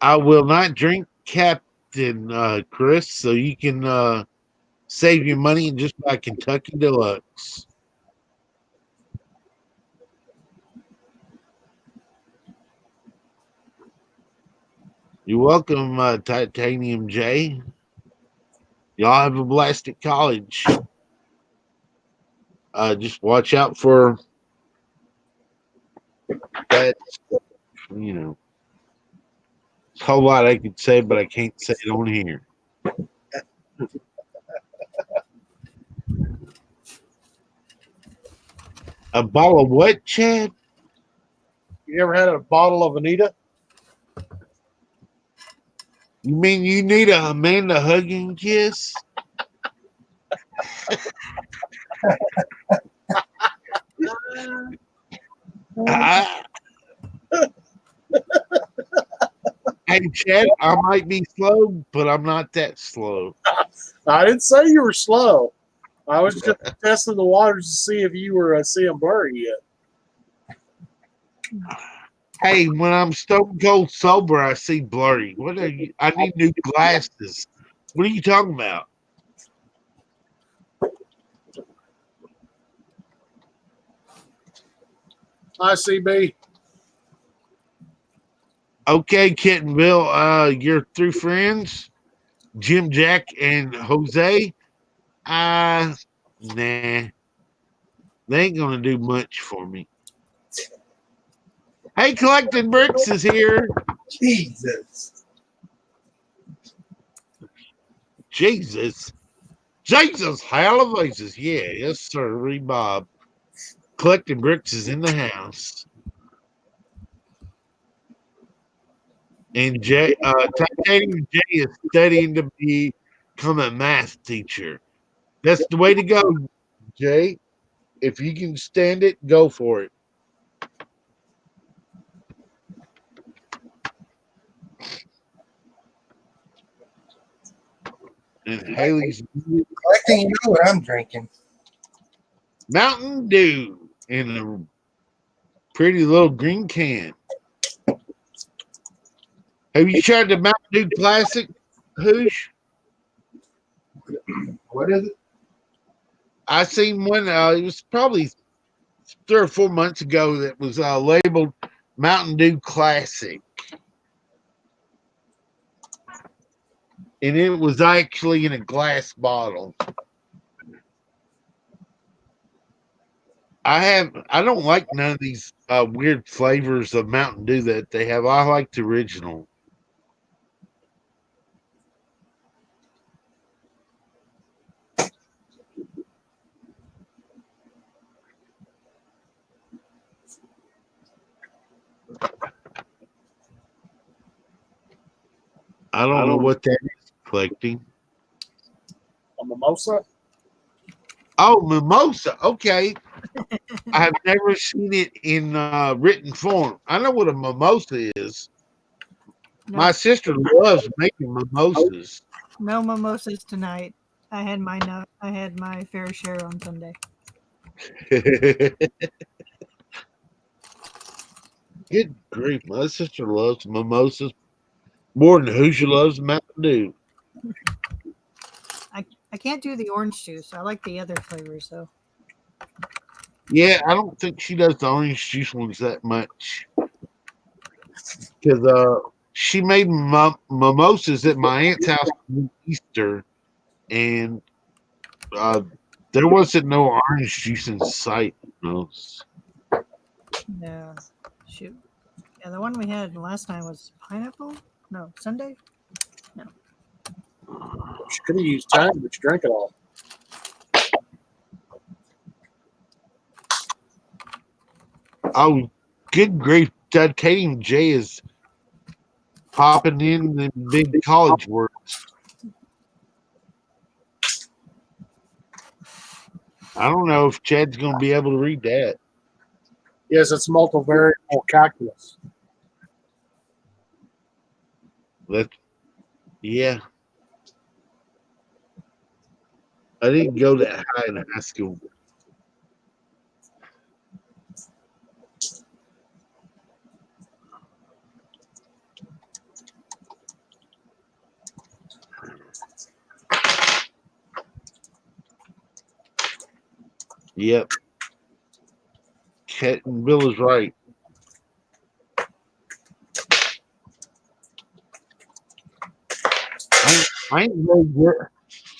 [SPEAKER 5] I will not drink Captain Chris, so you can save your money and just buy Kentucky Deluxe. You're welcome, Titanium J. Y'all have a blast at college. Just watch out for that. There's a whole lot I could say, but I can't say it on here. A bottle of what, Chad?
[SPEAKER 3] You ever had a bottle of Anita?
[SPEAKER 5] You mean you need a Amanda hugging kiss? Hey, Chad, I might be slow, but I'm not that slow.
[SPEAKER 3] I didn't say you were slow. I was just testing the waters to see if you were seeing blurry yet.
[SPEAKER 5] Hey, when I'm stone cold sober, I see blurry. What are you? I need new glasses. What are you talking about?
[SPEAKER 3] Hi, CB.
[SPEAKER 5] Okay, Kittenville, you're through friends, Jim, Jack, and Jose. Nah, they ain't gonna do much for me. Hey, Collecting Bricks is here.
[SPEAKER 1] Jesus.
[SPEAKER 5] Jesus, hallelujah. Yeah, yes, sir. Bob. Collecting Bricks is in the house. And Titanium J is studying to become a math teacher. That's the way to go, Jay. If you can stand it, go for it. and Haley's
[SPEAKER 1] Collecting, you know what I'm drinking.
[SPEAKER 5] Mountain Dew in a pretty little green can. Have you tried the Mountain Dew Classic, Hoosh?
[SPEAKER 1] What is it?
[SPEAKER 5] I seen one. It was probably 3 or 4 months ago that was labeled Mountain Dew Classic, and it was actually in a glass bottle. I don't like none of these weird flavors of Mountain Dew that they have. I like the original. I don't know what that is collecting.
[SPEAKER 3] A mimosa?
[SPEAKER 5] Oh, mimosa. Okay. I've never seen it in written form. I know what a mimosa is. My
[SPEAKER 2] No,
[SPEAKER 5] sister loves making mimosas.
[SPEAKER 2] no mimosas tonight. I had my fair share on Sunday.
[SPEAKER 5] Good grief. My sister loves mimosas more than Hoosier loves Mountain Dew.
[SPEAKER 2] I can't do the orange juice. I like the other flavors though.
[SPEAKER 5] Yeah, I don't think she does the orange juice ones that much. Because she made mimosas at my aunt's house on Easter, and uh, there wasn't no orange juice in sight. No.
[SPEAKER 2] Yeah. Shoot. Yeah, the one we had last time was pineapple. No, Sunday. No.
[SPEAKER 3] She could have used time, but you drank it all.
[SPEAKER 5] Oh, good grief. Titanium J is popping in the big college words. I don't know if Chad's going to be able to read that.
[SPEAKER 3] Yes, it's multivariable calculus.
[SPEAKER 5] That, yeah. I didn't go that high in high school. Yep. Cat and Bill is right. I ain't really good.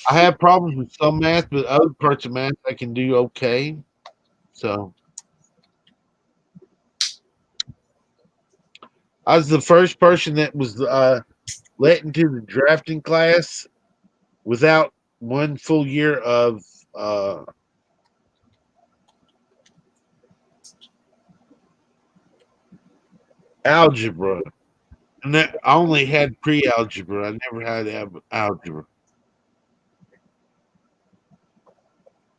[SPEAKER 5] I have problems with some math, but other parts of math I can do okay. So I was the first person that was let into the drafting class without 1 full year of algebra. And that, I only had pre-algebra. I never had algebra.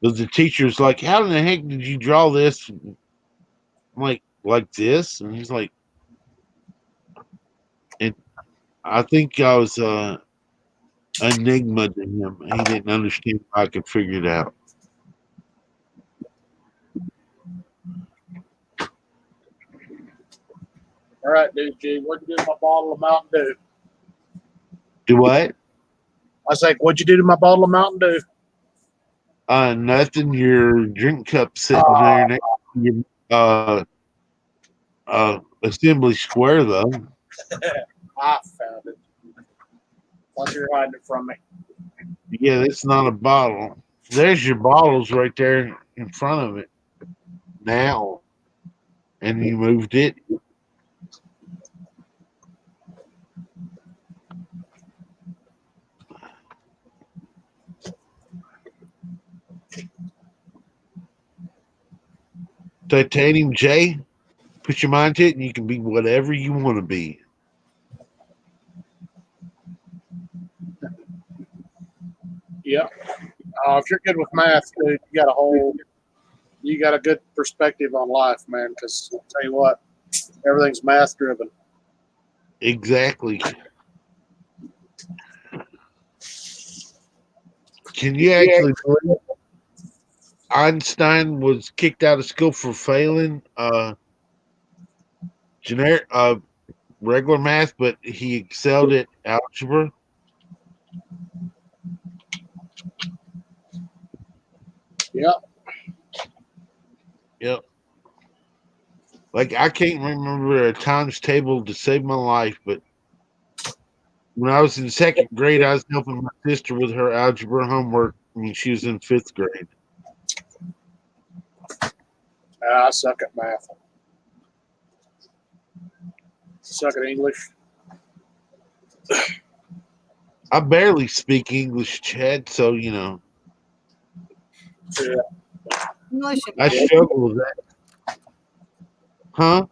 [SPEAKER 5] Because the teacher's like, "How in the heck did you draw this?" I'm like this, and he's like, and I think I was enigma to him. He didn't understand how I could figure it out.
[SPEAKER 3] All right, dude, G, what'd you do to my bottle of Mountain Dew?
[SPEAKER 5] Do what?
[SPEAKER 3] I was like, what'd you do to my bottle of Mountain Dew?
[SPEAKER 5] Nothing. Your drink cup sitting there next to your assembly square, though.
[SPEAKER 3] I found it. Like you're hiding it from me.
[SPEAKER 5] Yeah, that's not a bottle. There's your bottles right there in front of it now, and you moved it. Titanium J, put your mind to it, and you can be whatever you want to be.
[SPEAKER 3] Yep. If you're good with math, dude, you got a good perspective on life, man. Because I'll tell you what, everything's math driven.
[SPEAKER 5] Exactly. Can you actually believe Einstein was kicked out of school for failing generic regular math, but he excelled at algebra?
[SPEAKER 3] Yeah.
[SPEAKER 5] Yep. Like I can't remember a times table to save my life, but when I was in second grade, I was helping my sister with her algebra homework when she was in fifth grade.
[SPEAKER 3] I suck at math. Suck at English.
[SPEAKER 5] I barely speak English, Chad, so you know
[SPEAKER 3] Yeah.
[SPEAKER 2] English
[SPEAKER 5] I
[SPEAKER 2] and
[SPEAKER 5] struggle with that. Huh?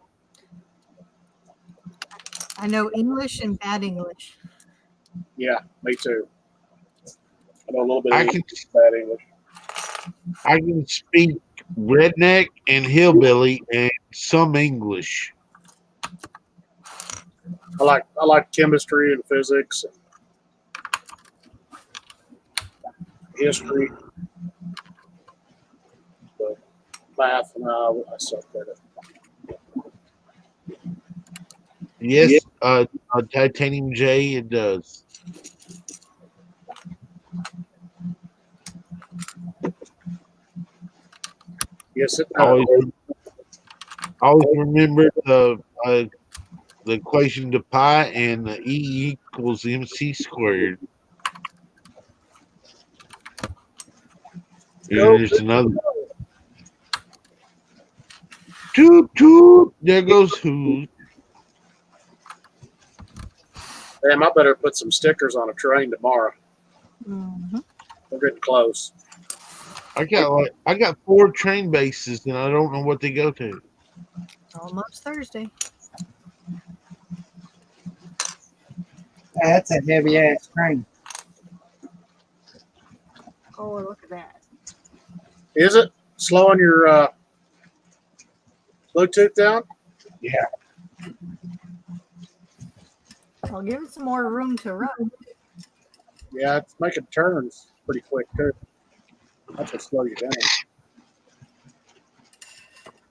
[SPEAKER 2] I know English and bad English.
[SPEAKER 3] Yeah, me too. I know a little bit
[SPEAKER 5] I
[SPEAKER 3] of
[SPEAKER 5] can
[SPEAKER 3] bad English.
[SPEAKER 5] I can speak redneck and hillbilly and some English.
[SPEAKER 3] I like chemistry and physics and history, but math and I suck at it.
[SPEAKER 5] Yes, Titanium J, it does.
[SPEAKER 3] Yes, it
[SPEAKER 5] Always,
[SPEAKER 3] does.
[SPEAKER 5] always remember the equation to pi and the E equals MC squared. And
[SPEAKER 3] Go.
[SPEAKER 5] there's another toot toot. There goes who.
[SPEAKER 3] Damn, I better put some stickers on a train tomorrow.
[SPEAKER 2] Hmm.
[SPEAKER 3] We're getting close.
[SPEAKER 5] I got 4 train bases and I don't know what they go to.
[SPEAKER 2] Almost Thursday.
[SPEAKER 1] That's a heavy ass train.
[SPEAKER 2] Oh, look at that.
[SPEAKER 3] Is it slowing your Bluetooth down?
[SPEAKER 1] Yeah.
[SPEAKER 2] I'll give it some more room to run.
[SPEAKER 3] Yeah, it's making turns pretty quick too. That's what slow you down.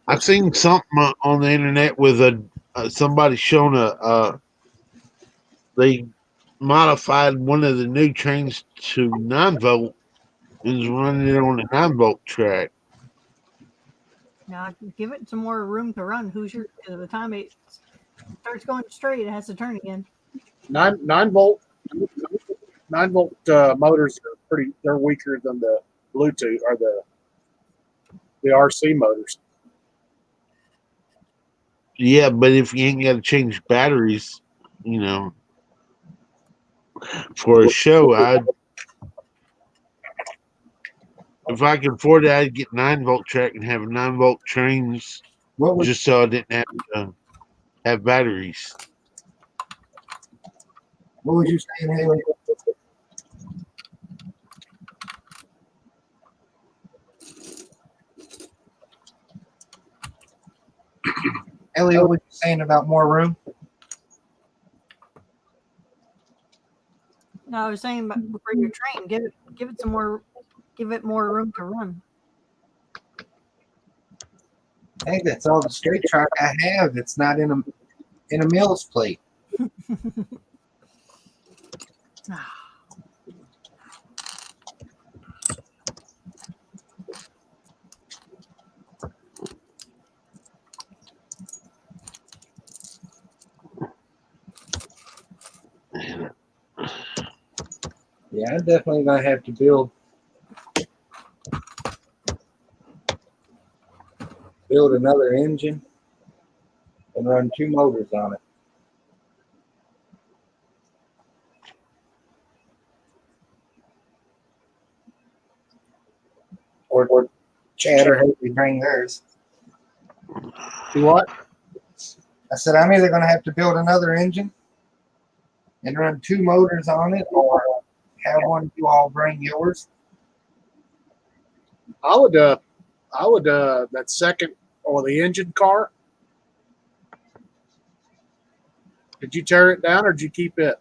[SPEAKER 5] I've seen something on the internet with somebody showing they modified one of the new trains to 9 volt and is running it on a 9 volt track.
[SPEAKER 2] Now give it some more room to run. Hoosier, by the time it starts going straight, it has to turn again.
[SPEAKER 3] 9 volt 9 volt motors are pretty. They're weaker than the Bluetooth or the RC motors.
[SPEAKER 5] Yeah, but if you ain't got to change batteries, you know, for a show, if I could afford it, I'd get 9 volt track and have 9 volt trains
[SPEAKER 1] What was
[SPEAKER 5] just so I didn't have to have batteries.
[SPEAKER 1] what was you saying, Haley? Elliot, what was you saying about more room?
[SPEAKER 2] No, I was saying for your train, give it some more, give it more room to run.
[SPEAKER 1] Hey, that's all the straight track I have. It's not in a Mills plate. Yeah, I'm definitely gonna have to build another engine and run 2 motors on it. Or Chad or Haley bring theirs.
[SPEAKER 3] Do what?
[SPEAKER 1] I said I'm either gonna have to build another engine and run 2 motors on it, or have one of you all bring yours.
[SPEAKER 3] I would that second or the engine car. Did you tear it down or did you keep it?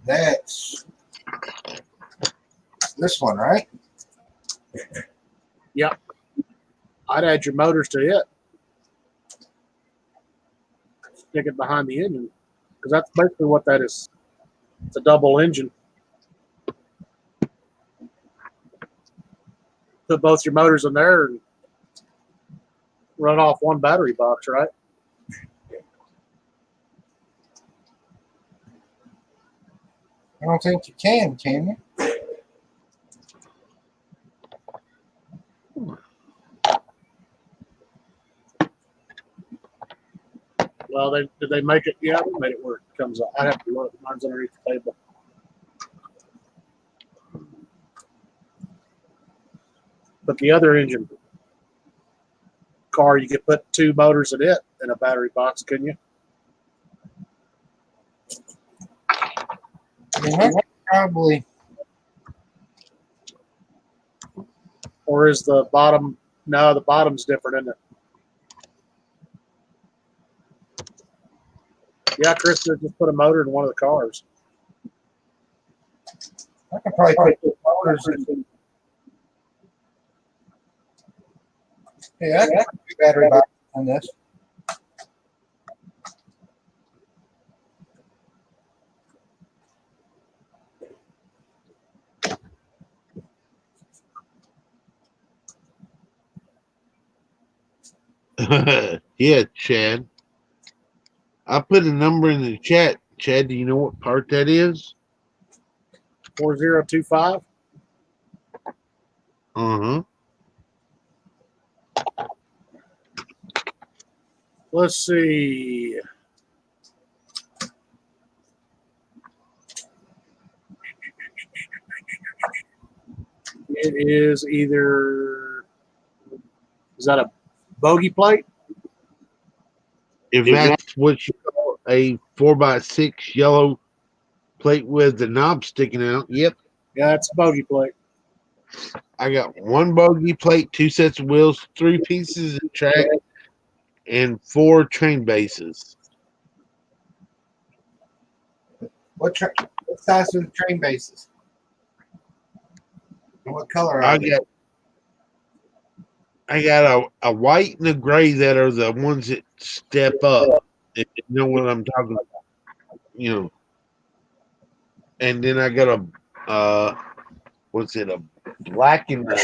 [SPEAKER 1] That's this one, right?
[SPEAKER 3] Yep. I'd add your motors to it. Stick it behind the engine. Because that's basically what that is. It's a double engine. Put both your motors in there and run off one battery box, right?
[SPEAKER 1] I don't think you can you?
[SPEAKER 3] Well, did they make it? Yeah, they made it where it comes up. I'd have to look. Mine's underneath the table. But the other engine car, you could put two motors in it in a battery box, couldn't you?
[SPEAKER 1] I mean, that's probably
[SPEAKER 3] Or is the bottom? No, the bottom's different, isn't it? Yeah, Chris could just put a motor in one of the cars.
[SPEAKER 1] I could probably put motors in. Yeah, I could put battery box on this.
[SPEAKER 5] Yeah, Chad. I put a number in the chat. Chad, do you know what part that is?
[SPEAKER 3] 4025.
[SPEAKER 5] Uh-huh.
[SPEAKER 3] Let's see. It is either, is that a bogey plate?
[SPEAKER 5] If that's what you call a 4x6 yellow plate with the knob sticking out, yep.
[SPEAKER 3] Yeah, it's a bogey plate.
[SPEAKER 5] I got one bogey plate, 2 sets of wheels, 3 pieces of track, and 4 train bases.
[SPEAKER 1] What size are the train bases? And what color are
[SPEAKER 5] I
[SPEAKER 1] they?
[SPEAKER 5] got a white and a gray that are the ones that step up. If you know what I'm talking about, you know. And then I got a what's it, a black and a,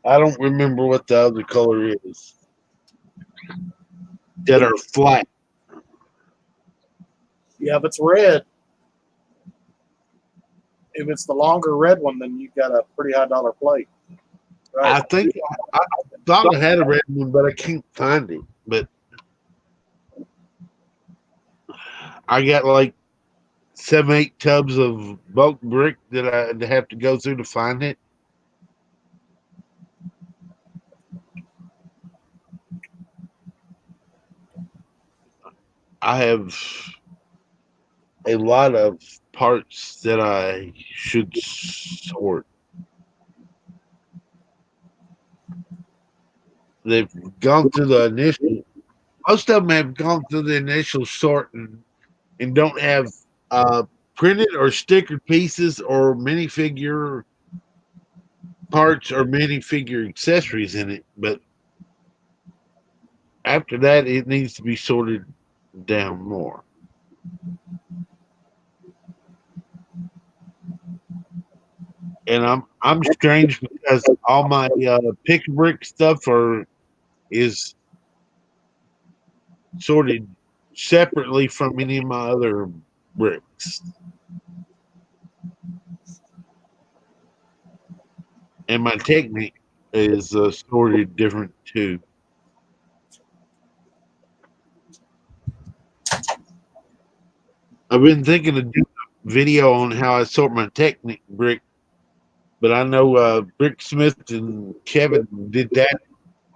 [SPEAKER 5] I don't remember what the other color is. That are flat.
[SPEAKER 3] Yeah, if it's red, if it's the longer red one, then you've got a pretty high dollar plate. Right.
[SPEAKER 5] I think I thought I had a red one, but I can't find it. But I got like 7, 8 tubs of bulk brick that I have to go through to find it. I have a lot of parts that I should sort. They've gone through the initial. Most of them have gone through the initial sort and don't have printed or stickered pieces or minifigure parts or minifigure accessories in it. But after that, it needs to be sorted down more. And I'm strange because all my pick brick stuff is sorted separately from any of my other bricks. And my technique is sorted different too. I've been thinking of doing a video on how I sort my technique brick, but I know Brick Smith and Kevin did that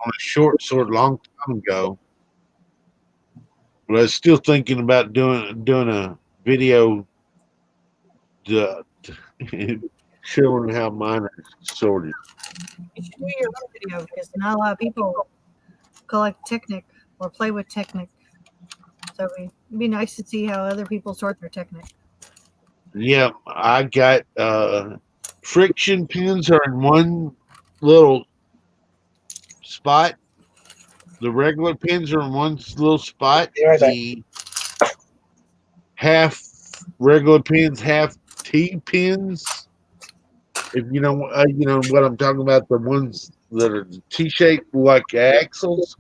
[SPEAKER 5] on a short sort a long time ago. But I was still thinking about doing a video to showing how mine are sorted.
[SPEAKER 2] You should do your own video because not a lot of people collect Technic or play with Technic. So it'd be nice to see how other people sort their Technic.
[SPEAKER 5] Yeah, I got friction pins are in one little spot. The regular pins are in one little spot.
[SPEAKER 1] Be right back.
[SPEAKER 5] The half regular pins, half T pins. If you know what I'm talking about, the ones that are T-shaped like axles,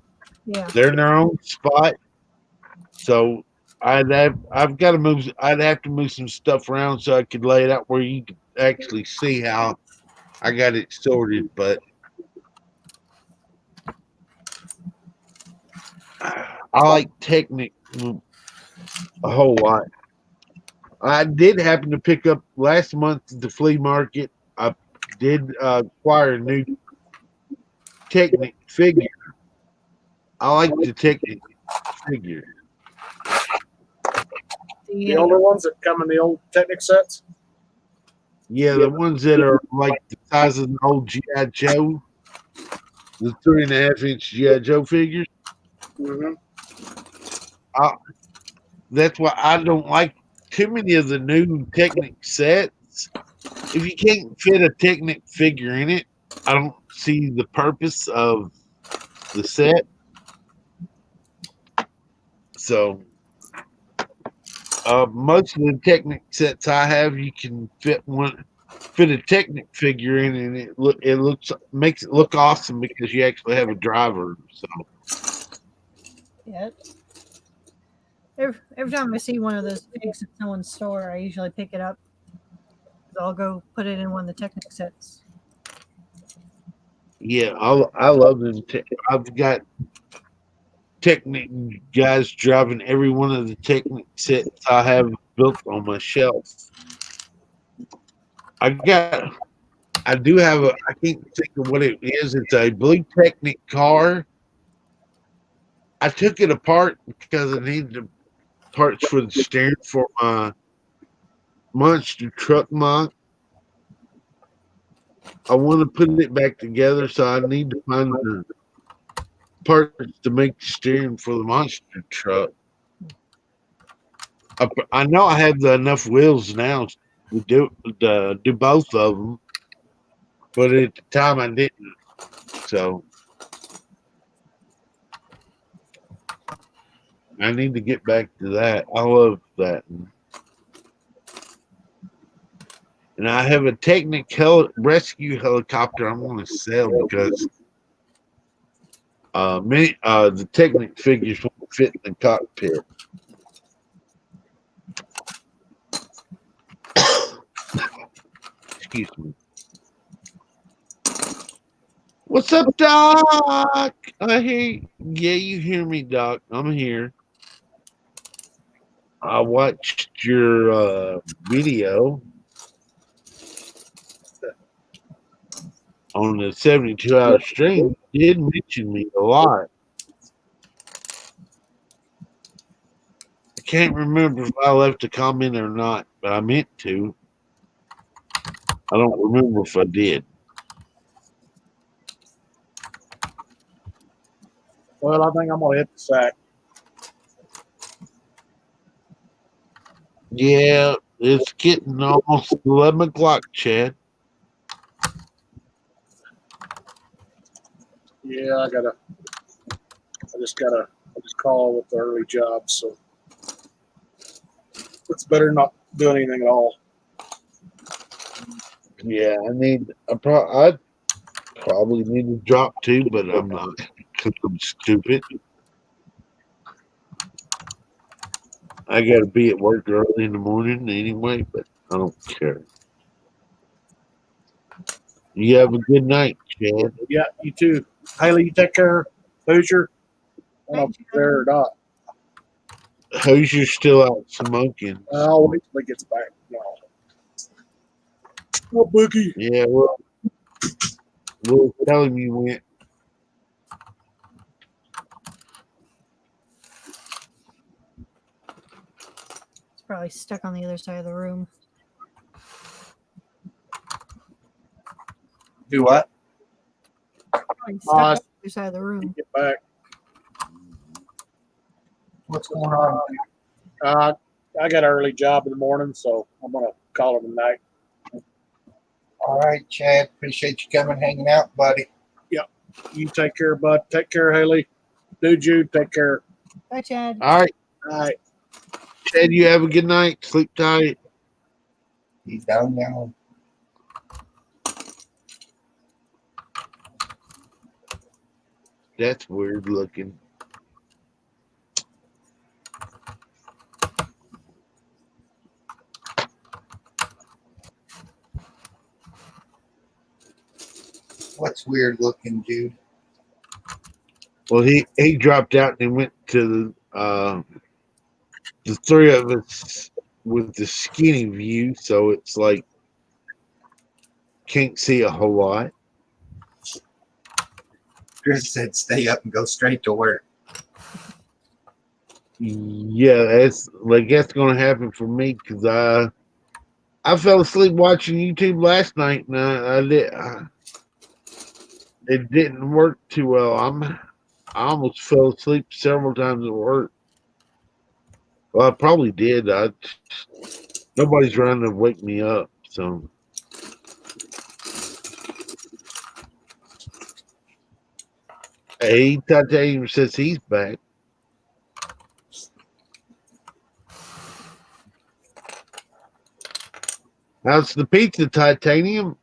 [SPEAKER 2] Yeah.
[SPEAKER 5] they're in their own spot. So I've got to move. I'd have to move some stuff around so I could lay it out where you could actually see how I got it sorted. But I like Technic a whole lot. I did happen to pick up last month at the flea market. I did acquire a new Technic figure. I like the Technic figure.
[SPEAKER 3] The older ones that come in the old Technic sets.
[SPEAKER 5] Yeah, the ones that are like the size of an old G.I. Joe, the 3.5-inch G.I. Joe figures.
[SPEAKER 3] Mm-hmm.
[SPEAKER 5] That's why I don't like too many of the new Technic sets. If you can't fit a Technic figure in it, I don't see the purpose of the set. So, most of the Technic sets I have, you can fit a Technic figure in, and it makes it look awesome because you actually have a driver. So,
[SPEAKER 2] Yeah. Every time I see one of those pigs in someone's store, I usually pick it up. I'll go put it in one of the Technic sets.
[SPEAKER 5] yeah, I love them. I've got Technic guys driving every one of the Technic sets I have built on my shelf. I do have I can't think of what it is. It's a blue Technic car. I took it apart because I needed the parts for the steering for my monster truck mod. I want to put it back together, so I need to find the parts to make the steering for the monster truck. I know I have enough wheels now to do both of them, but at the time I didn't. So I need to get back to that. I love that. And I have a Technic rescue helicopter I'm going to sell because the Technic figures won't fit in the cockpit. Excuse me. What's up, Doc? Yeah, you hear me, Doc. I'm here. I watched your video on the 72-hour stream. You did mention me a lot. I can't remember if I left a comment or not, but I meant to. I don't remember if I did.
[SPEAKER 3] Well, I think I'm gonna hit the sack.
[SPEAKER 5] Yeah, it's getting almost 11 o'clock, Chad.
[SPEAKER 3] Yeah, I just call with the early job, so it's better not do anything at all.
[SPEAKER 5] Yeah, I probably need to drop too, but I'm not because I'm stupid. I got to be at work early in the morning anyway, but I don't care. You have a good night, Chad.
[SPEAKER 3] Yeah, you too. Haley, you take care. Hoosier. I don't know if you're there or not.
[SPEAKER 5] Hoosier's still out smoking.
[SPEAKER 3] I'll wait till he gets back. No. Oh, Boogie.
[SPEAKER 5] Yeah, well, we'll tell him you went.
[SPEAKER 2] It's probably stuck on the other side of the room.
[SPEAKER 1] Do what?
[SPEAKER 2] Probably stuck on the other side of the room.
[SPEAKER 3] Get back.
[SPEAKER 1] What's going on?
[SPEAKER 3] I got an early job in the morning, so I'm gonna call it a night.
[SPEAKER 1] All right, Chad. Appreciate you coming, hanging out, buddy.
[SPEAKER 3] You take care, bud. Take care, Haley. Dude, you take care.
[SPEAKER 2] Bye, Chad.
[SPEAKER 5] All right,
[SPEAKER 3] All right.
[SPEAKER 5] Chad, you have a good night. Sleep tight.
[SPEAKER 1] He's down now.
[SPEAKER 5] That's weird looking.
[SPEAKER 1] What's weird looking, Jude?
[SPEAKER 5] Well, he dropped out and went to the three of us with the skinny view, so it's like can't see a whole lot.
[SPEAKER 1] Chris said stay up and go straight to work.
[SPEAKER 5] Yeah, that's gonna happen for me because I fell asleep watching YouTube last night and it didn't work too well. I almost fell asleep several times at work. Well, I probably did. Nobody's trying to wake me up, so. Hey, Titanium says he's back. How's the pizza, Titanium?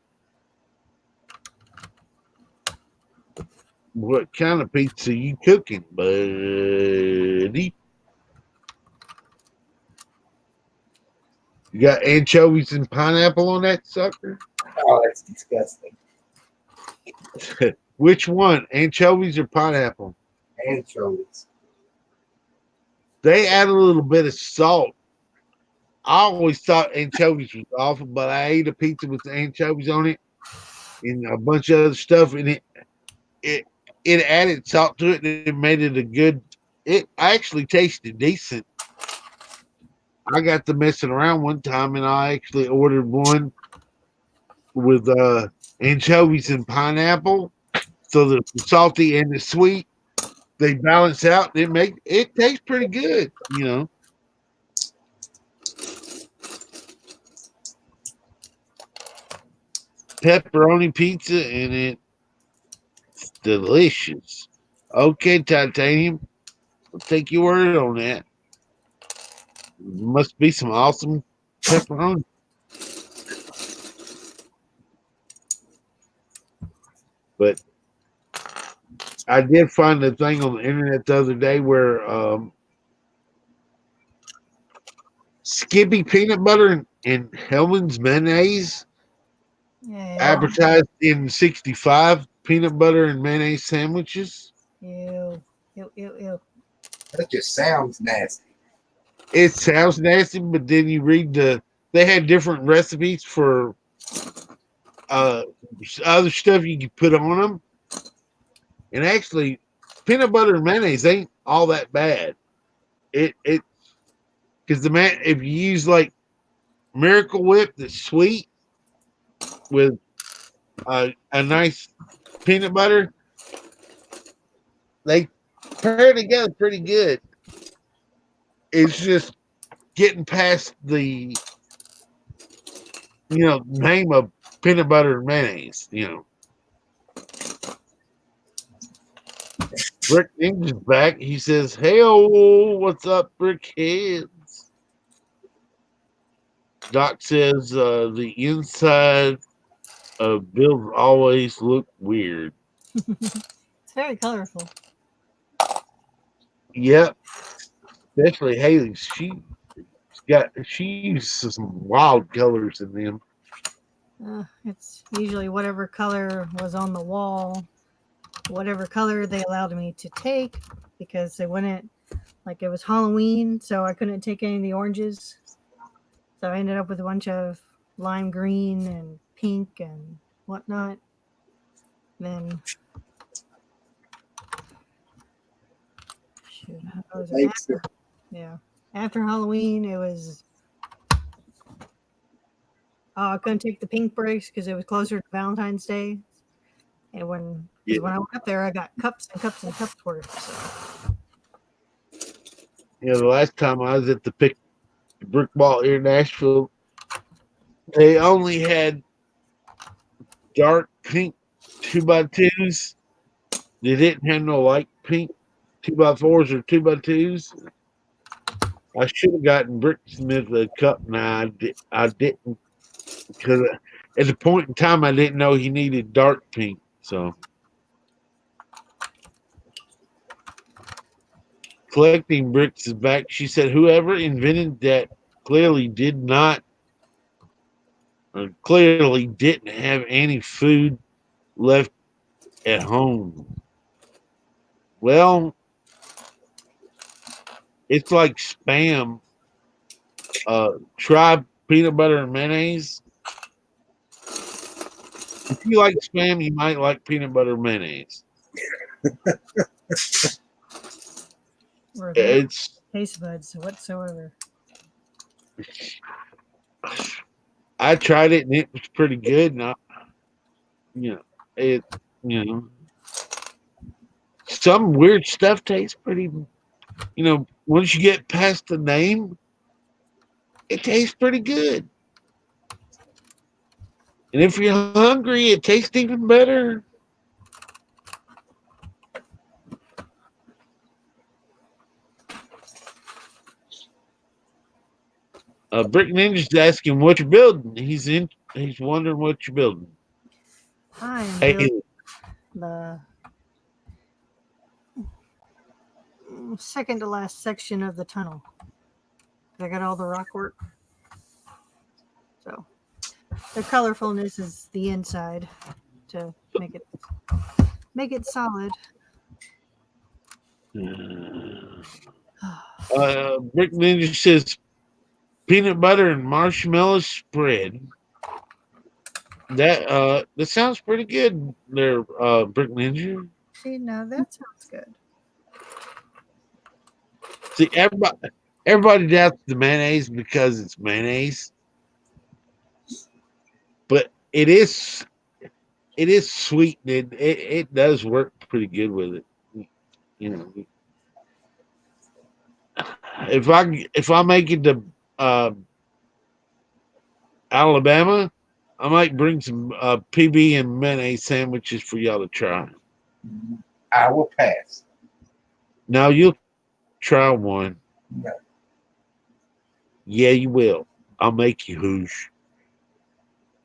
[SPEAKER 5] What kind of pizza you cooking, buddy? You got anchovies and pineapple on that sucker?
[SPEAKER 1] Oh, that's disgusting.
[SPEAKER 5] Which one, anchovies or pineapple?
[SPEAKER 1] Anchovies.
[SPEAKER 5] They add a little bit of salt. I always thought anchovies was awful, but I ate a pizza with anchovies on it and a bunch of other stuff, and it added salt to it and it made it a good. It actually tasted decent. I got to messing around one time, and I actually ordered one with anchovies and pineapple, so the salty and the sweet they balance out. It tastes pretty good, you know. Pepperoni pizza, and it's delicious. Okay, Titanium, I'll take your word on that. Must be some awesome pepperoni. But I did find a thing on the internet the other day where Skippy peanut butter and Hellman's mayonnaise
[SPEAKER 2] Yeah.
[SPEAKER 5] advertised in 65 peanut butter and mayonnaise sandwiches.
[SPEAKER 2] Ew. Ew, ew, ew.
[SPEAKER 1] That just sounds nasty.
[SPEAKER 5] It sounds nasty, but then you read they had different recipes for other stuff you could put on them. And actually, peanut butter and mayonnaise ain't all that bad. It because if you use like Miracle Whip that's sweet with a nice peanut butter, they pair together pretty good. It's just getting past the name of peanut butter and mayonnaise. Brick Engine's back. He says, "Hey, what's up, Brickheads?" Doc says the inside of builds always look weird.
[SPEAKER 2] It's very colorful.
[SPEAKER 5] Yep, especially Haley. She uses some wild colors in them.
[SPEAKER 2] It's usually whatever color was on the wall, whatever color they allowed me to take, because they wouldn't, like, it was Halloween, so I couldn't take any of the oranges. So I ended up with a bunch of lime green and pink and whatnot. Then, shoot, how was it?
[SPEAKER 1] Thanks.
[SPEAKER 2] After Halloween, it was. I couldn't take the pink breaks because it was closer to Valentine's Day, and when I went up there, I got cups and cups and cups worth. So.
[SPEAKER 5] The last time I was at the Brick Ball here in Nashville, They only had dark pink 2x2s. They didn't have no light pink 2x4s or 2x2s. I should have gotten Brick Smith a cup, and I didn't because at the point in time I didn't know he needed dark pink. So collecting bricks is back. She said whoever invented that clearly didn't have any food left at home. Well, it's like spam. Try peanut butter and mayonnaise. If you like spam, you might like peanut butter and mayonnaise.
[SPEAKER 2] Or
[SPEAKER 5] It's
[SPEAKER 2] taste buds whatsoever.
[SPEAKER 5] I tried it and it was pretty good. And you know, it some weird stuff tastes pretty. Once you get past the name, it tastes pretty good. And if you're hungry, it tastes even better. Brick Ninja's asking what you're building. He's wondering what you're building.
[SPEAKER 2] I'm
[SPEAKER 5] Hey,
[SPEAKER 2] building the second to last section of the tunnel. I got all the rock work. So the colorfulness is the inside to make it solid.
[SPEAKER 5] Brick Ninja says peanut butter and marshmallow spread. That sounds pretty good there, Brick Ninja.
[SPEAKER 2] See, now that sounds good.
[SPEAKER 5] See, everybody doubts the mayonnaise because it's mayonnaise, but it is sweet and it does work pretty good with it. You know, if I make it to Alabama, I might bring some PB and mayonnaise sandwiches for y'all to try.
[SPEAKER 1] I will pass.
[SPEAKER 5] Now you'll try one.
[SPEAKER 1] No.
[SPEAKER 5] Yeah, you will. I'll make you hoosh.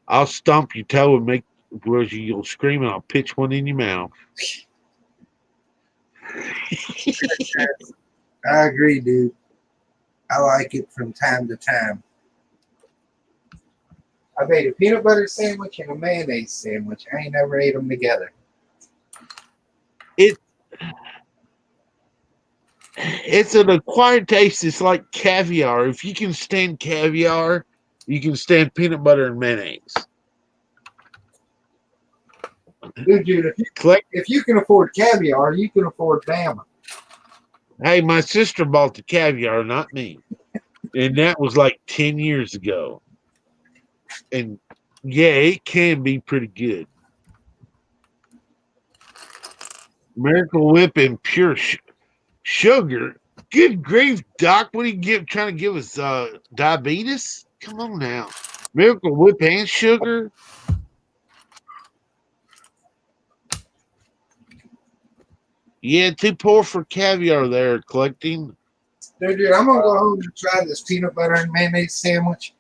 [SPEAKER 5] I'll stomp your toe and make where you'll scream and I'll pitch one in your mouth.
[SPEAKER 1] I agree, dude. I like it from time to time. I made a peanut butter sandwich and a mayonnaise sandwich. I ain't never ate them together.
[SPEAKER 5] It's an acquired taste. It's like caviar. If you can stand caviar, you can stand peanut butter and mayonnaise.
[SPEAKER 1] Dude, if you can afford caviar, you can afford Bama.
[SPEAKER 5] Hey, my sister bought the caviar, not me. And that was like 10 years ago. And yeah, it can be pretty good. Miracle Whip and pure sugar. Good grief, Doc. What are you trying to give us? Diabetes? Come on now. Miracle Whip and sugar? Yeah, too poor for caviar there, collecting.
[SPEAKER 1] Dude, I'm gonna go home and try this peanut butter and mayonnaise sandwich.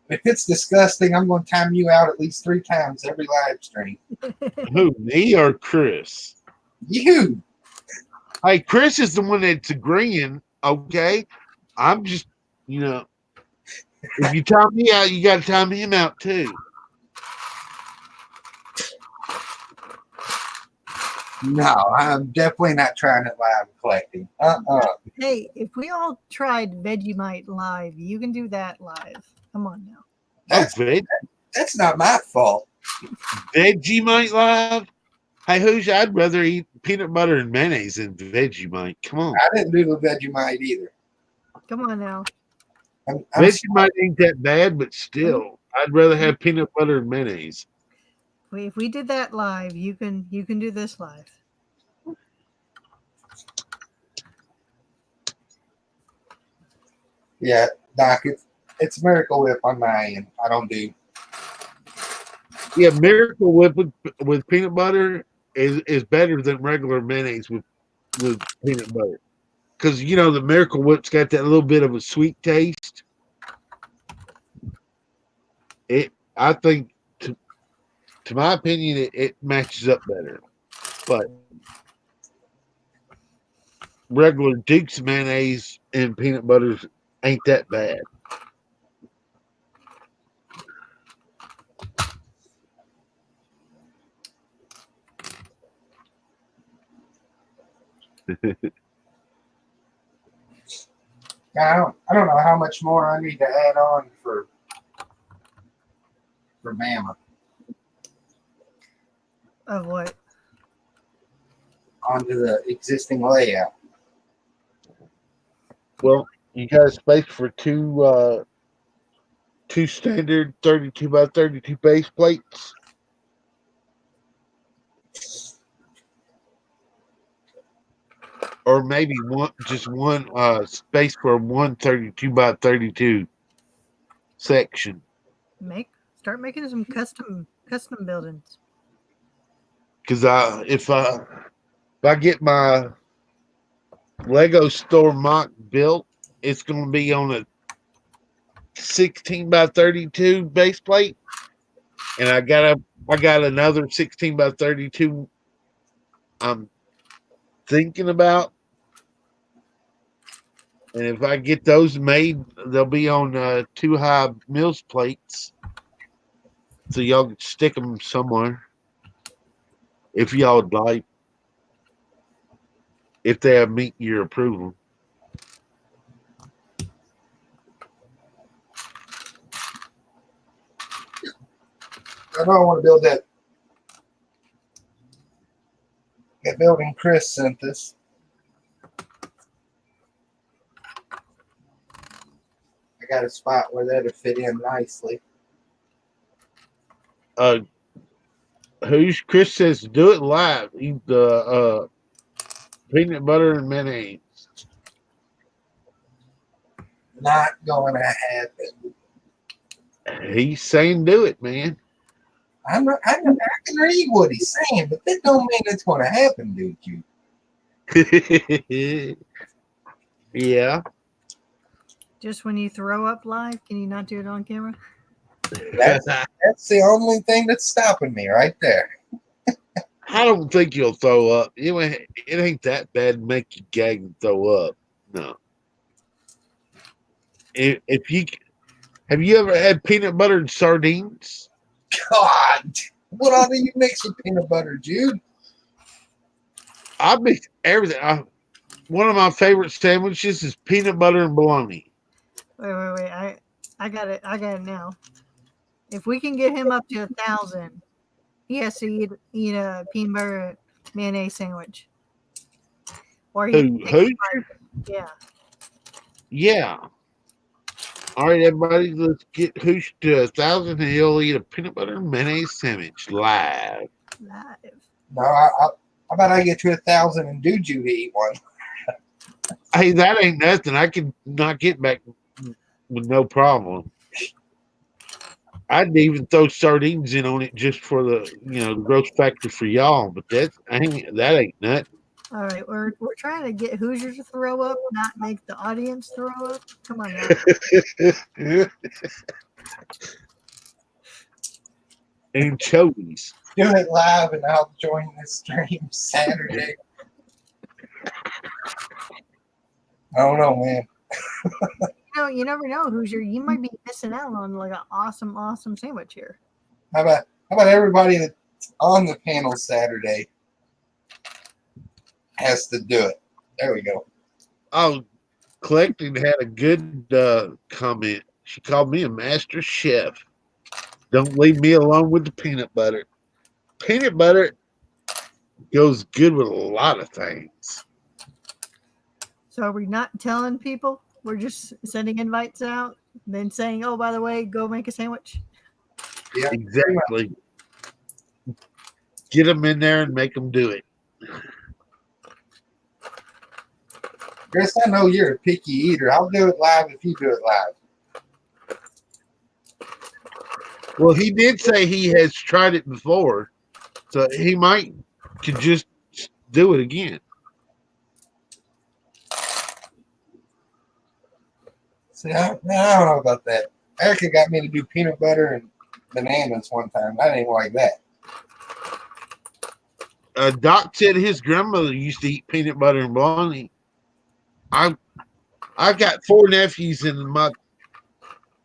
[SPEAKER 1] If it's disgusting, I'm gonna time you out at least 3 times every live stream.
[SPEAKER 5] Who, me or Chris?
[SPEAKER 1] You.
[SPEAKER 5] Hey, Chris is the one that's agreeing, okay? I'm just, if you time me out, you got to time him out too.
[SPEAKER 1] No, I'm definitely not trying it live collecting.
[SPEAKER 2] Hey, if we all tried Vegemite live, you can do that live. Come on now.
[SPEAKER 1] That's not my fault.
[SPEAKER 5] Vegemite live? Hey, I'd rather eat peanut butter and mayonnaise than Vegemite. Come on.
[SPEAKER 1] I didn't do the Vegemite either.
[SPEAKER 2] Come on now.
[SPEAKER 5] Vegemite ain't that bad, but still, I'd rather have peanut butter and mayonnaise.
[SPEAKER 2] If we did that live, you can do this live.
[SPEAKER 1] Yeah, Doc, It's Miracle Whip on my end. I don't do.
[SPEAKER 5] Yeah, Miracle Whip with peanut butter is better than regular mayonnaise with peanut butter. Because the Miracle Whip's got that little bit of a sweet taste. I think, to my opinion, it matches up better. But regular Duke's mayonnaise and peanut butter ain't that bad.
[SPEAKER 1] I don't know how much more I need to add on for Bama
[SPEAKER 2] Of what?
[SPEAKER 1] onto the existing layout.
[SPEAKER 5] Well, you got space for two standard 32 by 32 base plates. Or maybe just one space for one 32 by 32 section.
[SPEAKER 2] Start making some custom buildings.
[SPEAKER 5] Because if I get my Lego store mock built, it's going to be on a 16 by 32 base plate, and I got another 16 by 32 I'm thinking about. And if I get those made, they'll be on 2 high mills plates, so y'all can stick them somewhere if y'all would like, if they meet your approval.
[SPEAKER 1] I don't want to build that building Chris sent us. I got a spot where that'll fit in nicely.
[SPEAKER 5] Who's Chris says do it live. Eat the peanut butter and mayonnaise.
[SPEAKER 1] Not going to happen.
[SPEAKER 5] He's saying do it, man.
[SPEAKER 1] I can read what he's saying, but that don't mean it's going to happen, dude.
[SPEAKER 5] Yeah.
[SPEAKER 2] Just when you throw up live, can you not do it on camera?
[SPEAKER 1] That's the only thing that's stopping me right there.
[SPEAKER 5] I don't think you'll throw up. It ain't that bad to make you gag and throw up. No. If you have you ever had peanut butter and sardines?
[SPEAKER 1] God, what all do you mix with peanut butter, Jude?
[SPEAKER 5] I mix everything. One of my favorite sandwiches is peanut butter and bologna.
[SPEAKER 2] Wait. I got it. I got it now. If we can get him up to 1,000, he has to eat a peanut butter mayonnaise sandwich. Or
[SPEAKER 5] Who?
[SPEAKER 2] yeah.
[SPEAKER 5] Yeah. All right, everybody, let's get Hoosh to 1,000 and he'll eat a peanut butter and mayonnaise sandwich live.
[SPEAKER 2] Live.
[SPEAKER 1] No, how about I get to 1,000 and do Jude to eat one?
[SPEAKER 5] Hey, that ain't nothing. I can knock it back with no problem. I'd even throw sardines in on it just for the gross factor for y'all, but that ain't nothing.
[SPEAKER 2] All right, we're trying to get Hoosier to throw up, not make the audience throw up. Come on now.
[SPEAKER 5] Anchovies.
[SPEAKER 1] Do it live and I'll join the stream Saturday. I don't know, man.
[SPEAKER 2] You never know, Hoosier. You might be missing out on like an awesome sandwich here.
[SPEAKER 1] How about everybody that's on the panel Saturday has to do it? There we go.
[SPEAKER 5] Oh, Collecting had a good comment. She called me a master chef. Don't leave me alone with the peanut butter. Peanut butter goes good with a lot of things.
[SPEAKER 2] So are we not telling people? We're just sending invites out, then saying, "Oh, by the way, go make a sandwich."
[SPEAKER 1] Yeah,
[SPEAKER 5] exactly. Get them in there and make them do it.
[SPEAKER 1] Chris, I know you're a picky eater. I'll do it live if you do it live.
[SPEAKER 5] Well, he did say he has tried it before, so he could just do it again.
[SPEAKER 1] See, I don't know about that. Erica got me to do peanut butter and bananas one time. I didn't like that.
[SPEAKER 5] Doc said his grandmother used to eat peanut butter and bologna. I've got 4 nephews, and my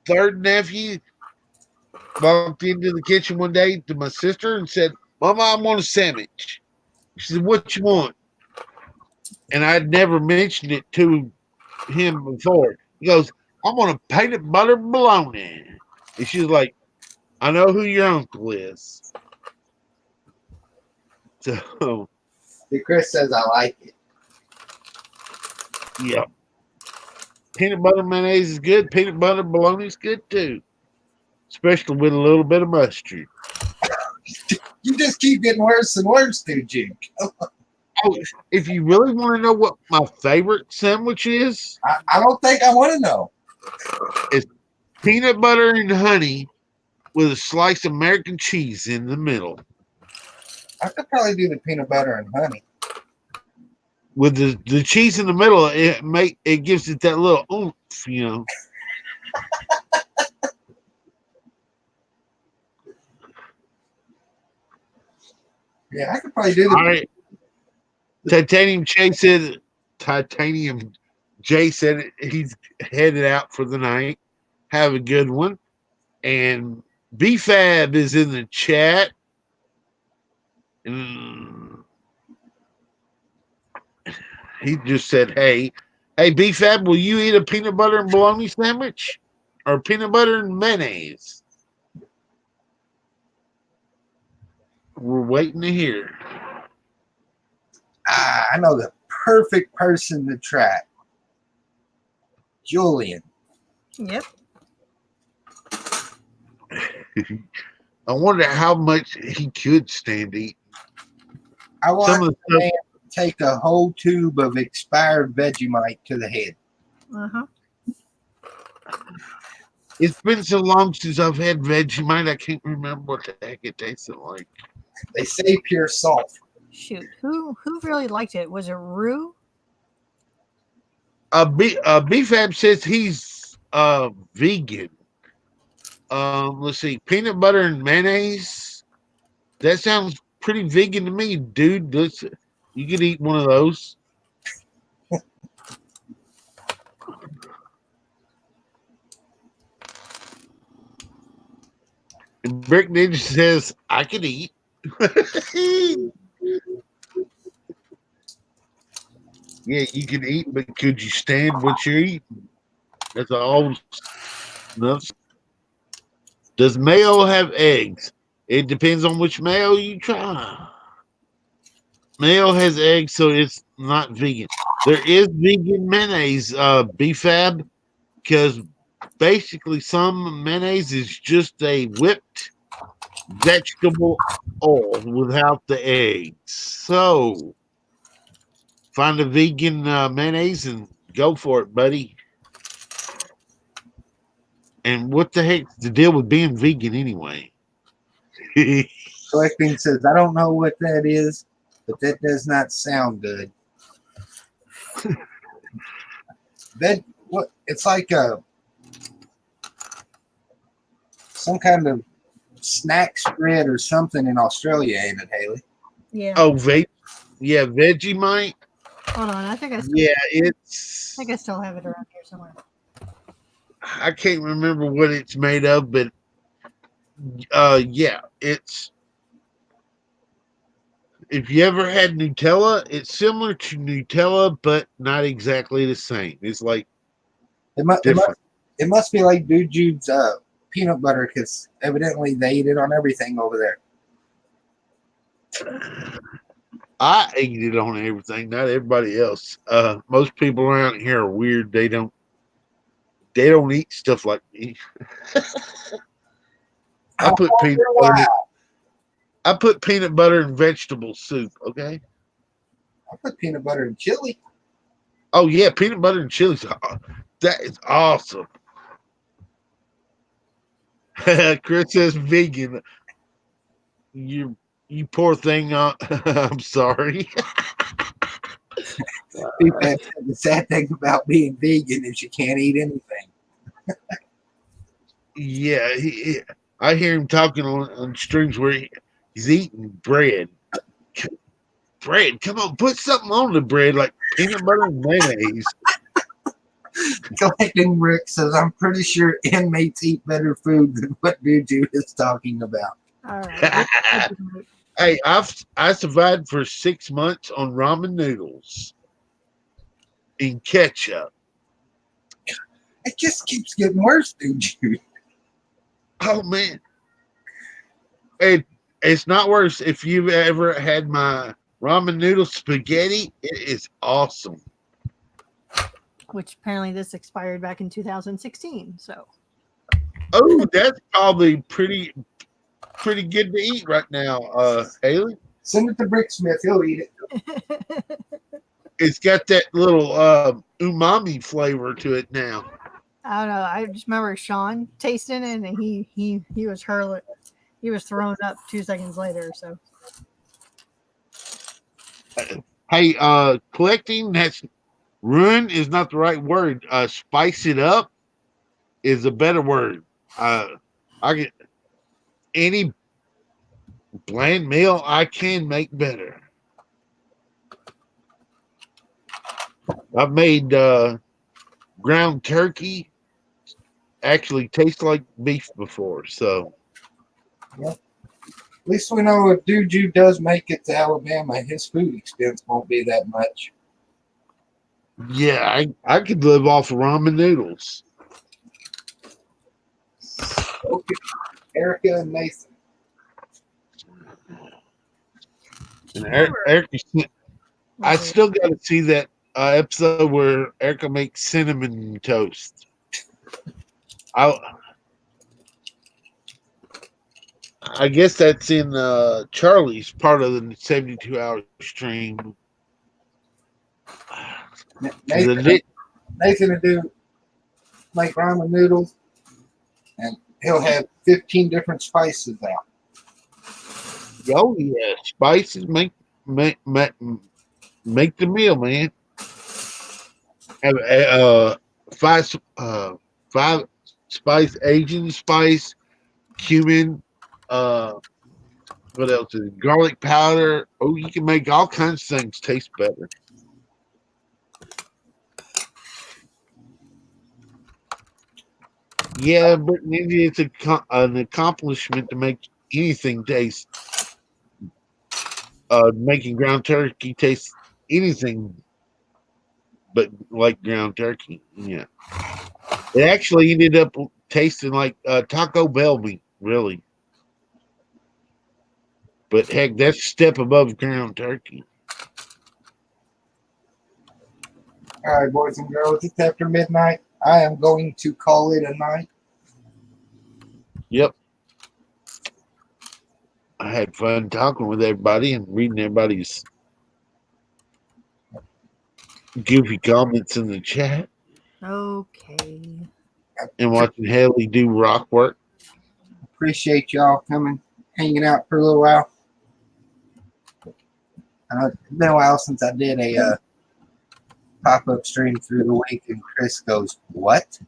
[SPEAKER 5] third nephew walked into the kitchen one day to my sister and said, "Mama, I want a sandwich." She said, "What you want?" And I'd never mentioned it to him before. He goes, "I want a peanut butter bologna." And she's like, "I know who your uncle is." So,
[SPEAKER 1] See, Chris says I like it.
[SPEAKER 5] yeah. Peanut butter mayonnaise is good. Peanut butter bologna is good too, especially with a little bit of mustard.
[SPEAKER 1] You just keep getting worse and worse, dude, Juke.
[SPEAKER 5] Oh, if you really want to know what my favorite sandwich is,
[SPEAKER 1] I don't think I want to know.
[SPEAKER 5] peanut butter and honey with a slice of American cheese in the middle.
[SPEAKER 1] I could probably do the peanut butter and honey.
[SPEAKER 5] With the cheese in the middle, it gives it that little oomph, you know.
[SPEAKER 1] Yeah, I could probably do the.
[SPEAKER 5] All right. Titanium Jay said he's headed out for the night. Have a good one. And BFAB is in the chat. And he just said, hey, BFAB, will you eat a peanut butter and bologna sandwich? Or peanut butter and mayonnaise? We're waiting to hear.
[SPEAKER 1] I know the perfect person to try. Julian.
[SPEAKER 2] Yep.
[SPEAKER 5] I wonder how much he could stand eating.
[SPEAKER 1] I watched
[SPEAKER 5] Some of
[SPEAKER 1] the
[SPEAKER 5] the
[SPEAKER 1] man take a whole tube of expired Vegemite to the head.
[SPEAKER 2] Uh-huh.
[SPEAKER 5] It's been so long since I've had Vegemite, I can't remember what the heck it tasted like.
[SPEAKER 1] They say pure salt.
[SPEAKER 2] Shoot. Who really liked it? Was it Rue?
[SPEAKER 5] BFAB says he's vegan. Let's see, peanut butter and mayonnaise. That sounds pretty vegan to me, dude. You could eat one of those. And Brick Ninja says I could eat. Yeah, you can eat, but could you stand what you're eating? That's all. Does mayo have eggs? It depends on which mayo you try. Mayo has eggs, so it's not vegan. There is vegan mayonnaise, BFAB, because basically some mayonnaise is just a whipped vegetable oil without the eggs. So find a vegan mayonnaise and go for it, buddy. And what the heck's the deal with being vegan anyway?
[SPEAKER 1] Collecting says, I don't know what that is, but that does not sound good. It's like some kind of snack spread or something in Australia, ain't it, Haley?
[SPEAKER 2] Yeah.
[SPEAKER 5] Oh, Vegemite.
[SPEAKER 2] Hold on. I think I still have it around here somewhere.
[SPEAKER 5] I can't remember what it's made of, but yeah, it's. If you ever had Nutella, it's similar to Nutella, but not exactly the same. It's like
[SPEAKER 1] It must
[SPEAKER 5] different.
[SPEAKER 1] be like Dude Jude's peanut butter, because evidently they eat it on everything over there.
[SPEAKER 5] I ate it on everything, not everybody else. Most people around here are weird. They don't eat stuff like me. I put peanut butter in vegetable soup, okay?
[SPEAKER 1] I put peanut butter in chili.
[SPEAKER 5] Oh yeah, peanut butter and chili. That is awesome. Chris says vegan. You poor thing. I'm sorry.
[SPEAKER 1] The sad thing about being vegan is you can't eat anything.
[SPEAKER 5] Yeah, I hear him talking on streams where he's eating bread. Bread, come on, put something on the bread like peanut butter and mayonnaise.
[SPEAKER 1] Collecting Rick says, I'm pretty sure inmates eat better food than what Juju is talking about.
[SPEAKER 2] All right.
[SPEAKER 5] Hey, I survived for 6 months on ramen noodles and ketchup.
[SPEAKER 1] It just keeps getting worse, Juju.
[SPEAKER 5] Oh man, it's not worse. If you've ever had my ramen noodle spaghetti, it is awesome.
[SPEAKER 2] Which apparently this expired back in 2016. So
[SPEAKER 5] Oh, that's probably pretty good to eat right now, Haley.
[SPEAKER 1] Send it to Brick Smith. He'll eat it.
[SPEAKER 5] It's got that little umami flavor to it now.
[SPEAKER 2] I don't know. I just remember Sean tasting it, and he was hurling. He was thrown up 2 seconds later. So
[SPEAKER 5] Hey, collecting that's ruin is not the right word. Spice it up is a better word. I get any bland meal I can make better. I've made ground turkey actually taste like beef before, so
[SPEAKER 1] At least we know if Juju does make it to Alabama, his food expense won't be that much.
[SPEAKER 5] yeah, I could live off of ramen noodles.
[SPEAKER 1] Okay. Erica and Nathan.
[SPEAKER 5] And Erica, I still got to see that episode where Erica makes cinnamon toast. I guess that's in Charlie's part of the 72-hour stream.
[SPEAKER 1] Nathan will do make ramen noodles, and he'll have 15 different spices out.
[SPEAKER 5] Oh yeah, spices make the meal, man. Have five spice, Asian spice, cumin. What else is it? Garlic powder? Oh, you can make all kinds of things taste better. Yeah, but maybe it's an accomplishment to make anything taste. Making ground turkey taste anything but like ground turkey. Yeah, it actually ended up tasting like Taco Bell meat, really. But heck, that's a step above ground turkey.
[SPEAKER 1] All right, boys and girls, it's after midnight. I am going to call it a night.
[SPEAKER 5] Yep. I had fun talking with everybody and reading everybody's goofy comments in the chat
[SPEAKER 2] okay.
[SPEAKER 5] and watching Haley do rock work.
[SPEAKER 1] Appreciate y'all coming, hanging out for a little while. It's been a while since I did a pop-up stream through the week, and Chris goes, "What?"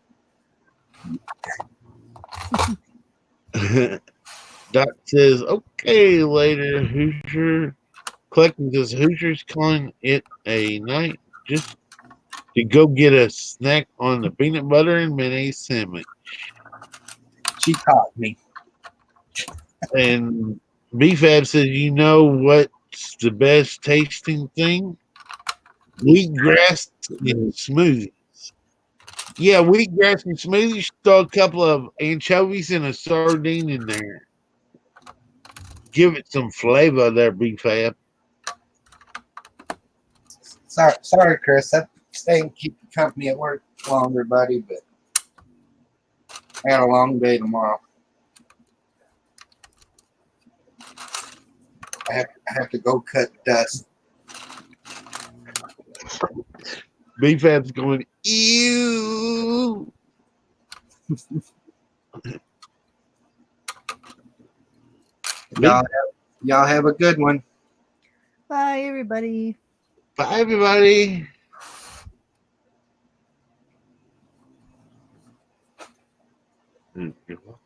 [SPEAKER 5] Doc says, okay, later, Hoosier. Collecting says, Hoosier's calling it a night just to go get a snack on the peanut butter and mayonnaise sandwich.
[SPEAKER 1] She caught me.
[SPEAKER 5] And BFAB says, you know what's the best tasting thing? Wheatgrass and smoothies. Yeah, wheatgrass and smoothies. Throw a couple of anchovies and a sardine in there. Give it some flavor there, BFAB.
[SPEAKER 1] Sorry, Chris. I stay and keep you company at work longer, buddy, but I got a long day tomorrow. I have to go cut dust.
[SPEAKER 5] BFAB's going, ew.
[SPEAKER 1] Y'all have a good one.
[SPEAKER 2] Bye, everybody.
[SPEAKER 5] Bye, everybody. Mm,